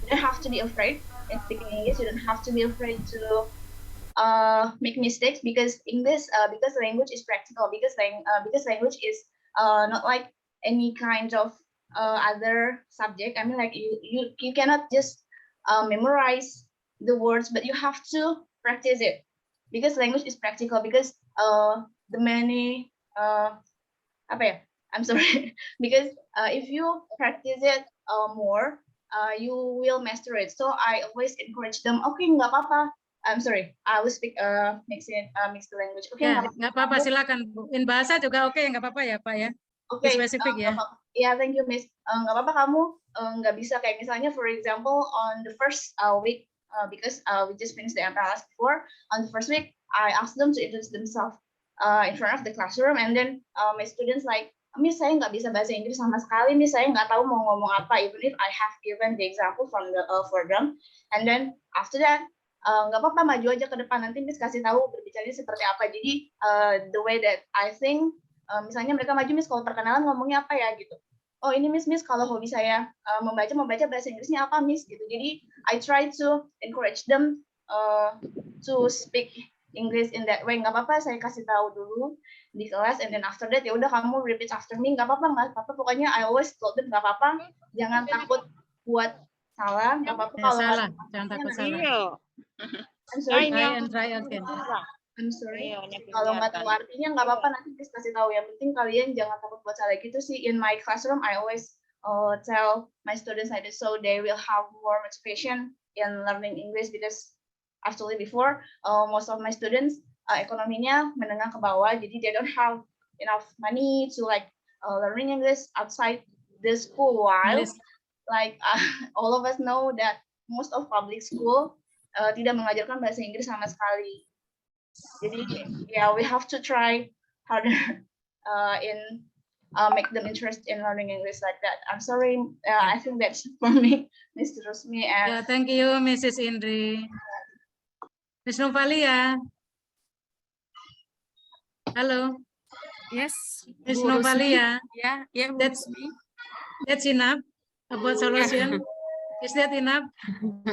you don't have to be afraid in speaking English. You don't have to be afraid to make mistakes because English, because language is practical. Because language is not like any kind of other subject. I mean, like you cannot just memorize the words, but you have to practice it because language is practical. Because the many I'm sorry. Because if you practice it more, you will master it. So I always encourage them. Okay, nggak apa-apa. I'm sorry. I will speak mix the language. Okay, Ya, nggak apa-apa, silakan Bu. In bahasa juga oke, nggak apa-apa ya Pak ya. Oke, Spesifik ya. Yeah, thank you, Miss. Nggak apa-apa kamu nggak bisa kayak misalnya, for example, on the first week, because we just finished the MPLS before. On the first week, I asked them to introduce themselves in front of the classroom, and then my students like, Miss, saya nggak bisa bahasa Inggris sama sekali, Miss, saya nggak tahu mau ngomong apa, even if I have given the example from the for them. And then after that, nggak apa-apa, maju aja ke depan, nanti Miss kasih tahu berbicaranya seperti apa. Jadi the way that I think, misalnya mereka maju, Miss, kalau perkenalan ngomongnya apa ya gitu. Oh ini Miss kalau hobi saya membaca bahasa Inggrisnya apa Miss gitu. Jadi I try to encourage them to speak English in that way. Nggak apa-apa, saya kasih tahu dulu di kelas, and then after that ya udah kamu repeat after me. Nggak apa-apa. Pokoknya I always told them nggak apa-apa, jangan takut buat salah. Nggak apa-apa kalau salah, jangan takut salah. I'm sorry. Try again. I'm sorry. Kalau nggak tahu artinya nggak apa-apa, nanti please kasih tahu. Yang penting kalian jangan takut buat salah gitu sih. In my classroom, I always tell my students like this, so they will have more motivation in learning English, because actually before most of my students ekonominya menengah ke bawah, jadi they don't have enough money to like learning English outside the school. While like all of us know that most of public school tidak mengajarkan bahasa Inggris sama sekali. Jadi yeah, we have to try harder in make them interested in learning English like that. I'm sorry, I think that's for me, Mr. Rusmi. And yeah, thank you, Mrs. Indri. Miss Novalia. Hello. Yes, Miss Bu Rusmi. Novalia. Yeah, yeah, that's enough about solution. Is that enough?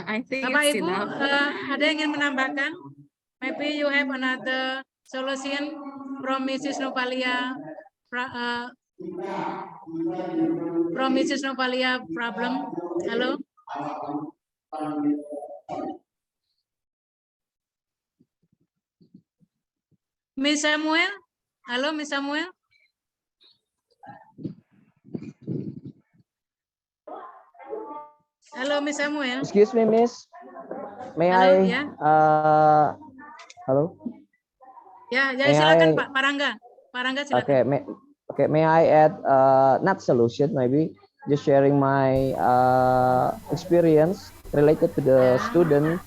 I think Bapak it's Ibu, enough. ada yang ingin menambahkan? Maybe you have another solution from Mrs. Novalia. From Mrs. Novalia problem. Halo. Miss Samuel. Halo, Miss Samuel. Halo, Miss Samuel. Excuse me, Miss. May Halo, I? ya. Halo. Ya, May silakan I, Pak Parangga. Parangga silakan. Okay, may I add not solution, maybe just sharing my experience related to the student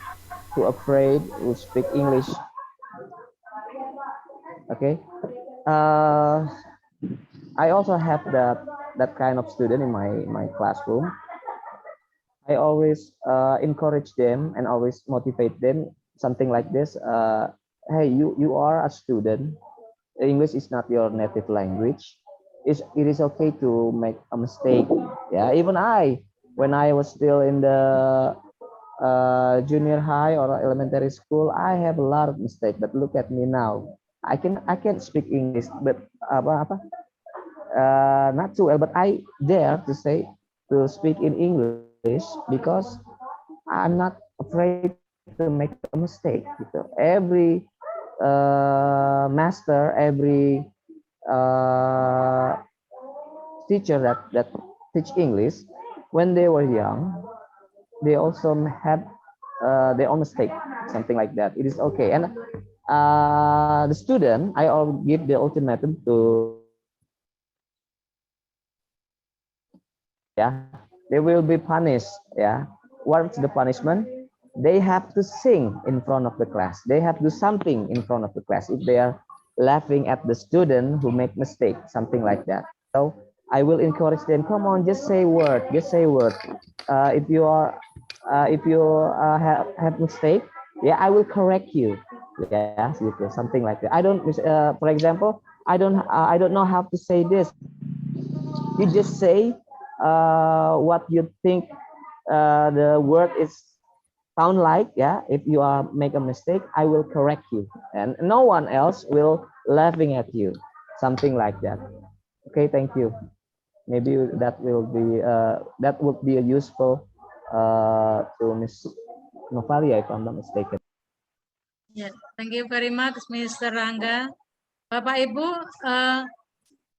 who afraid to speak English. Okay, I also have that kind of student in my classroom. I always encourage them and always motivate them, something like this. Hey, you are a student. English is not your native language. It is okay to make a mistake. Yeah, even when I was still in the junior high or elementary school, I have a lot of mistakes. But look at me now. I can't speak English, but not too well. But I dare to speak in English because I'm not afraid to make a mistake. Gitu. Every master, every teacher that teach English, when they were young, they also have their own mistake, something like that. It is okay. And the student, I all give the ultimatum to, yeah, they will be punished. Yeah, what's the punishment? They have to sing in front of the class. They have to do something in front of the class if they are laughing at the student who make mistake, something like that. So I will encourage them. Come on, just say word. Just say word. If you have mistake, yeah, I will correct you. Yeah, something like that. I don't. For example, I don't know how to say this. You just say what you think the word is sound like. Yeah, if you make a mistake, I will correct you, and no one else will laughing at you, something like that. Okay, thank you. Maybe that will be that would be a useful to Miss Novalia if I'm not mistaken. Yeah, thank you very much, Mr. Rangga. Bapak Ibu,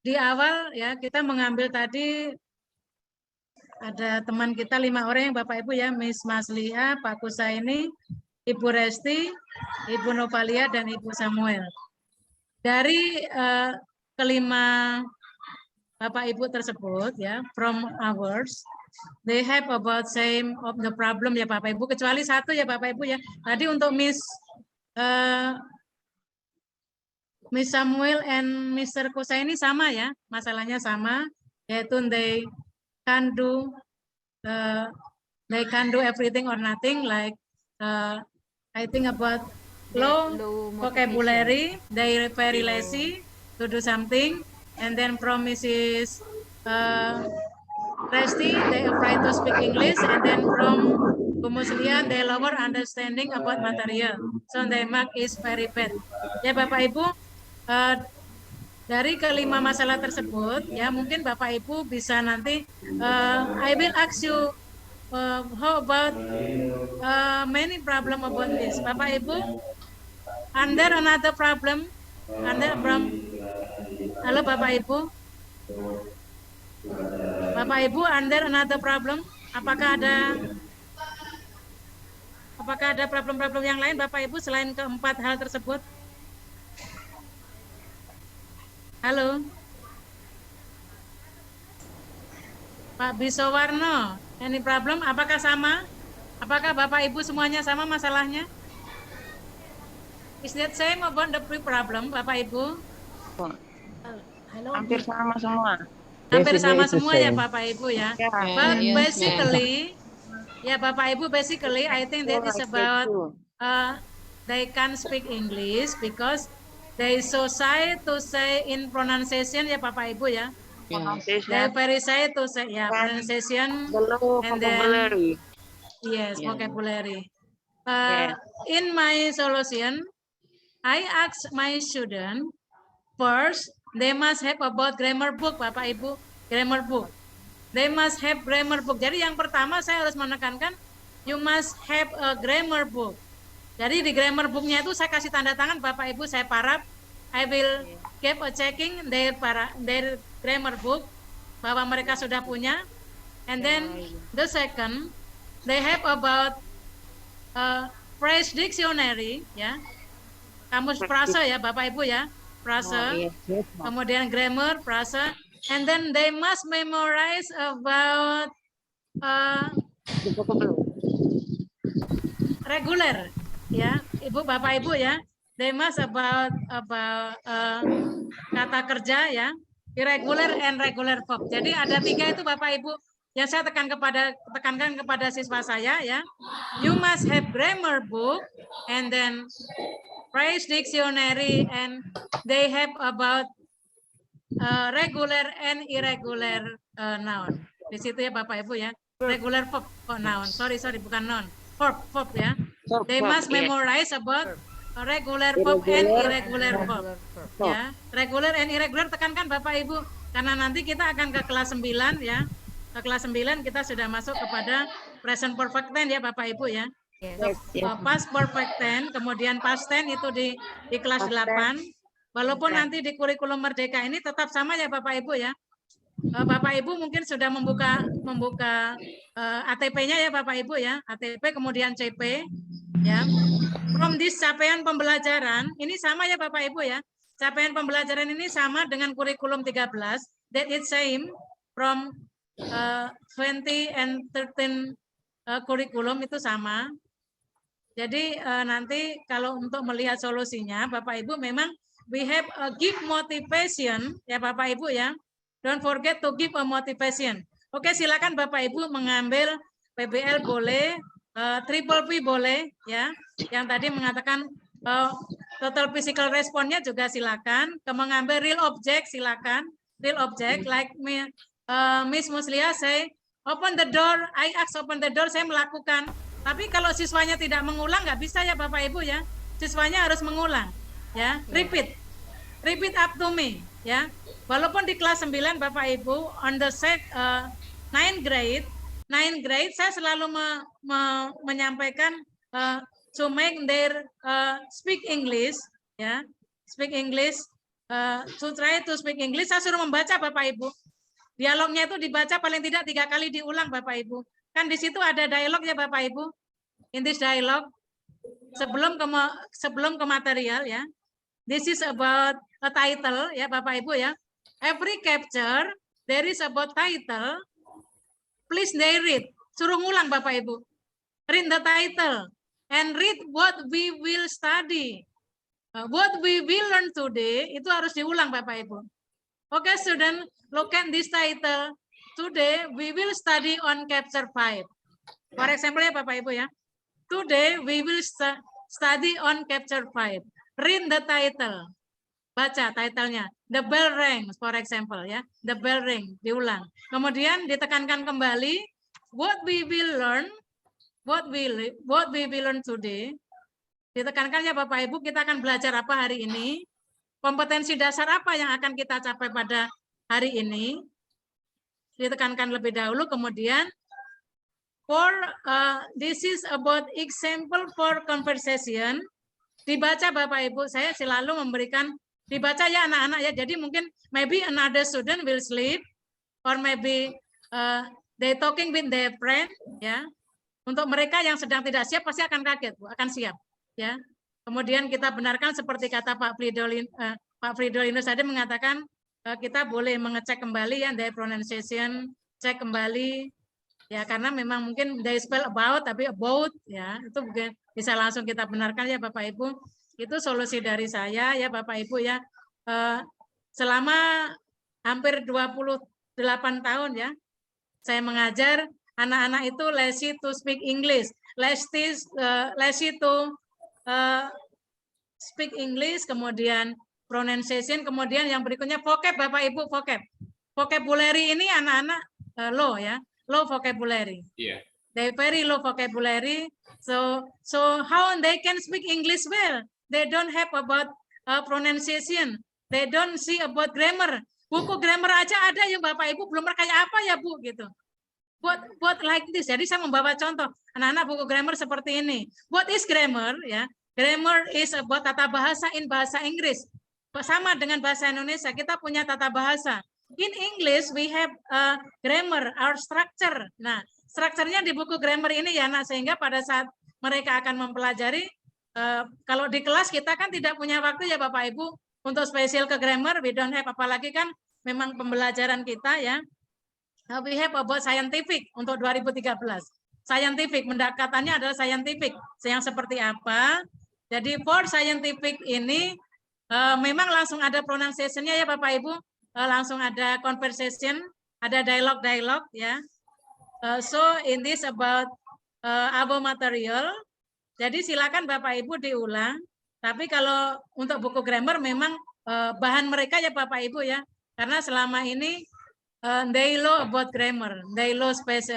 di awal ya kita mengambil tadi ada teman kita 5 orang yang Bapak Ibu ya, Miss Maslia, Pak Kusaini, Ibu Resti, Ibu Novalia, dan Ibu Samuel. Dari kelima Bapak Ibu tersebut ya, from ours, they have about same of the problem ya Bapak Ibu, kecuali satu ya Bapak Ibu ya. Tadi untuk Miss Samuel and Mr. Kusaini sama ya, masalahnya sama, yaitu they can do everything or nothing, like I think about low vocabulary, they very lazy to do something, and then from Mrs. Resti, they afraid to speak English, and then from Bu Muslia, they lower understanding about material, so their mark is very bad. Ya Bapak Ibu, dari kelima masalah tersebut, ya mungkin Bapak Ibu bisa nanti, I will ask you, how about many problem about this, Bapak Ibu? Under another problem, halo Bapak Ibu, Bapak Ibu under another problem, apakah ada Apakah ada problem-problem yang lain Bapak Ibu selain keempat hal tersebut? Halo. Pak Bisowarno, any problem? Apakah sama? Apakah Bapak Ibu semuanya sama masalahnya? Is that same about the problem, Bapak Ibu? Halo. Hampir sama semua. Hampir Basically, sama it's the semua ya same. Bapak Ibu ya. Yeah. But Yes, basically, ya Bapak Ibu, basically I think that is about they can speak English because they so shy to say in pronunciation ya Bapak Ibu ya. They very shy to say ya pronunciation and then yes, vocabulary. In my solution, I ask my student first they must have about grammar book Bapak Ibu, grammar book. They must have grammar book. Jadi yang pertama saya harus menekankan you must have a grammar book. Jadi di grammar booknya itu saya kasih tanda tangan Bapak Ibu, saya paraf. I will keep a checking their grammar book bahwa mereka sudah punya. And then the second, they have about phrase dictionary, ya, kamus frasa ya Bapak Ibu ya, frasa. Kemudian grammar, frasa. And then they must memorize about regular, ya, Ibu, Bapak Ibu ya. They must about kata kerja ya, irregular and regular verb. Jadi ada 3 itu Bapak Ibu yang saya tekankan kepada siswa saya ya. You must have grammar book and then phrase dictionary and they have about regular and irregular noun. Di situ ya Bapak Ibu ya. Regular verb, noun. Sorry, bukan noun. Verb ya. They must memorize about regular verb and irregular verb. Ya, regular and irregular tekankan Bapak Ibu karena nanti kita akan ke kelas 9 ya. Ke kelas 9 kita sudah masuk kepada present perfect tense ya Bapak Ibu ya. Past perfect tense, kemudian past tense itu di kelas 8. Walaupun nanti di kurikulum Merdeka ini tetap sama ya Bapak Ibu ya. Bapak Ibu mungkin sudah membuka ATP-nya ya Bapak Ibu ya. ATP kemudian CP ya. From this capaian pembelajaran ini sama ya Bapak Ibu ya. Capaian pembelajaran ini sama dengan kurikulum 13. That is same from 20 and 13 kurikulum itu sama. Jadi nanti kalau untuk melihat solusinya Bapak Ibu memang we have a give motivation ya Bapak Ibu ya. Don't forget to give a motivation. Oke, silakan Bapak Ibu mengambil PBL boleh, triple P boleh ya. Yang tadi mengatakan total physical response-nya juga silakan. Mengambil real object silakan. Real object like Miss Muslia say open the door, I ask open the door, saya melakukan. Tapi kalau siswanya tidak mengulang nggak bisa ya Bapak Ibu ya. Siswanya harus mengulang. Ya, repeat up to me ya. Walaupun di kelas 9 Bapak Ibu on the 9 grade saya selalu menyampaikan to make their speak English ya, speak English, to try to speak English. Saya suruh membaca Bapak Ibu. Dialognya itu dibaca paling tidak 3 kali diulang Bapak Ibu. Kan di situ ada dialog ya Bapak Ibu. In this dialogue sebelum ke material ya. This is about a title ya Bapak Ibu ya. Every capture there is about title. Please they read. Suruh ngulang Bapak Ibu. Read the title and read what we will study. What we will learn today itu harus diulang Bapak Ibu. Okay, student, look at this title. Today we will study on capture 5. For example ya Bapak Ibu ya. Today we will study on capture 5. Read the title. Baca titlenya. The bell rings, for example ya. The bell ring, diulang. Kemudian ditekankan kembali. What we will learn, what we will learn today. Ditekankan ya Bapak Ibu, kita akan belajar apa hari ini. Kompetensi dasar apa yang akan kita capai pada hari ini. Ditekankan lebih dahulu. Kemudian for this is about example for conversation. Dibaca Bapak Ibu, saya selalu memberikan dibaca ya anak-anak ya. Jadi mungkin maybe another student will sleep or maybe they talking with their friend ya. Untuk mereka yang sedang tidak siap pasti akan kaget, Bu, akan siap, ya. Kemudian kita benarkan seperti kata Pak Fridolino tadi mengatakan kita boleh mengecek kembali ya dari pronunciation, cek kembali ya karena memang mungkin they spell about tapi about ya itu bisa langsung kita benarkan ya Bapak Ibu. Itu solusi dari saya ya Bapak Ibu ya. Selama hampir 28 tahun ya saya mengajar anak-anak itu lazy to speak English, lazy to speak English, kemudian pronunciation, kemudian yang berikutnya vocab Bapak Ibu, vocabulary ini anak-anak low ya, low vocabulary. Yeah. They very low vocabulary. So how they can speak English well? They don't have about pronunciation. They don't see about grammar. Buku grammar aja ada yang Bapak Ibu belum kayak apa ya Bu gitu. Buat like this. Jadi saya membawa contoh anak-anak buku grammar seperti ini. What is grammar ya? Grammar is about tata bahasa in bahasa Inggris. Sama dengan bahasa Indonesia, kita punya tata bahasa. In English, we have grammar, our structure. Nah, strukturnya di buku grammar ini ya, nah sehingga pada saat mereka akan mempelajari, kalau di kelas kita kan tidak punya waktu ya Bapak Ibu untuk spesial ke grammar, we don't have, apalagi kan memang pembelajaran kita ya. We have about scientific untuk 2013. Scientific, pendekatannya adalah scientific. Yang seperti apa? Jadi for scientific ini memang langsung ada pronunciation-nya ya Bapak Ibu, langsung ada conversation, ada dialog ya. So in this about our material, jadi silakan Bapak Ibu diulang. Tapi kalau untuk buku grammar memang bahan mereka ya Bapak Ibu ya, karena selama ini they know about grammar, they know space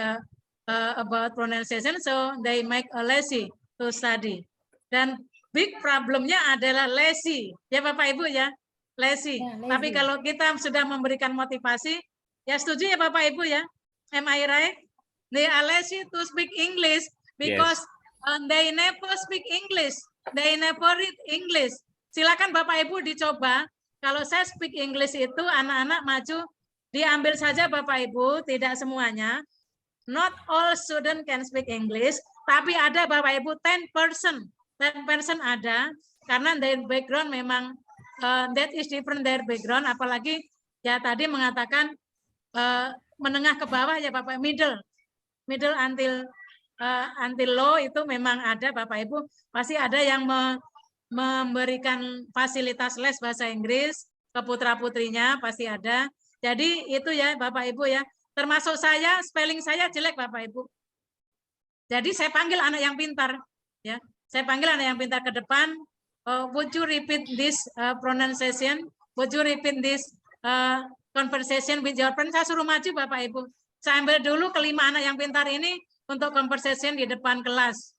about pronunciation, so they make a lazy to study. Dan big problemnya adalah lazy, ya Bapak Ibu ya, lazy. Ya, lazy. Tapi kalau kita sudah memberikan motivasi, ya setuju ya Bapak Ibu ya, am I right? They are lazy to speak English because they never speak English, they never read English. Silakan Bapak Ibu dicoba. Kalau saya speak English itu anak-anak maju, diambil saja Bapak Ibu, tidak semuanya. Not all student can speak English, tapi ada Bapak Ibu 10%. 10% ada, karena their background memang that is different their background, apalagi ya tadi mengatakan menengah ke bawah ya Bapak, middle until low itu memang ada Bapak Ibu, pasti ada yang memberikan fasilitas les bahasa Inggris ke putra-putrinya, pasti ada. Jadi itu ya Bapak Ibu ya, termasuk saya, spelling saya jelek Bapak Ibu. Jadi saya panggil anak yang pintar ya. Saya panggil anak yang pintar ke depan. Would you repeat this pronunciation? Would you repeat this conversation with your friend? Saya suruh maju Bapak Ibu. Saya ambil dulu kelima anak yang pintar ini untuk conversation di depan kelas.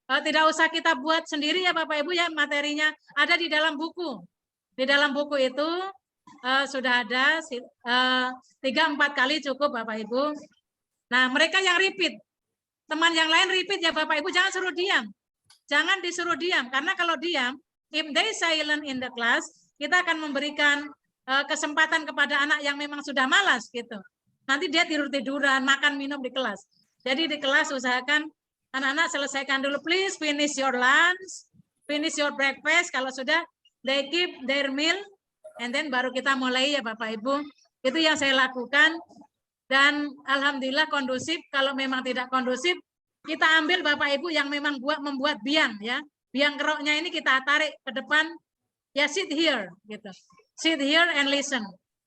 Tidak usah kita buat sendiri ya Bapak Ibu ya, materinya ada di dalam buku. Di dalam buku itu sudah ada 3-4 kali cukup Bapak Ibu. Nah mereka yang repeat, teman yang lain repeat ya Bapak Ibu, jangan suruh diam. Jangan disuruh diam, karena kalau diam, if they silent in the class, kita akan memberikan kesempatan kepada anak yang memang sudah malas gitu. Nanti dia tidur-tiduran, makan minum di kelas. Jadi di kelas usahakan anak-anak selesaikan dulu, please finish your lunch, finish your breakfast. Kalau sudah, they keep their meal, and then baru kita mulai ya Bapak Ibu. Itu yang saya lakukan, dan alhamdulillah kondusif. Kalau memang tidak kondusif, kita ambil Bapak Ibu yang memang membuat biang ya. Biang keroknya ini kita tarik ke depan, ya sit here gitu. Sit here and listen.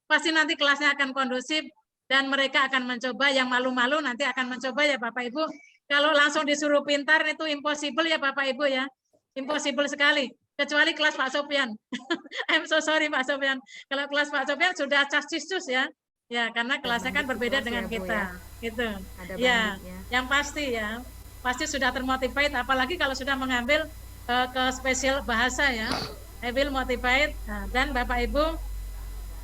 Pasti nanti kelasnya akan kondusif dan mereka akan mencoba, yang malu-malu nanti akan mencoba ya Bapak Ibu. Kalau langsung disuruh pintar itu impossible ya Bapak Ibu ya. Impossible sekali. Kecuali kelas Pak Sofian. I'm so sorry Pak Sofian. Kalau kelas Pak Sofian sudah cascisus ya. Ya, karena kelasnya kan berbeda dengan kita. Gitu. Ya, yang pasti ya. Pasti sudah termotivate, apalagi kalau sudah mengambil ke spesial bahasa ya. I will motivate. Nah, dan Bapak Ibu,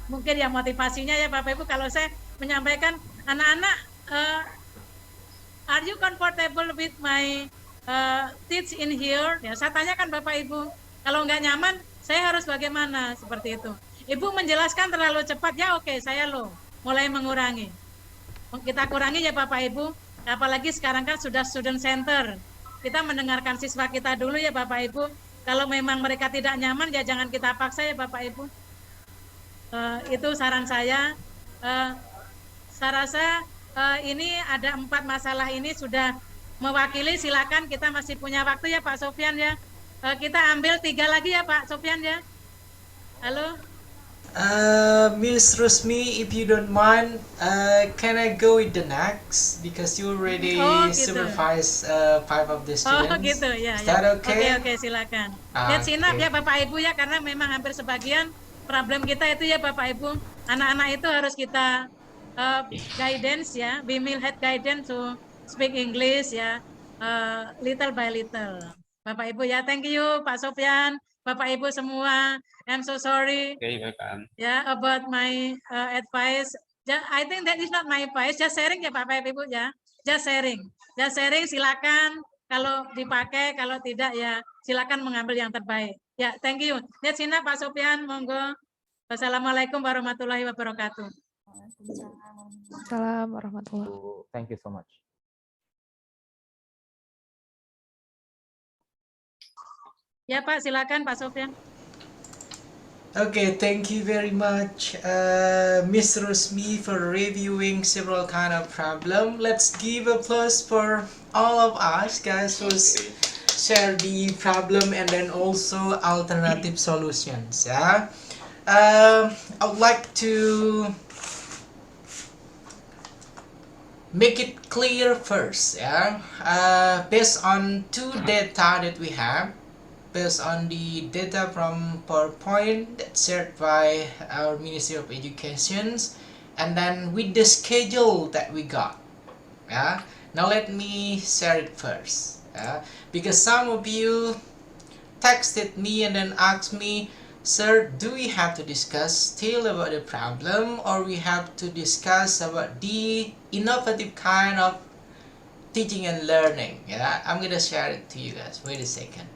mungkin yang motivasinya ya Bapak Ibu, kalau saya menyampaikan anak-anak, are you comfortable with my teach in here? Ya, saya tanyakan Bapak Ibu, kalau nggak nyaman, saya harus bagaimana? Seperti itu. Ibu menjelaskan terlalu cepat, ya oke, saya mulai mengurangi. Kita kurangi ya Bapak Ibu. Apalagi sekarang kan sudah student center. Kita mendengarkan siswa kita dulu ya Bapak Ibu. Kalau memang mereka tidak nyaman ya jangan kita paksa ya Bapak Ibu. Itu saran saya. Saya rasa ini ada 4 masalah ini sudah mewakili. Silakan, kita masih punya waktu ya Pak Sofian ya. Kita ambil 3 lagi ya Pak Sofian ya. Halo. Miss Rusmi, if you don't mind, can I go with the next because you already supervise 5 of the students? Oh gitu ya. Is that okay? Oke, silakan. Lihat sinap ya Bapak Ibu ya, karena memang hampir sebagian problem kita itu ya Bapak Ibu, anak-anak itu harus kita guidance ya, we will have guidance to speak English ya, little by little. Bapak Ibu ya, thank you Pak Sofian, Bapak Ibu semua. I'm so sorry. Okay, welcome. Yeah, about my advice. I think that is not my advice. Just sharing ya Bapak Ibu ya. Just sharing. Just sharing. Silakan kalau dipakai, kalau tidak ya silakan mengambil yang terbaik. Ya, thank you. Ya, Cina Pak Sofian, monggo. Wassalamualaikum warahmatullahi wabarakatuh. Assalamualaikum warahmatullahi wabarakatuh. Thank you so much. Ya Pak, silakan Pak Sofian. Okay, thank you very much, Miss Rusmi, for reviewing several kind of problem. Let's give a plus for all of us guys who share the problem and then also alternative solutions. Yeah, I would like to make it clear first. Yeah, based on 2 data that we have. Based on the data from PowerPoint that's shared by our Ministry of Education, and then with the schedule that we got. Yeah. Now let me share it first. Yeah. Because some of you texted me and then asked me, sir, do we have to discuss still about the problem, or we have to discuss about the innovative kind of teaching and learning? Yeah. I'm gonna share it to you guys. Wait a second.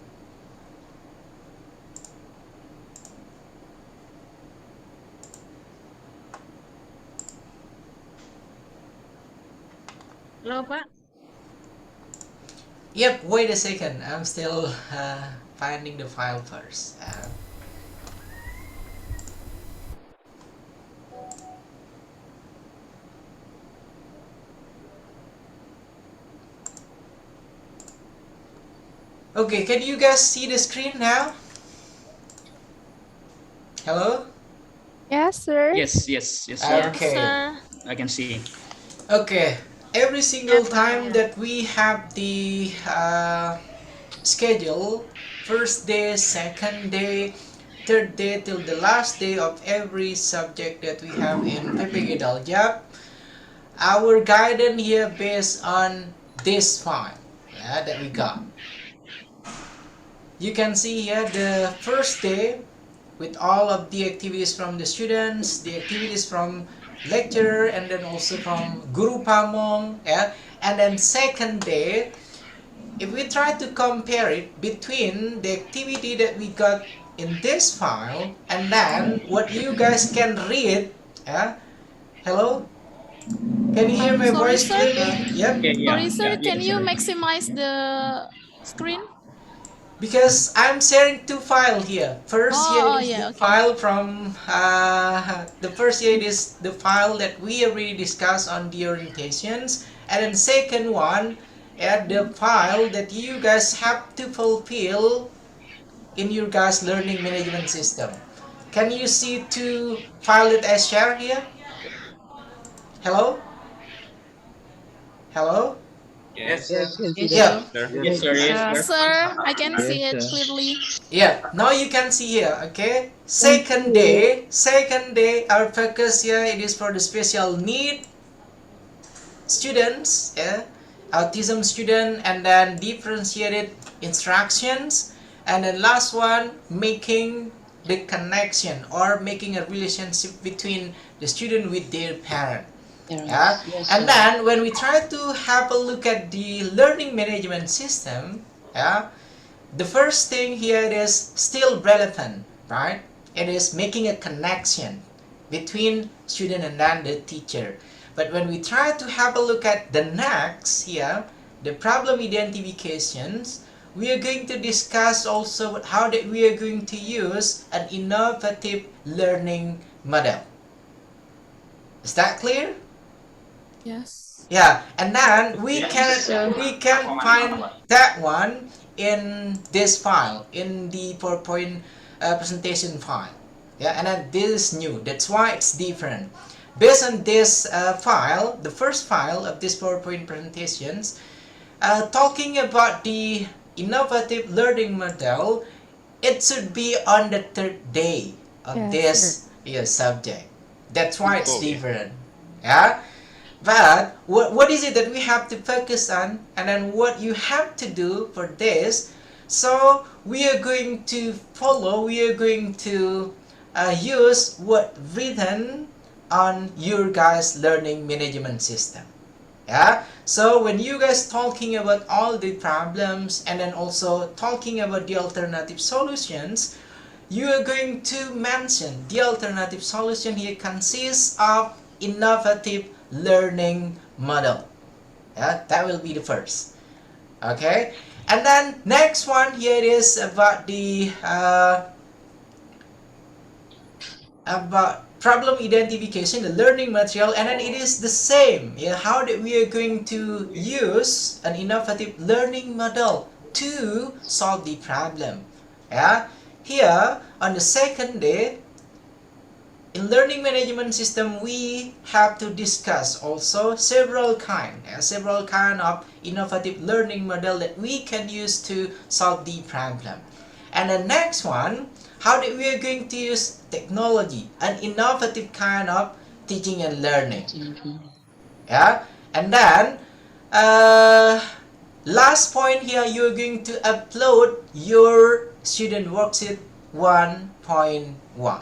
Halo Pak. Yep, wait a second. I'm still finding the file first. Okay, can you guys see the screen now? Hello? Yes, sir. Yes, sir. Okay. I can see. Okay. Every single time that we have the schedule, first day, second day, third day till the last day of every subject that we have in PPG Daljab, our guidance here based on this file that we got. You can see here the first day with all of the activities from the students, the activities from lecturer, and then also from Guru Pamong, yeah. And then second day, if we try to compare it between the activity that we got in this file and then what you guys can read, yeah. Hello? Can you hear my voice clearly? Yep. Sorry, sir, can you maximize the screen? Because I'm sharing 2 files here. First here is the file from the first here is the file that we already discussed on the orientations, and then second one at the file that you guys have to fulfill in your guys learning management system. Can you see 2 files that I share here? Hello? Hello? Yes. Yeah. Yes, sir. Sir, I can see it clearly. Yeah, now you can see here, okay? Second day, our focus here, it is for the special need students, yeah? Autism student, and then differentiated instructions, and then last one, making the connection or making a relationship between the student with their parent. Yeah? And then when we try to have a look at the learning management system, yeah, the first thing here is still relevant, right? It is making a connection between student and then the teacher. But when we try to have a look at the next here, the problem identifications, we are going to discuss also how that we are going to use an innovative learning model. Is that clear? Yes. Yeah, and then we Yes, can find that one in this file, in the PowerPoint presentation file. Yeah, and then this is new. That's why it's different. Based on this file, the first file of this PowerPoint presentations, talking about the innovative learning model, it should be on the third day of this subject. That's why it's different. Yeah. But what is it that we have to focus on, and then what you have to do for this? So we are going to follow, we are going to use what written on your guys' learning management system. Yeah, so when you guys talking about all the problems and then also talking about the alternative solutions, you are going to mention the alternative solution here consists of innovative learning model. Yeah, that will be the first. Okay, and then next one here is about the about problem identification, the learning material, and then it is the same. Yeah, how that we are going to use an innovative learning model to solve the problem. Yeah, here on the second day, in learning management system, we have to discuss also several kind of innovative learning model that we can use to solve the problem. And the next one, how that we are going to use technology, an innovative kind of teaching and learning. Yeah, and then last point here, you're going to upload your student worksheet 1.1.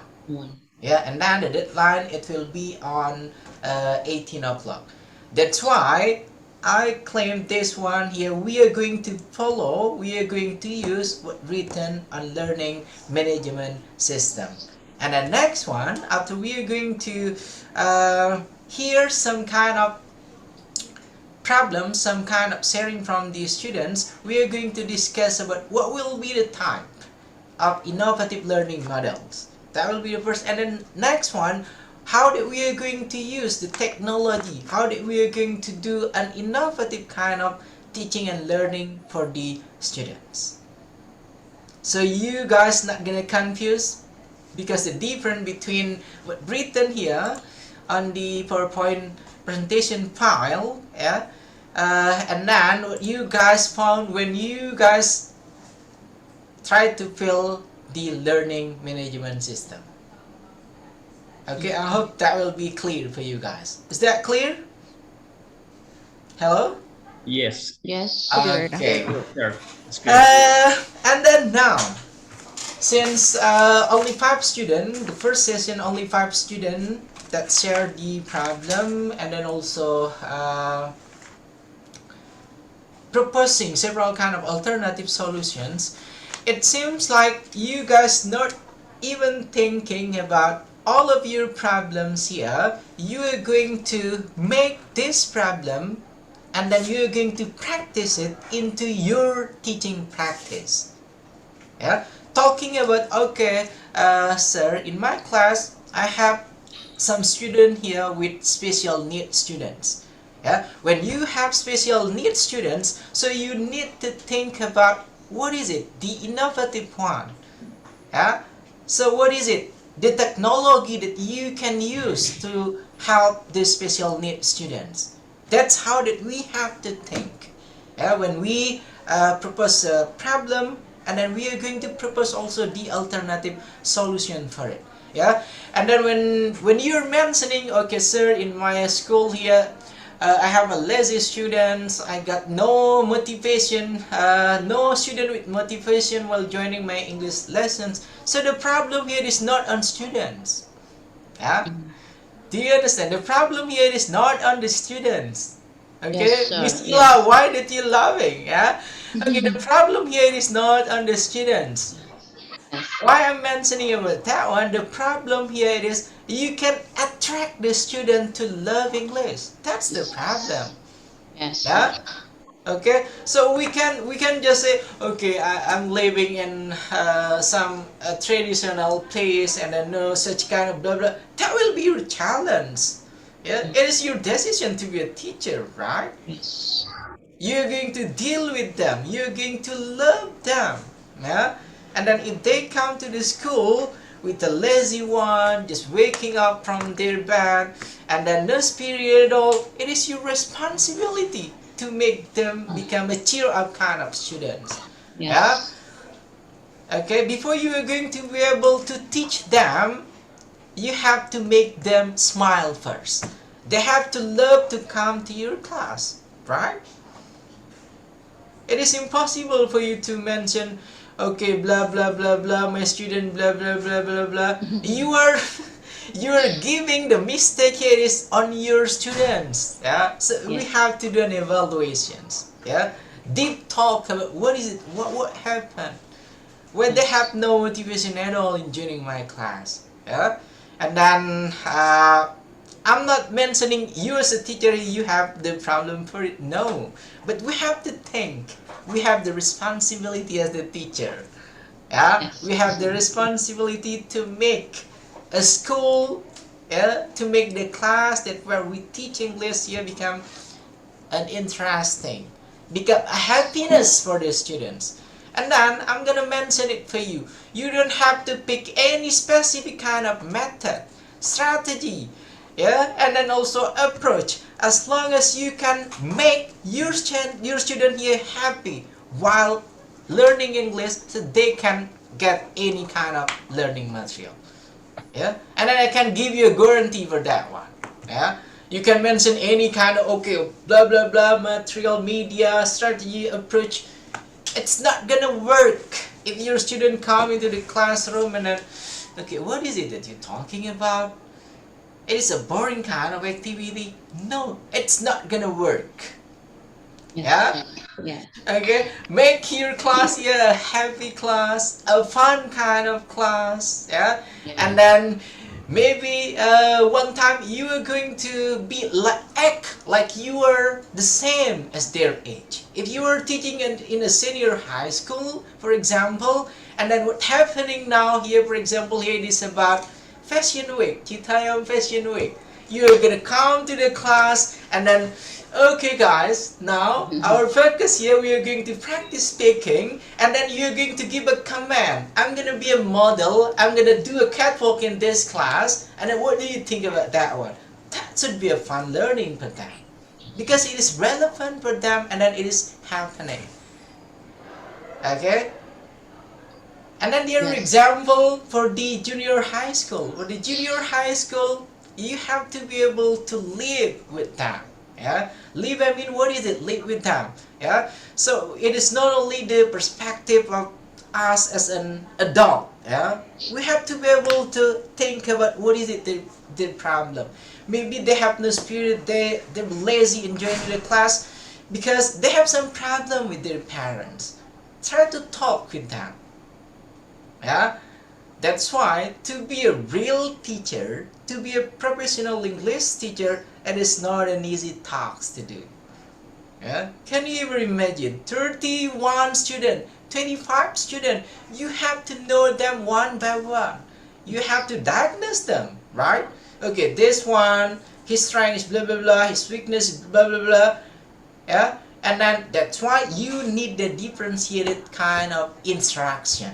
Yeah, and then the deadline, it will be on 18 o'clock. That's why I claim this one here, we are going to follow, we are going to use what written on learning management system. And the next one, after we are going to hear some kind of problem, some kind of sharing from the students, we are going to discuss about what will be the type of innovative learning models. That will be the first. And then next one, how that we are going to use the technology, how that we are going to do an innovative kind of teaching and learning for the students. So you guys not gonna confuse, because the difference between what written here on the PowerPoint presentation file, yeah, and then what you guys found when you guys try to fill the learning management system. Okay, I hope that will be clear for you guys. Is that clear? Hello? Yes. Yes. Okay. Sure. And then now, since only 5 students, the first session only 5 students that share the problem, and then also proposing several kind of alternative solutions, it seems like you guys not even thinking about all of your problems here. You are going to make this problem and then you are going to practice it into your teaching practice. Yeah, talking about, okay, sir, in my class I have some student here with special needs students. Yeah, when you have special needs students, so you need to think about what is it, the innovative one. Yeah, so what is it, the technology that you can use to help the special needs students. That's how that we have to think. Yeah, when we propose a problem, and then we are going to propose also the alternative solution for it. Yeah, and then when you're mentioning, okay, sir, in my school here, I have a lazy students, I got no motivation, no student with motivation while joining my English lessons. So the problem here is not on students. Yeah? Do you understand? The problem here is not on the students. Okay, Yes, Miss sir. Ila, why did you laughing? Yeah? Okay, the problem here is not on the students. Why I'm mentioning about that one, the problem here is you can attract the student to love English. That's the problem. Yes. Yeah. Okay, so we can just say, okay, I'm living in some traditional place and I know such kind of blah blah. That will be your challenge. Yeah, it is your decision to be a teacher, right? Yes. You're going to deal with them. You're going to love them. Yeah, and then if they come to the school with a lazy one, just waking up from their bed, and then no spirit at all, it is your responsibility to make them become a cheer up kind of students. Yes. Yeah. Okay, before you are going to be able to teach them, you have to make them smile first. They have to love to come to your class, right? It is impossible for you to mention, okay, blah blah blah blah, my student, blah blah blah blah blah. you are giving the mistake here is on your students. Yeah, so we have to do an evaluations. Yeah, deep talk about what is it, what happened, when they have no motivation at all in joining my class. Yeah, and then I'm not mentioning you as a teacher, you have the problem for it. No, but we have to think. We have the responsibility as the teacher. Yeah, we have the responsibility to make a school, yeah, to make the class that where we teach English here become an interesting, become a happiness for the students. And then I'm gonna mention it for you. You don't have to pick any specific kind of method, strategy, yeah, and then also approach. As long as you can make your student here happy while learning English, so they can get any kind of learning material. Yeah, and then I can give you a guarantee for that one. Yeah, you can mention any kind of, okay, blah blah blah, material, media, strategy, approach. It's not gonna work if your student come into the classroom and then, okay, what is it that you're talking about? It is a boring kind of activity. No, it's not gonna work. Yeah? Yeah. Okay, make your class here a happy class, a fun kind of class. Yeah, and then maybe one time you are going to be act like you are the same as their age. If you are teaching in a senior high school, for example, and then what's happening now here, for example, here it is about Fashion Week, Citayam Fashion Week. You're gonna come to the class and then, okay guys, now our focus here, we are going to practice speaking, and then you're going to give a command. I'm gonna be a model, I'm gonna do a catwalk in this class, and then what do you think about that one? That should be a fun learning for them, because it is relevant for them and then it is happening. Okay? And then the other example for the junior high school. For the junior high school, you have to be able to live with them. Yeah, live, I mean, what is it? Live with them. Yeah, so it is not only the perspective of us as an adult. Yeah, we have to be able to think about what is it their problem. Maybe they have no spirit, they're lazy in joining the class because they have some problem with their parents. Try to talk with them. Yeah, that's why to be a real teacher, to be a professional English teacher, it is not an easy task to do. Yeah, can you ever imagine 31 students, 25 students? You have to know them one by one. You have to diagnose them, right? Okay, this one, his strength is blah blah blah, his weakness is blah blah blah. Yeah, and then that's why you need the differentiated kind of instruction.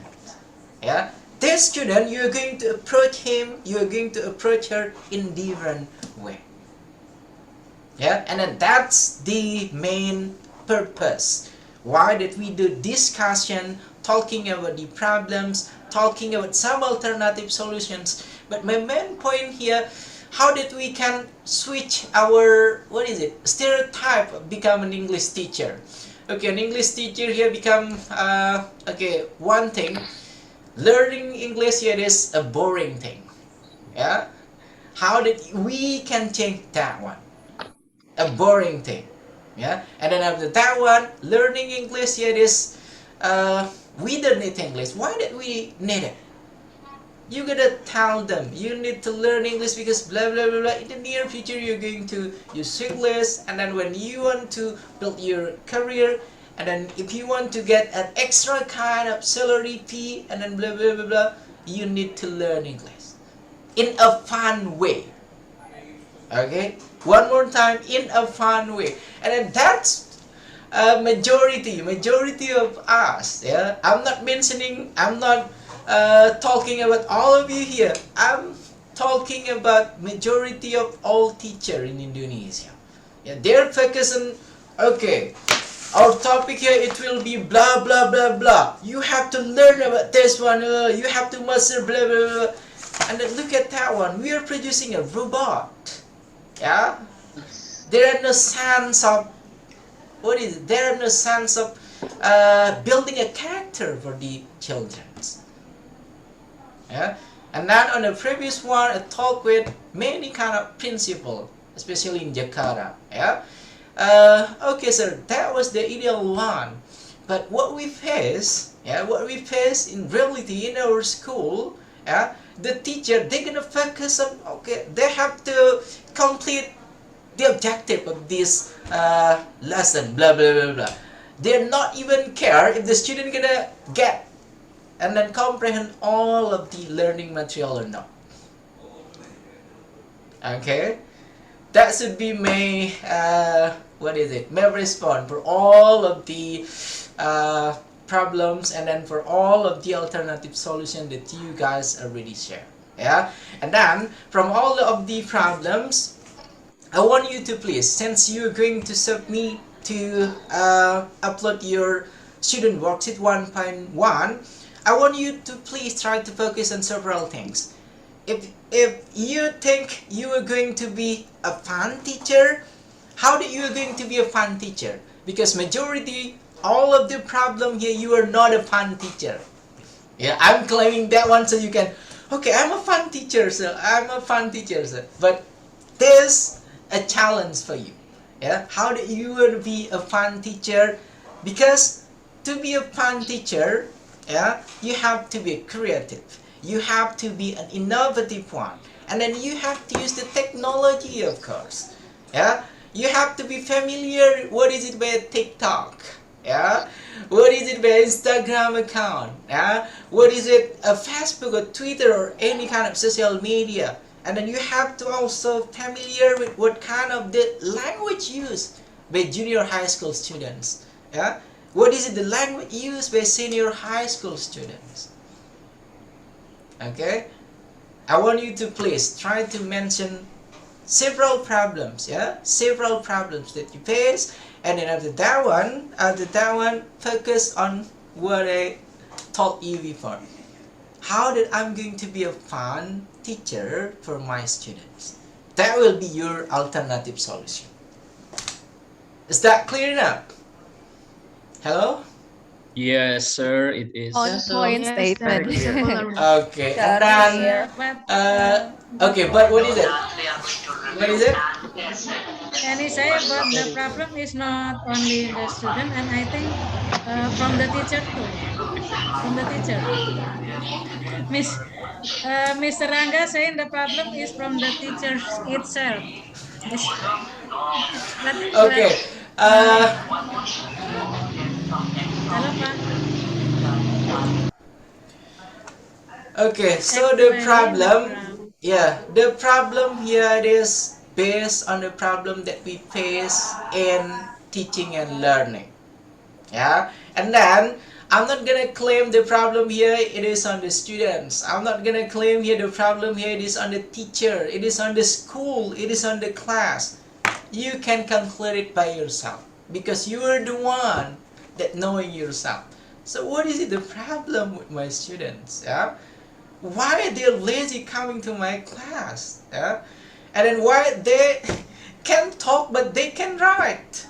Yeah, this student, you are going to approach him, you are going to approach her in different way. Yeah, and then that's the main purpose. Why did we do discussion, talking about the problems, talking about some alternative solutions. But my main point here, how did we can switch our, what is it, stereotype of become an English teacher. Okay, an English teacher here become, okay, one thing. Learning English here is a boring thing. Yeah? How did we can change that one? A boring thing. Yeah? And then after that one, learning English here is we don't need English. Why did we need it? You gotta tell them you need to learn English because blah blah blah blah. In the near future, you're going to use English, and then when you want to build your career, and then if you want to get an extra kind of salary fee, and then blah blah blah blah, you need to learn English in a fun way. Okay, one more time, in a fun way, and then that's majority of us. Yeah, I'm not talking about all of you here. I'm talking about majority of all teachers in Indonesia. Yeah, they're focusing. Okay, our topic here, it will be blah blah blah blah. You have to learn about this one. You have to master blah blah blah. And then look at that one. We are producing a robot. Yeah, there are no sense of there are no sense of building a character for the children. Yeah, and then on the previous one, I talked with many kind of principle, especially in Jakarta. Yeah, okay, sir, that was the ideal one, but what we face in reality in our school, yeah, the teacher, they're gonna focus on, okay, they have to complete the objective of this lesson, blah blah blah blah. They're not even care if the student gonna get and then comprehend all of the learning material or not. Okay, that should be my my response for all of the problems, and then for all of the alternative solution that you guys already share. Yeah, and then from all of the problems, I want you to please, since you're going to submit to upload your student worksheet 1.1, I want you to please try to focus on several things. If you think you are going to be a fun teacher, how do you are going to be a fun teacher? Because majority, all of the problem here, you are not a fun teacher. Yeah, I'm claiming that one, so you can, okay, I'm a fun teacher, sir. I'm a fun teacher, sir. But there's a challenge for you. Yeah, how do you will be a fun teacher? Because to be a fun teacher, yeah, you have to be creative. You have to be an innovative one, and then you have to use the technology, of course. Yeah, you have to be familiar. What is it by TikTok? Yeah, what is it by Instagram account? Yeah, what is it a Facebook or Twitter or any kind of social media? And then you have to also familiar with what kind of the language used by junior high school students. Yeah, what is it the language used by senior high school students? Okay, I want you to please try to mention several problems, yeah, several problems that you face, and then after that one, focus on what I told you before. How that I'm going to be a fun teacher for my students. That will be your alternative solution. Is that clear enough? Hello? Yes, sir, it is. On point statement. Okay, and then okay, but what is it? What is it? Can I say about the problem is not only the student, and I think from the teacher too. From the teacher. Mr. Ranga saying the problem is from the teacher itself. Okay. Halo, Pak. Okay, so the problem, yeah, the problem here is based on the problem that we face in teaching and learning. Yeah, and then I'm not gonna claim the problem here it is on the students. I'm not gonna claim here the problem here it is on the teacher, it is on the school, it is on the class. You can conclude it by yourself because you are the one that knowing yourself. So what is it the problem with my students? Yeah, why they're lazy coming to my class? Yeah, and then why they can talk but they can write.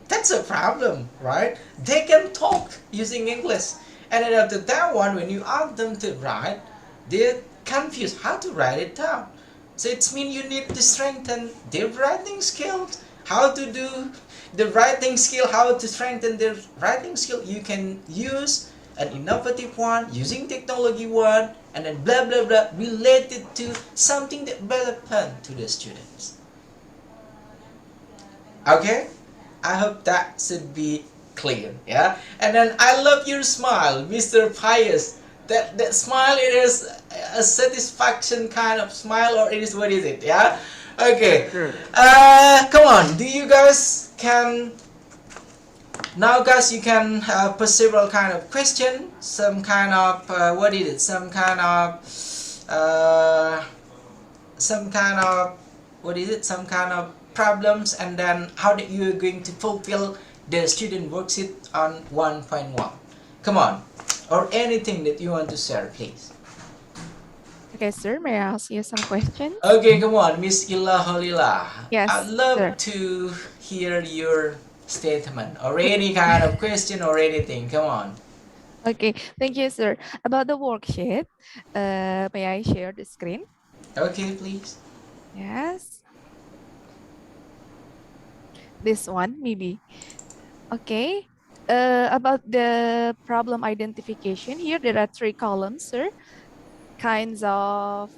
That's a problem, right? They can talk using English, and then after that one, when you ask them to write, they're confused how to write it down. So it means you need to strengthen their writing skills. How to do the writing skill, how to strengthen their writing skill. You can use an innovative one, using technology one, and then blah blah blah related to something that relevant to the students. Okay, I hope that should be clear. Yeah, and then I love your smile, Mr. Pius. That smile, it is a satisfaction kind of smile, or it is, what is it? Yeah. Okay. Sure. Come on. Do you guys can now, guys? You can put several kind of question, some kind of what is it? Some kind of what is it? Some kind of problems, and then how that you are going to fulfill the student worksheet on 1.1. Come on, or anything that you want to share, please. Okay, sir, may I ask you some questions? Okay, come on, Miss Illa Holila. Yes, I'd love sir. to hear your statement or any kind of question or anything. Come on. Okay, thank you, sir. About the worksheet, may I share the screen? Okay, please. Yes. This one, maybe. Okay. About the problem identification, here there are 3 columns, sir. Kinds of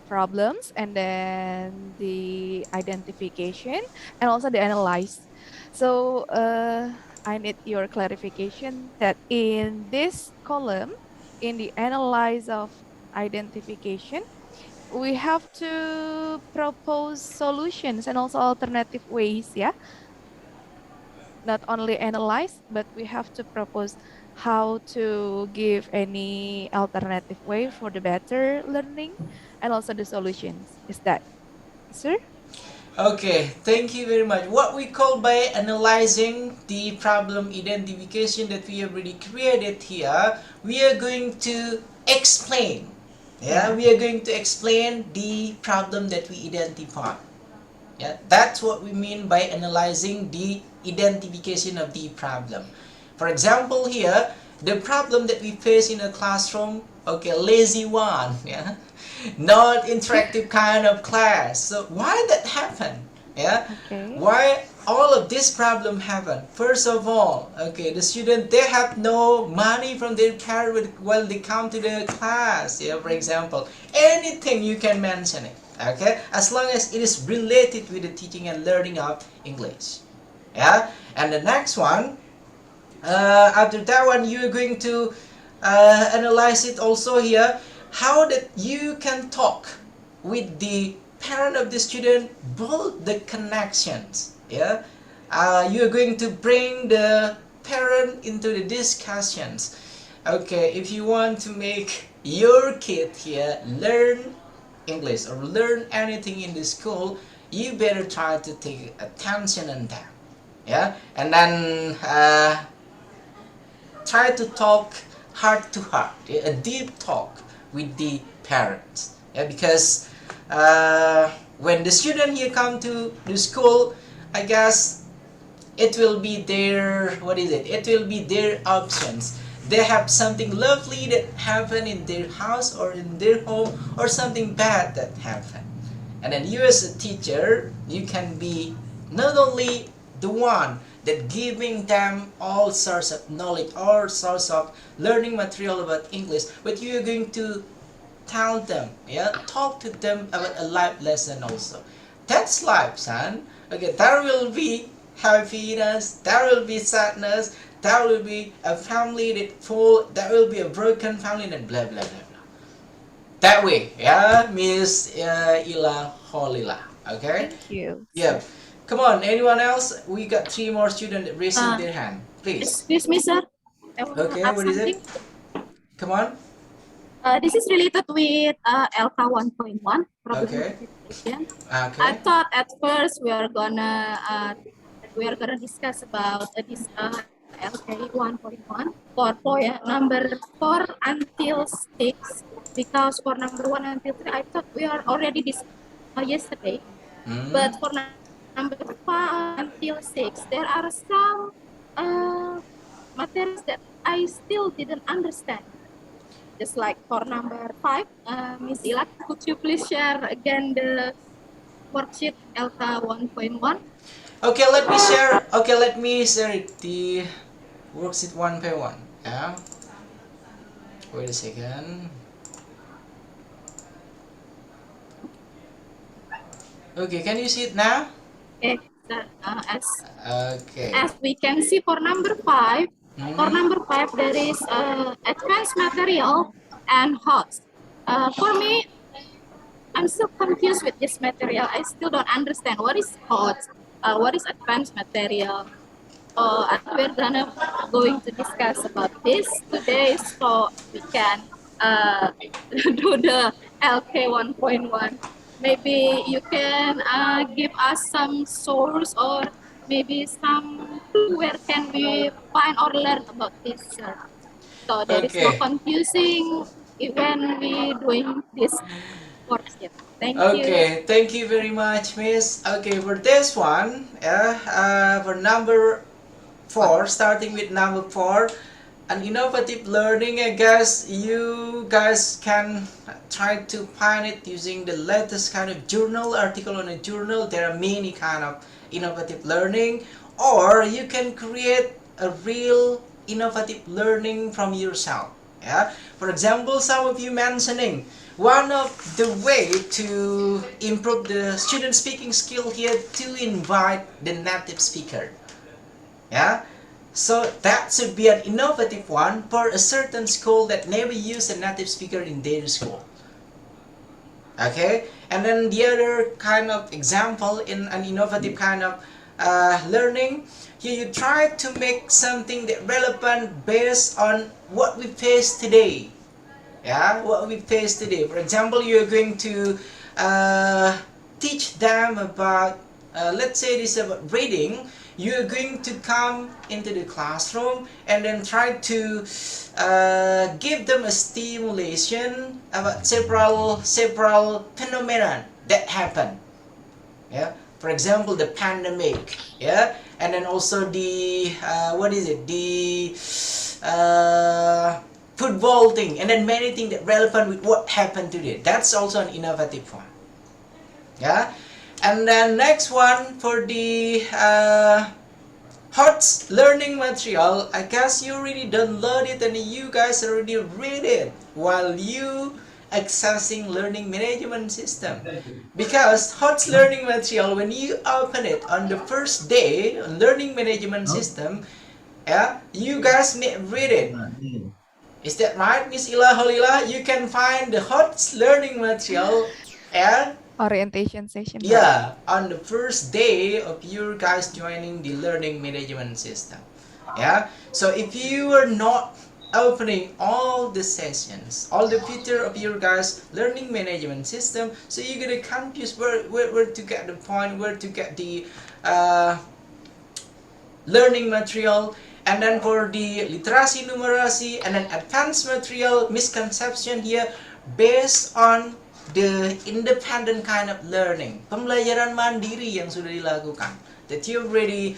problems, and then the identification, and also the analyze. So I need your clarification that in this column, in the analyze of identification, we have to propose solutions and also alternative ways, yeah? Not only analyze, but we have to propose how to give any alternative way for the better learning and also the solutions. Is that, sir? Okay, thank you very much. What we call by analyzing the problem identification that we have already created here, we are going to explain. Yeah, we are going to explain the problem that we identify. Yeah, that's what we mean by analyzing the identification of the problem. For example, here, the problem that we face in a classroom, okay, lazy one, yeah, not interactive kind of class. So why that happen? Yeah, why all of this problem happen? First of all, okay, the student, they have no money from their parent while they come to the class. Yeah, for example, anything you can mention it. Okay, as long as it is related with the teaching and learning of English. Yeah, and the next one, after that one, you're going to analyze it also here, how that you can talk with the parent of the student, build the connections. Yeah, you're going to bring the parent into the discussions. Okay, if you want to make your kid here learn English or learn anything in the school, you better try to take attention on that. Yeah, and then try to talk heart to heart, a deep talk with the parents. Yeah, because when the student here come to the school, I guess it will be their, what is it? It will be their options. They have something lovely that happened in their house or in their home, or something bad that happened. And then you as a teacher, you can be not only the one that giving them all sorts of knowledge, all sorts of learning material about English, but you are going to tell them, yeah, talk to them about a life lesson also. That's life, son. Okay, there will be happiness, there will be sadness, there will be a family that full, there will be a broken family, and blah blah blah blah. That way, yeah, Miss Ila Holila. Okay. Thank you. Yeah. Come on, anyone else? We got 3 more students raising their hand. Please. Excuse me, sir. Okay, what is it? Come on. This is related with LK 1.1 problem. Okay. I thought at first we are gonna discuss about this LK 1.1 for number 4 until 6, because for number 1 until 3 I thought we are already discussed yesterday. But for number 5 until 6 there are some materials that I still didn't understand. Just like for number 5, Miss Ila, could you please share again the worksheet LK 1.1? Okay, let me share. Okay, let me share it. The worksheet 1.1. Yeah. Wait a second. Okay, can you see it now? Okay, Okay. as we can see for number 5, there is advanced material and hot. For me, I'm still confused with this material. I still don't understand what is hot, what is advanced material. And we're going to discuss about this today, so we can do the LK 1.1. Maybe you can give us some source or maybe some clue where can we find or learn about this, sir. So there is no Okay. confusing when we doing this course here. Thank you. Okay, thank you very much, Miss. Okay, for this one, for number 4, starting with number 4, an innovative learning, I guess you guys can try to find it using the latest kind of journal, article on a journal. There are many kind of innovative learning, or you can create a real innovative learning from yourself. Yeah, for example, some of you mentioning one of the way to improve the student speaking skill here to invite the native speaker. Yeah, so that should be an innovative one for a certain school that never use a native speaker in their school. Okay, and then the other kind of example in an innovative kind of learning, here you try to make something that relevant based on what we face today. Yeah, what we face today. For example, you're going to teach them about, let's say this about reading. You're going to come into the classroom and then try to give them a stimulation about several phenomena that happen. Yeah, for example, the pandemic. Yeah, and then also the the football thing, and then many things that relevant with what happened today. That's also an innovative one. Yeah, and then next one for the hot learning material, I guess you already download it and you guys already read it while you accessing learning management system. Because hot learning material, when you open it on the first day on learning management system, yeah, you guys may read it. Is that right, Miss Ila Holila? You can find the hot learning material and orientation session. yeah, on the first day of your guys joining the learning management system. Yeah, so if you are not opening all the sessions, all the feature of your guys learning management system, so you're gonna confuse where to get the point, where to get the learning material. And then for the literasi, numerasi, and then advanced material, misconception here based on the independent kind of learning, pembelajaran mandiri yang sudah dilakukan, that you already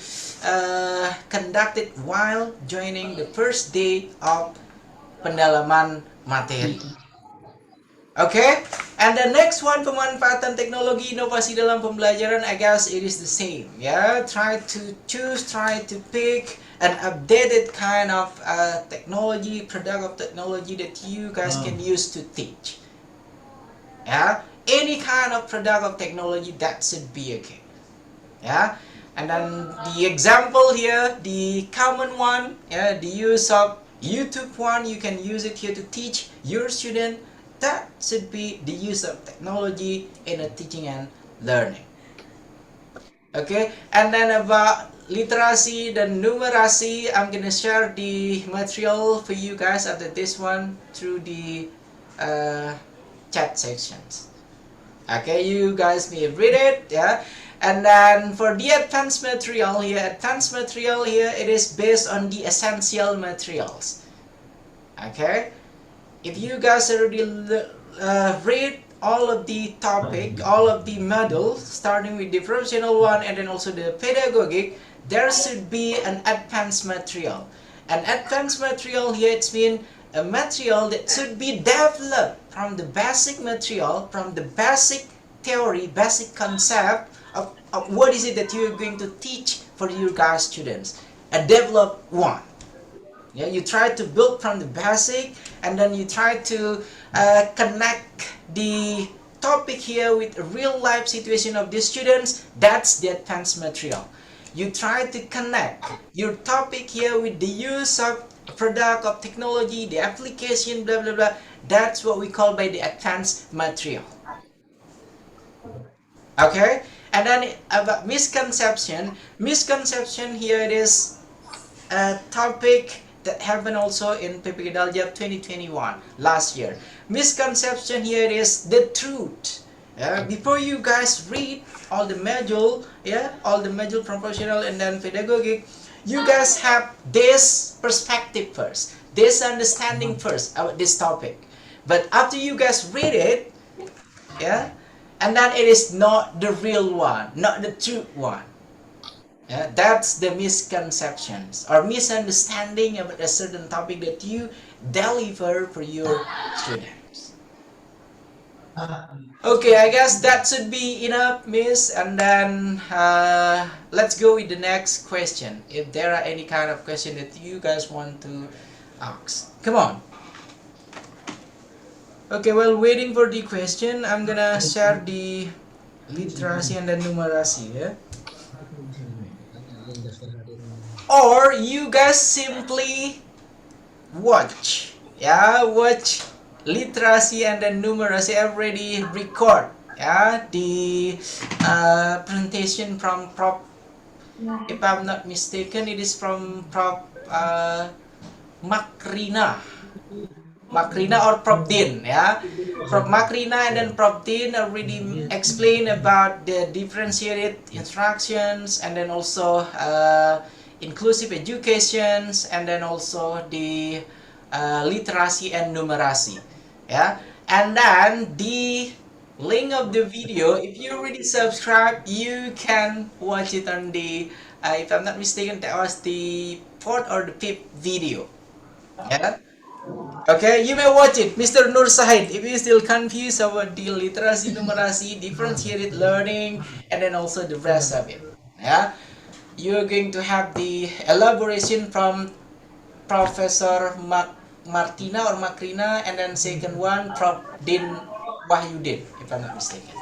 conducted while joining the first day of pendalaman materi. Okay, and the next one, pemanfaatan teknologi inovasi dalam pembelajaran, I guess it is the same. Yeah, try to choose, try to pick an updated kind of technology, product of technology that you guys can use to teach. Yeah, any kind of product of technology that should be okay. Yeah, and then the example here, the common one, yeah, the use of YouTube one, you can use it here to teach your student. That should be the use of technology in a teaching and learning. Okay, and then about literasi dan numerasi, I'm gonna share the material for you guys after this one through the chat sections. Okay, you guys may read it, yeah. And then for the advanced material here, it is based on the essential materials. Okay, if you guys already read all of the topic, all of the modules, starting with the professional one and then also the pedagogic, there should be an advanced material. An advanced material here, it's mean a material that should be developed from the basic material, from the basic theory, basic concept of what is it that you're going to teach for your guys students. A developed one. Yeah, you try to build from the basic, and then you try to connect the topic here with a real life situation of the students. That's the advanced material. You try to connect your topic here with the use of product of technology, the application, blah blah blah. That's what we call by the advanced material. Okay, and then about misconception here it is a topic that happened also in PPG Daljab 2021 last year. Misconception here is the truth. Before you guys read all the module, all the module professional and then pedagogic, you guys have this perspective first, this understanding first about this topic. But after you guys read it, and then it is not the real one, not the true one. That's the misconceptions or misunderstanding about a certain topic that you deliver for your students. Okay, I guess that should be enough, Miss. And then let's go with the next question. If there are any kind of question that you guys want to ask, come on. Okay, while waiting for the question, I'm gonna share the literacy and the numeracy. Or you guys simply watch, watch literacy and then numeracy. Already record, the presentation from Prof. If I'm not mistaken, it is from Prof. Makrina or Prof. Din, Prof. Makrina and then Prof. Din already explained about the differentiated instructions and then also inclusive educations and then also the literacy and numeracy, and then the link of the video, if you already subscribe, you can watch it on the if I'm not mistaken, that was the 4th or the 5th video. Okay, you may watch it, Mr. Nur Sahid, if you're still confused about the literacy, numeracy, differentiated learning, and then also the rest of it. You're going to have the elaboration from Professor Martina or Makrina, and then second one, Prof. Din Wahyudin, if I'm not mistaken.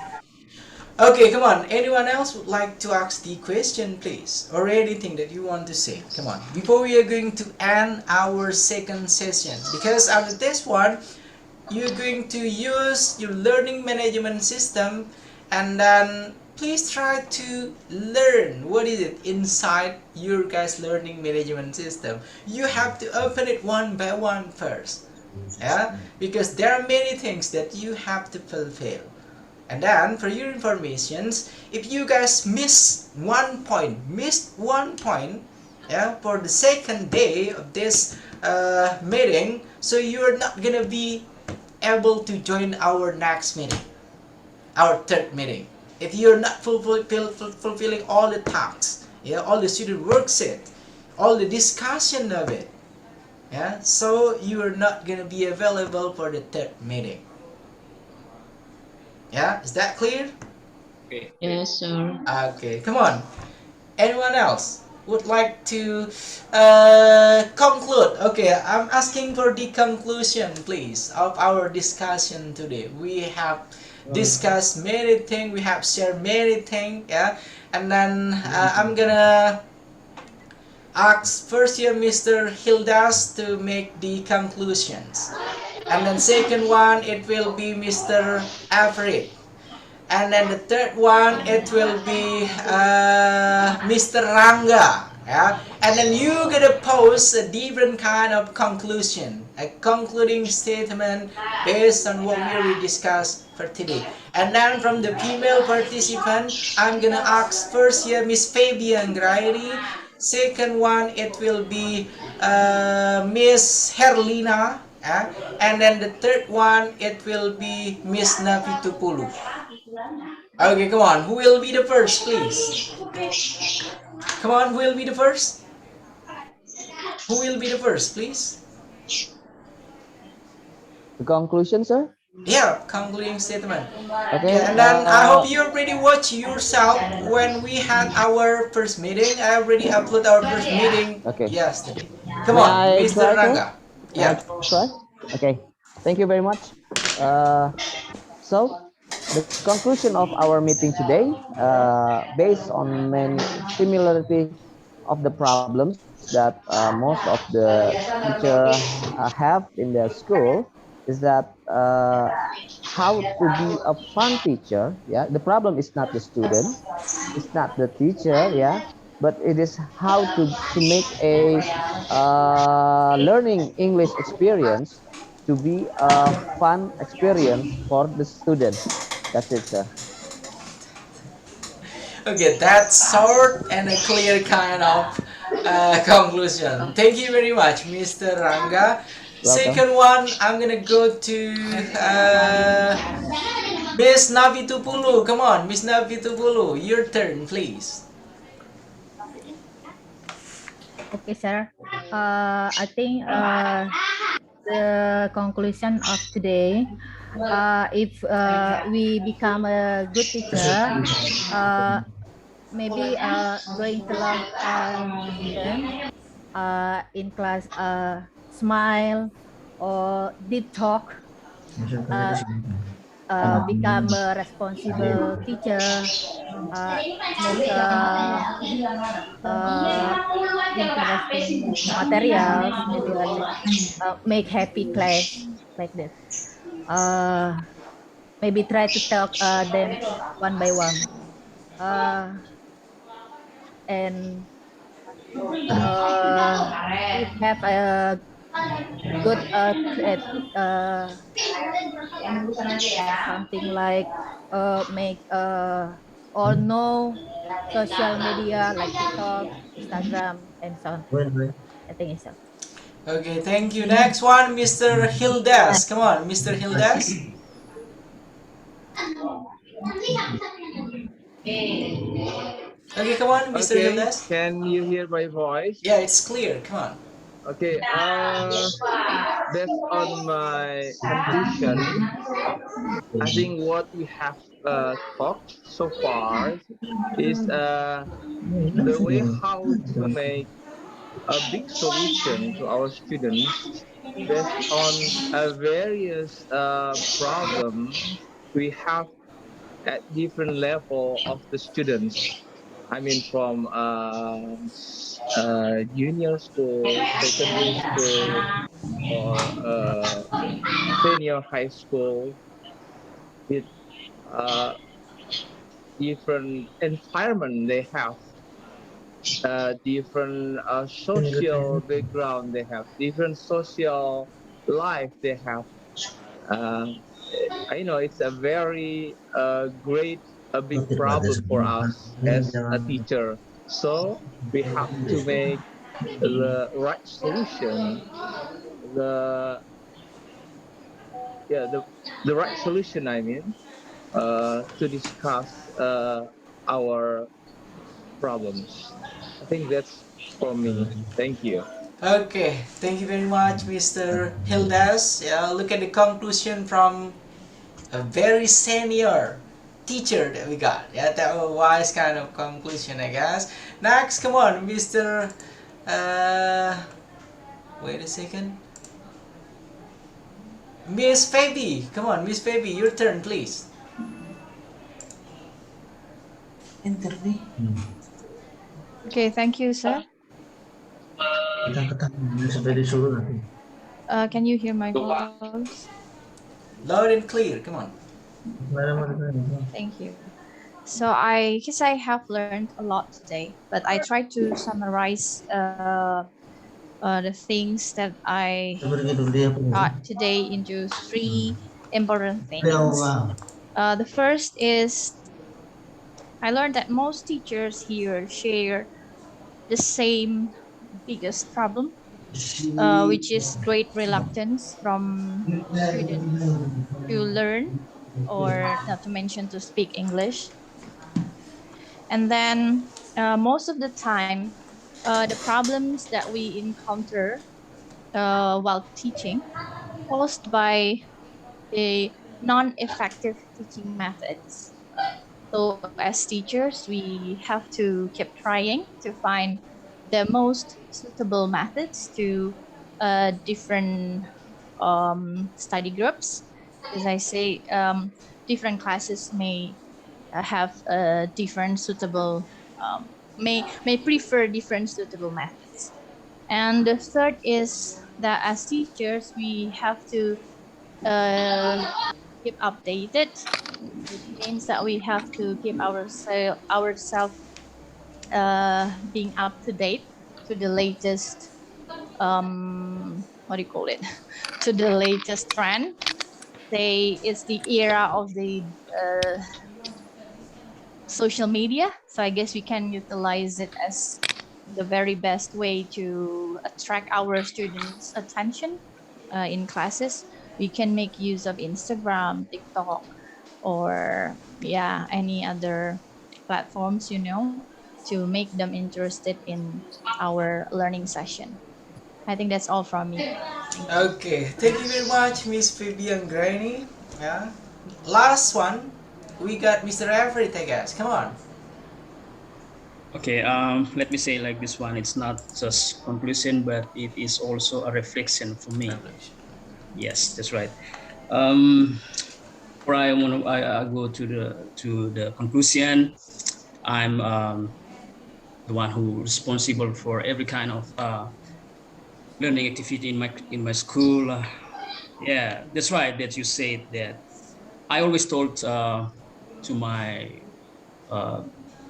Okay, come on. Anyone else would like to ask the question, please? Or anything that you want to say? Come on. Before we are going to end our second session. Because after this one, you're going to use your learning management system, and then please try to learn what is it inside your guys' learning management system. You have to open it one by one first. Because there are many things that you have to fulfill. And then for your informations, if you guys missed one point, for the second day of this meeting, so you're not gonna be able to join our next meeting, our third meeting. If you're not fulfilling all the tasks, all the student worksheet, all the discussion of it, so you are not gonna be available for the third meeting. Is that clear? Okay. Yes, sir. Okay, come on. Anyone else would like to conclude? Okay, I'm asking for the conclusion, please, of our discussion today. We have discussed many things, we have shared many things, and then I'm gonna ask first here Mr. Hildas to make the conclusions. And then second one, it will be Mr. Alfred. And then the third one, it will be Mr. Ranga. And then you're gonna post a different kind of conclusion, a concluding statement based on what we already discussed for today. And then from the female participant, I'm gonna ask first here Miss Fabian Grairi. Second one, it will be Miss Herlina. And then the third one, it will be Miss Navitupulu. Okay, come on. Who will be the first, please? Come on, who will be the first? Who will be the first, please? The conclusion, sir? Yeah, concluding statement. Okay. Yeah, and then I hope you already watch yourself when we had our first meeting. I already upload our first meeting Okay. yesterday. Come May on, I Mr. try, sir? Ranga. May I Yeah. try? Okay. Thank you very much. So, the conclusion of our meeting today, based on many similarity of the problems that most of the teacher have in their school, is that how to be a fun teacher. Yeah, the problem is not the student, it's not the teacher. Yeah, but it is how to make a learning English experience to be a fun experience for the student. That's it, sir. Okay, that's short and a clear kind of conclusion. Thank you very much, Mr. Ranga. Welcome. Second one, I'm gonna go to Miss Navitupulu. Come on, Miss Navitupulu, your turn, please. Okay, sir. I think the conclusion of today, if we become a good teacher, maybe going to love students in class, smile or deep talk, become a responsible teacher, make interesting materials, maybe like this, make happy class like this. Maybe try to talk them one by one, and if have a good create something like make or know social media like TikTok, Instagram, and so on. I think it's so. Okay, thank you. Next one, Mr. Hildas. Come on, Mr. Hildas. Okay, come on, Mr. Okay, Hildas. can you hear my voice? Yeah, it's clear. Come on. Okay, based on my conclusion, I think what we have talked so far is the way how to make a big solution to our students based on a various problem we have at different level of the students. I mean, from junior school, secondary school, or senior high school, with uh, different environment they have, different social background they have, different social life they have. Uh, I know it's a very great, a big problem for us as a teacher. So we have to make the right solution, the yeah, the right solution. I mean, to discuss our problems. I think that's for me. Thank you. Okay, thank you very much, Mr. Hildas. Yeah, look at the conclusion from a very senior teacher that we got. Yeah, that was a wise kind of conclusion, I guess. Next, come on, Mr. Wait a second. Miss Fabi, come on, Miss Fabi, your turn, please. Okay, thank you, sir. Can you hear my voice? Loud and clear, come on. Thank you. So I guess I have learned a lot today, but I try to summarize the things that I got today into three important things. The first is I learned that most teachers here share the same biggest problem, which is great reluctance from students to learn or not to mention to speak English. And then most of the time, the problems that we encounter while teaching caused by the non-effective teaching methods. So as teachers, we have to keep trying to find the most suitable methods to different study groups. As I say, different classes may have different suitable, may prefer different suitable methods. And the third is that as teachers, we have to keep updated. It means that we have to keep ourselves being up to date to the latest, what do you call it, to the latest trend. Say it's the era of the social media, so I guess we can utilize it as the very best way to attract our students' attention in classes. We can make use of Instagram, TikTok, or yeah, any other platforms, you know, to make them interested in our learning session. I think that's all from me. Thank you. Okay, thank you very much, Miss Phoebe and Granny. Yeah. Last one, we got Mr. Everett, I guess. Come on. Okay, let me say like this one. It's not just conclusion, but it is also a reflection for me. Yes, that's right. Before I go to the conclusion, I'm the one who responsible for every kind of learning activity in my school. Yeah, that's right. That you said that. I always told to my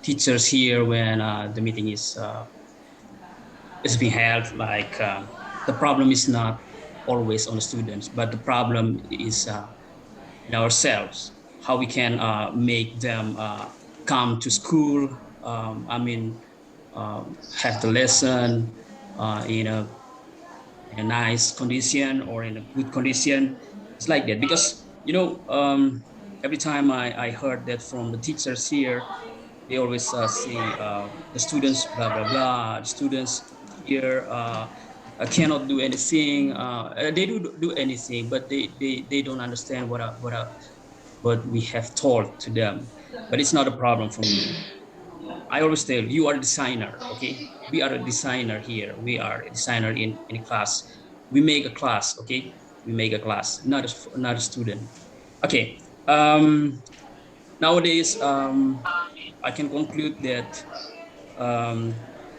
teachers here when the meeting is being held, like the problem is not always on the students, but the problem is in ourselves. How we can make them come to school. Have the lesson in a nice condition or in a good condition. It's like that because every time I heard that from the teachers here, they always say the students blah blah blah. The students here cannot do anything. They do anything, but they don't understand what we have taught to them. But it's not a problem for me. I always tell you are a designer, okay? We are a designer here. We are a designer in a class. We make a class, okay? We make a class, not a student. Okay. Nowadays, I can conclude that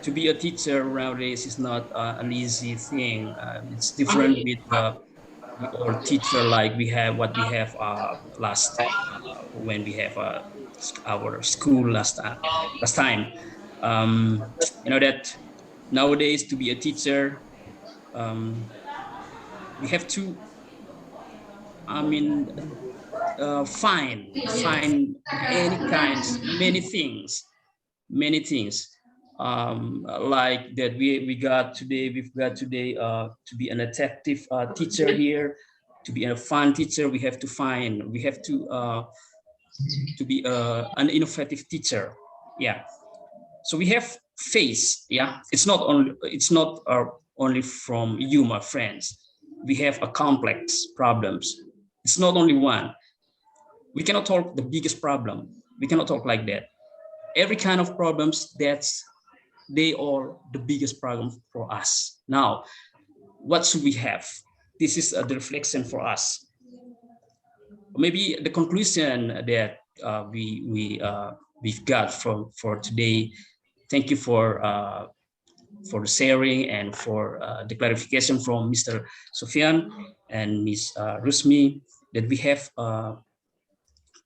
to be a teacher nowadays is not an easy thing. It's different with our teacher, like we have what we have last when we have our school last time. That nowadays to be a teacher, we have to, find any kinds, many things. Like that we've got today to be an attractive teacher here, to be a fun teacher. We have to be an innovative teacher. Yeah. So we have face. Yeah. It's not only from you, my friends. We have a complex problems. It's not only one. We cannot talk the biggest problem. We cannot talk like that. Every kind of problems, they are the biggest problem for us. Now, what should we have? This is the reflection for us. Maybe the conclusion that we've got for today. Thank you for the sharing and for the clarification from Mr. Sofian and Ms. Rusmi, that we have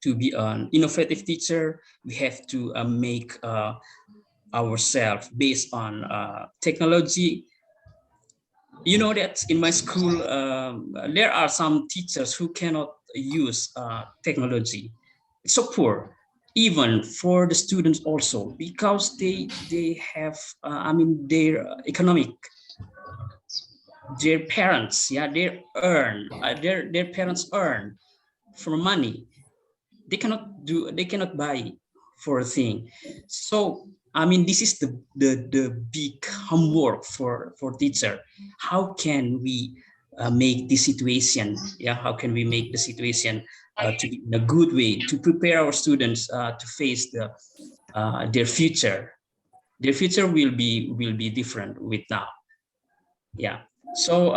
to be an innovative teacher. We have to make ourselves based on technology. You know that in my school, there are some teachers who cannot use technology. It's so poor, even for the students also, because they have, their economic, their parents, they earn, their parents earn from money. They cannot buy for a thing. So this is the big homework for teacher. How can we make this situation, yeah, how can we make the situation to be in a good way, to prepare our students to face their future. Their future will be different with now. Yeah. So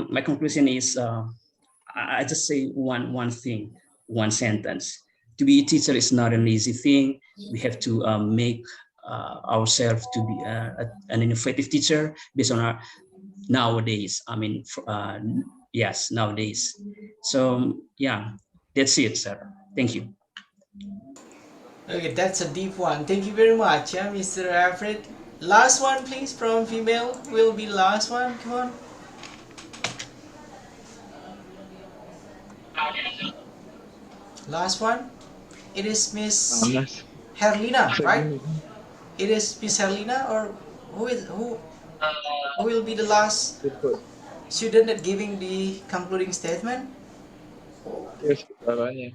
my conclusion is, I just say one thing, one sentence. To be a teacher is not an easy thing. We have to make ourselves to be an innovative teacher based on our nowadays. I mean, yes, nowadays. So yeah, that's it, sir. Thank you. Okay, that's a deep one. Thank you very much, yeah, Mr. Alfred. Last one, please, from female. Will be last one. Come on. Last one. It is Miss Herlina, right? It is Miss Herlina, or who will be the last student that giving the concluding statement? Yes, bawahnya.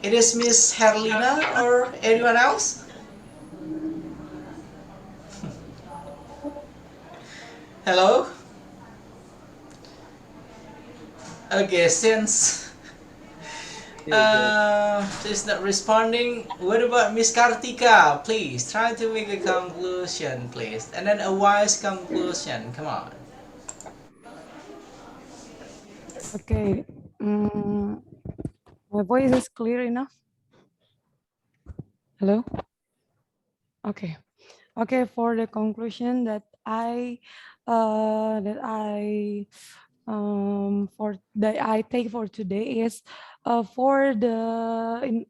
It is Miss Herlina or anyone else? Hello? Okay, since she's not responding, what about Miss Kartika? Please try to make a conclusion, please, and then a wise conclusion. Come on. Okay. My voice is clear enough. Hello? Okay. Okay, for the conclusion that I take for today is for the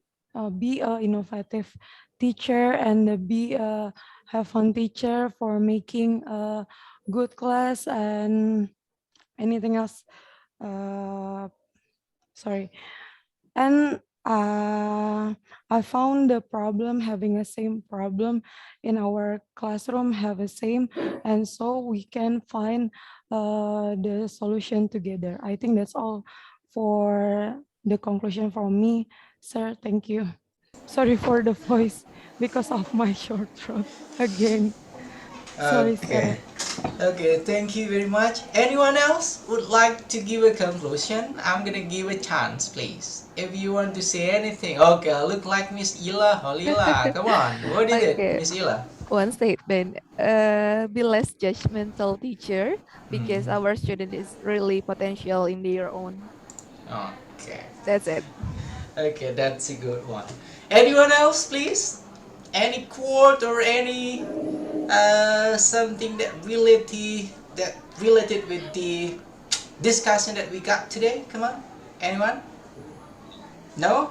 be a innovative teacher and be a have fun teacher for making a good class and anything else. Sorry. And I found the problem having the same problem in our classroom have the same, and so we can find the solution together. I think that's all for the conclusion from me, sir. Thank you. Sorry for the voice because of my short throat again. Sorry, Okay. sir. Okay, thank you very much. Anyone else would like to give a conclusion? I'm gonna give a chance, please. If you want to say anything. Okay, look like Miss Ila Holila. Come on, what is it, Okay. Miss Ila? One statement, be less judgmental teacher because our student is really potential in their own. Okay. That's it. Okay, that's a good one. Anyone else, please? Any quote or any something that related with the discussion that we got today? Come on, anyone? No?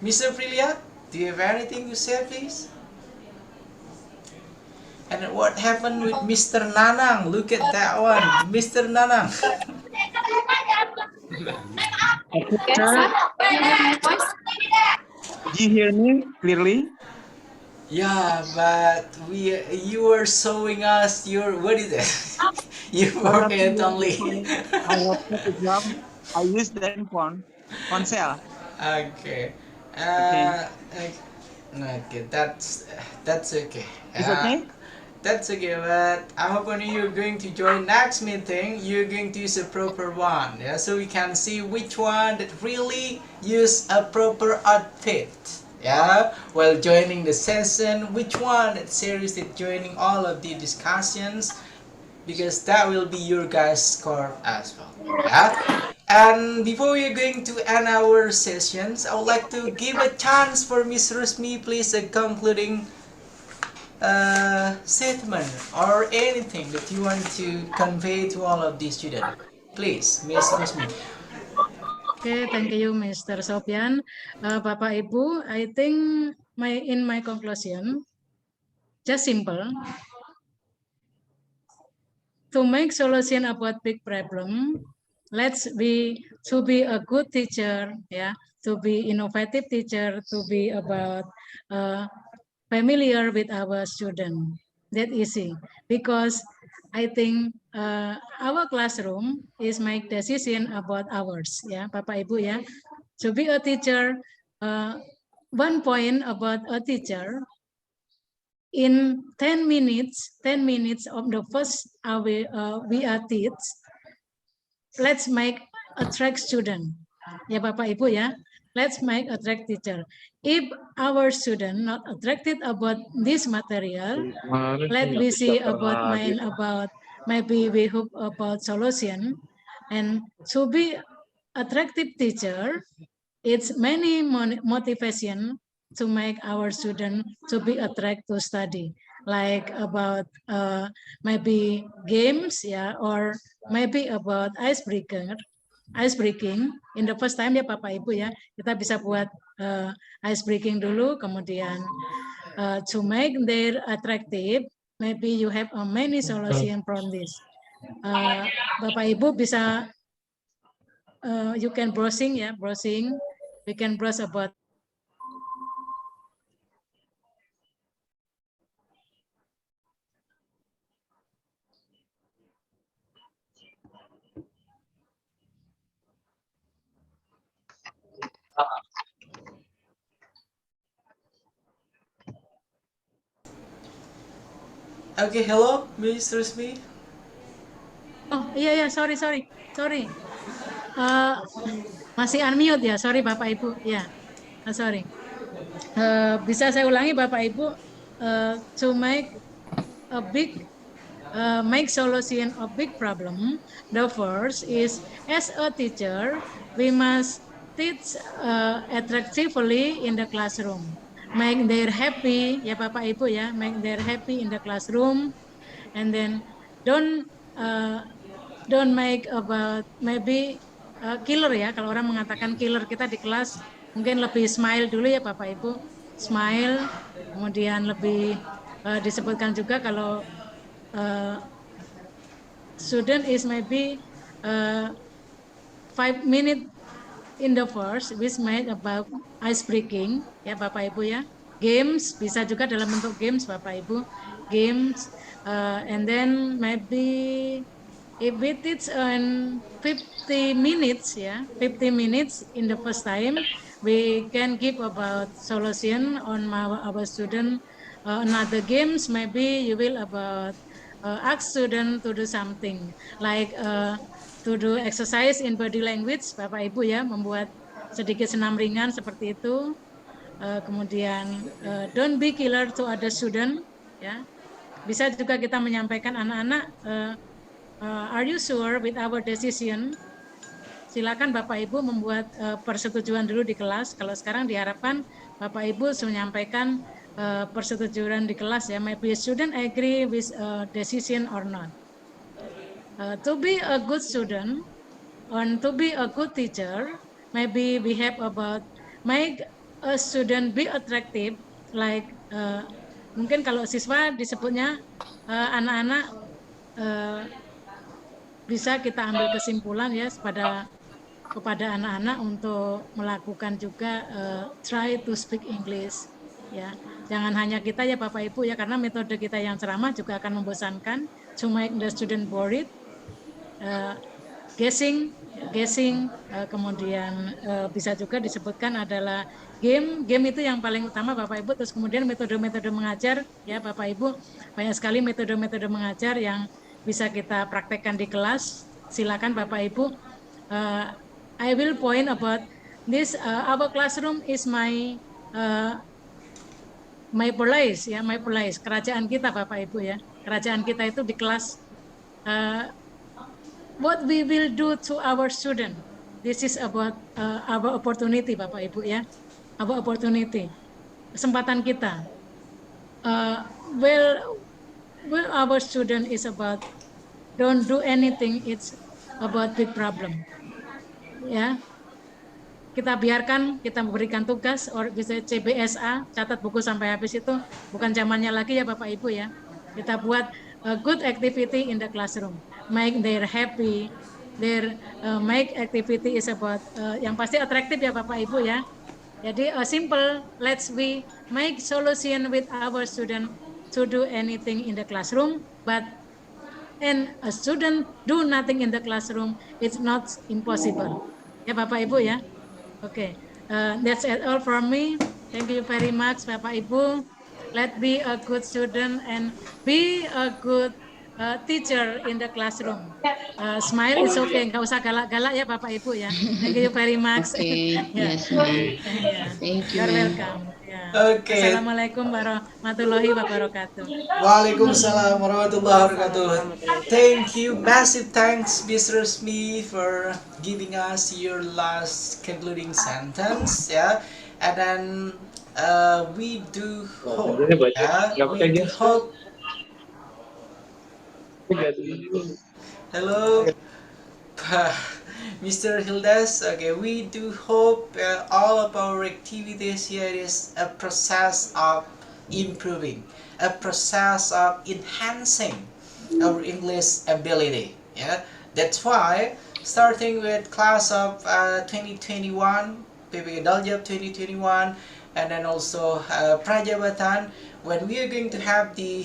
Mr. Prilia, do you have anything to say, please? And what happened with Mr. Nanang? Look at that one, Mr. Nanang. Did you hear me clearly? Yeah, but you were showing us your, what is it? You forget only. I use the handphone, Consel. Okay. Okay. Okay, that's okay. It's okay? That's okay, but I hope when you're going to join next meeting, you're going to use a proper one, yeah, so we can see which one that really use a proper outfit, yeah, while joining the session, which one that seriously joining all of the discussions, because that will be your guys' score as well, yeah. And before we're going to end our sessions, I would like to give a chance for Miss Rusmi, please, a concluding statement or anything that you want to convey to all of the students. Please, Miss Rusmi. Okay, thank you, Mr. Sofian. Bapak Ibu, I think in my conclusion, just simple. To make solution about big problem, to be a good teacher, yeah, to be innovative teacher, to be about familiar with our student. That easy because I think our classroom is make decision about ours, yeah, Bapak Ibu, yeah. To be a teacher, one point about a teacher in 10 minutes of the first we are teach, let's make attract student. Ya Bapak Ibu ya, let's make attract teacher. If our student not attracted about this material, let we see about maybe we hope about solution. And to be attractive teacher, it's many motivation to make our student to be attracted to study, like about maybe games, yeah, or maybe about ice breaking in the first time ya Bapak Ibu ya, kita bisa buat ice breaking dulu, kemudian to make their attractive, maybe you have a many solution from this. Bapak Ibu bisa you can browsing ya, browsing, we can browse about Okay, hello, Miss Rusmi. Oh iya, sorry. Masih unmute ya, sorry Bapak Ibu ya, sorry. Bisa saya ulangi Bapak Ibu, to make a big make solution of big problem. The first is, as a teacher, we must teach attractively in the classroom. Make their happy, ya Bapak Ibu ya, make their happy in the classroom, and then don't make about maybe killer ya. Kalau orang mengatakan killer, kita di kelas mungkin lebih smile dulu ya Bapak Ibu, smile, kemudian lebih disebutkan juga kalau student is maybe 5 minutes in the first, which made about ice breaking ya Bapak Ibu ya. Games bisa juga dalam bentuk games Bapak Ibu, games, and then maybe if we teach in 50 minutes ya, 50 minutes in the first time, we can give about solution on our student. Another games maybe you will about ask student to do something like to do exercise in body language Bapak Ibu ya, membuat sedikit senam ringan seperti itu. Kemudian don't be killer to other student ya. Bisa juga kita menyampaikan anak-anak, are you sure with our decision? Silakan Bapak Ibu membuat persetujuan dulu di kelas. Kalau sekarang diharapkan Bapak Ibu menyampaikan persetujuan di kelas ya. Maybe student agree with decision or not. To be a good student and to be a good teacher, maybe we have about make a student be attractive, like mungkin kalau siswa disebutnya anak-anak bisa kita ambil kesimpulan ya kepada anak-anak untuk melakukan juga try to speak English ya. Jangan hanya kita ya Bapak Ibu ya, karena metode kita yang ceramah juga akan membosankan, to make the student bored. Guessing, kemudian bisa juga disebutkan adalah game itu yang paling utama Bapak Ibu. Terus kemudian metode-metode mengajar ya Bapak Ibu, banyak sekali metode-metode mengajar yang bisa kita praktekkan di kelas. Silakan Bapak Ibu. I will point about this. Our classroom is my place ya, my place. Kerajaan kita Bapak Ibu ya. Kerajaan kita itu di kelas. What we will do to our student. This is about our opportunity Bapak Ibu ya. Our opportunity. Kesempatan kita. Well, our student is about don't do anything, it's about big problem. Ya. Kita biarkan, kita memberikan tugas, or bisa CBSA, catat buku sampai habis, itu bukan zamannya lagi ya Bapak Ibu ya. Kita buat a good activity in the classroom, make their happy, their make activity is about yang pasti atraktif ya Bapak Ibu ya. Jadi simple, let's we make solution with our student to do anything in the classroom, but and a student do nothing in the classroom, it's not impossible. Ya Bapak Ibu ya. Oke, that's all from me. Thank you very much Bapak Ibu. Let's be a good student and be a good teacher in the classroom. Smile is okay, nggak usah galak-galak ya Bapak Ibu ya. Thank you very much. Okay, Yeah. yes, ma'am. Yeah. Thank you, You're ma'am. welcome. Yeah. Okay. Assalamualaikum warahmatullahi wabarakatuh. Waalaikumsalam warahmatullahi wabarakatuh. Thank you, massive thanks, Mr. Smith, for giving us your last concluding sentence. Yeah, and then we do hope. Yeah, we do hope. Hello, Mr. Hildes. Okay, we do hope all of our activities here is a process of improving, a process of enhancing our English ability. Yeah, that's why starting with class of 2021, PPG Daljab 2021, and then also Prajabatan, when we are going to have the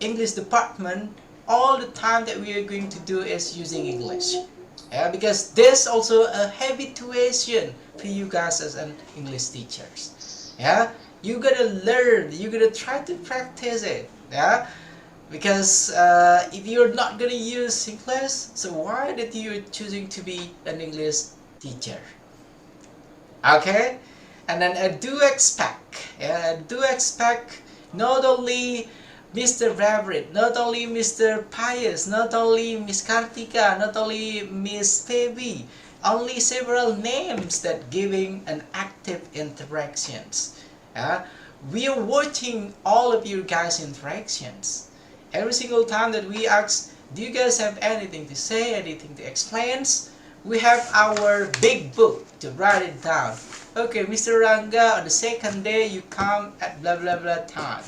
English department, all the time that we are going to do is using English. Yeah, because there's also a habituation for you guys as an English teachers. Yeah, you gotta learn, you gotta try to practice it. Yeah, because if you're not gonna use English, so why that you're choosing to be an English teacher? Okay, and then I do expect, not only Mr. Reverend, not only Mr. Pius, not only Miss Kartika, not only Miss Phoebe, only several names that giving an active interactions. We are watching all of you guys' interactions. Every single time that we ask, do you guys have anything to say, anything to explain? We have our big book to write it down. Okay, Mr. Ranga, on the second day you come at blah blah blah time.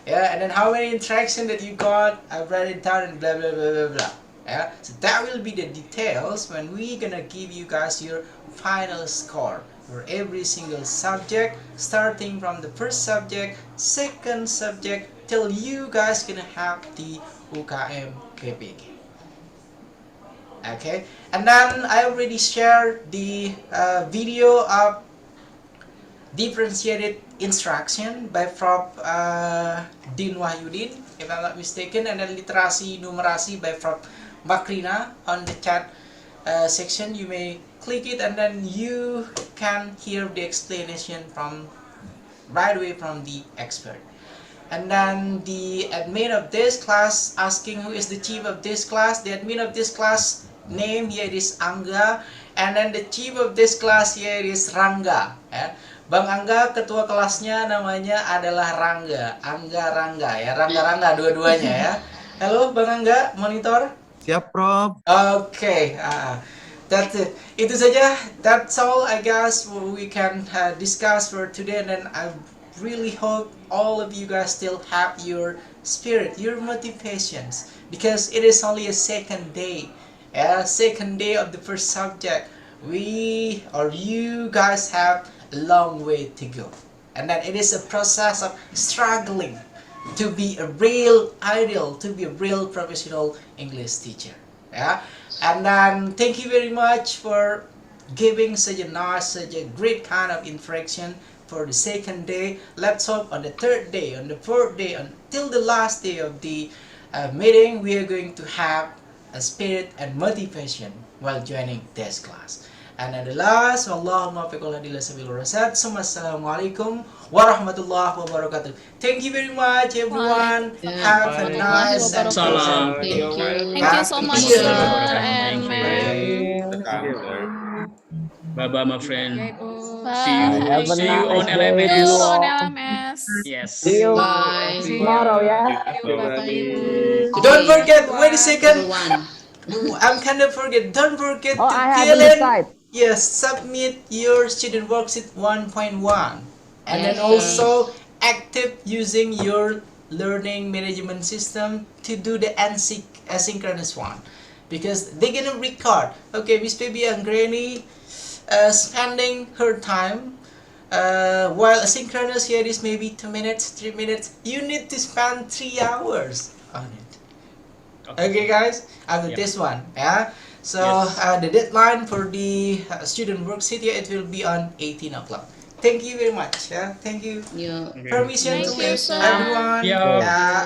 Yeah, and then how many interaction that you got, I write it down and blah blah blah blah blah. Yeah, so that will be the details when we gonna give you guys your final score for every single subject, starting from the first subject, second subject, till you guys gonna have the UKM PPG. Okay, and then I already shared the video of differentiated instruction by Prof. Din Wahyudin, if I'm not mistaken, and then literasi numerasi by Prof. Makrina on the chat section. You may click it and then you can hear the explanation from right away from the expert. And then the admin of this class asking who is the chief of this class. The admin of this class name here is Angga, and then the chief of this class here is Rangga. Bang Angga, ketua kelasnya namanya adalah Rangga, Angga Rangga ya, Rangga dua-duanya ya. Halo Bang Angga, monitor. Siap, Prof. Okay, that's it. Itu saja. That's all I guess we can discuss for today, and then I really hope all of you guys still have your spirit, your motivations, because it is only a second day. Second day of the first subject. We or you guys have a long way to go, and then it is a process of struggling to be a real ideal, to be a real professional English teacher. And then thank you very much for giving such a nice, such a great kind of interaction for the second day. Let's hope on the third day, on the fourth day, until the last day of the meeting, we are going to have a spirit and motivation while joining this class. And at the last, Wallahumma fiqhul hadilah sabil rasad. Assalamualaikum warahmatullahi wabarakatuh. Thank you very much, everyone. Have a nice and pleasant day. Thank you so much, sir and Bye-bye, my friend. Bye. See you on See LMS. you on LMS. Yes. See you tomorrow, yeah. Don't forget. Wait a second. I'm kind of forget. Don't forget to fill in. Yes, submit your student worksheet 1.1, and then also active using your learning management system to do the asynchronous one, because they're gonna record. Okay, Miss Baby and Granny spending her time while asynchronous here is maybe 2 minutes, 3 minutes. You need to spend 3 hours on it. Okay, guys, after this one, so the deadline for the student worksheet here, it will be on 18 o'clock. Thank you very much. Yeah, thank you. Yeah. Permission to Thank you, leave, sir. everyone. Yeah. Yeah.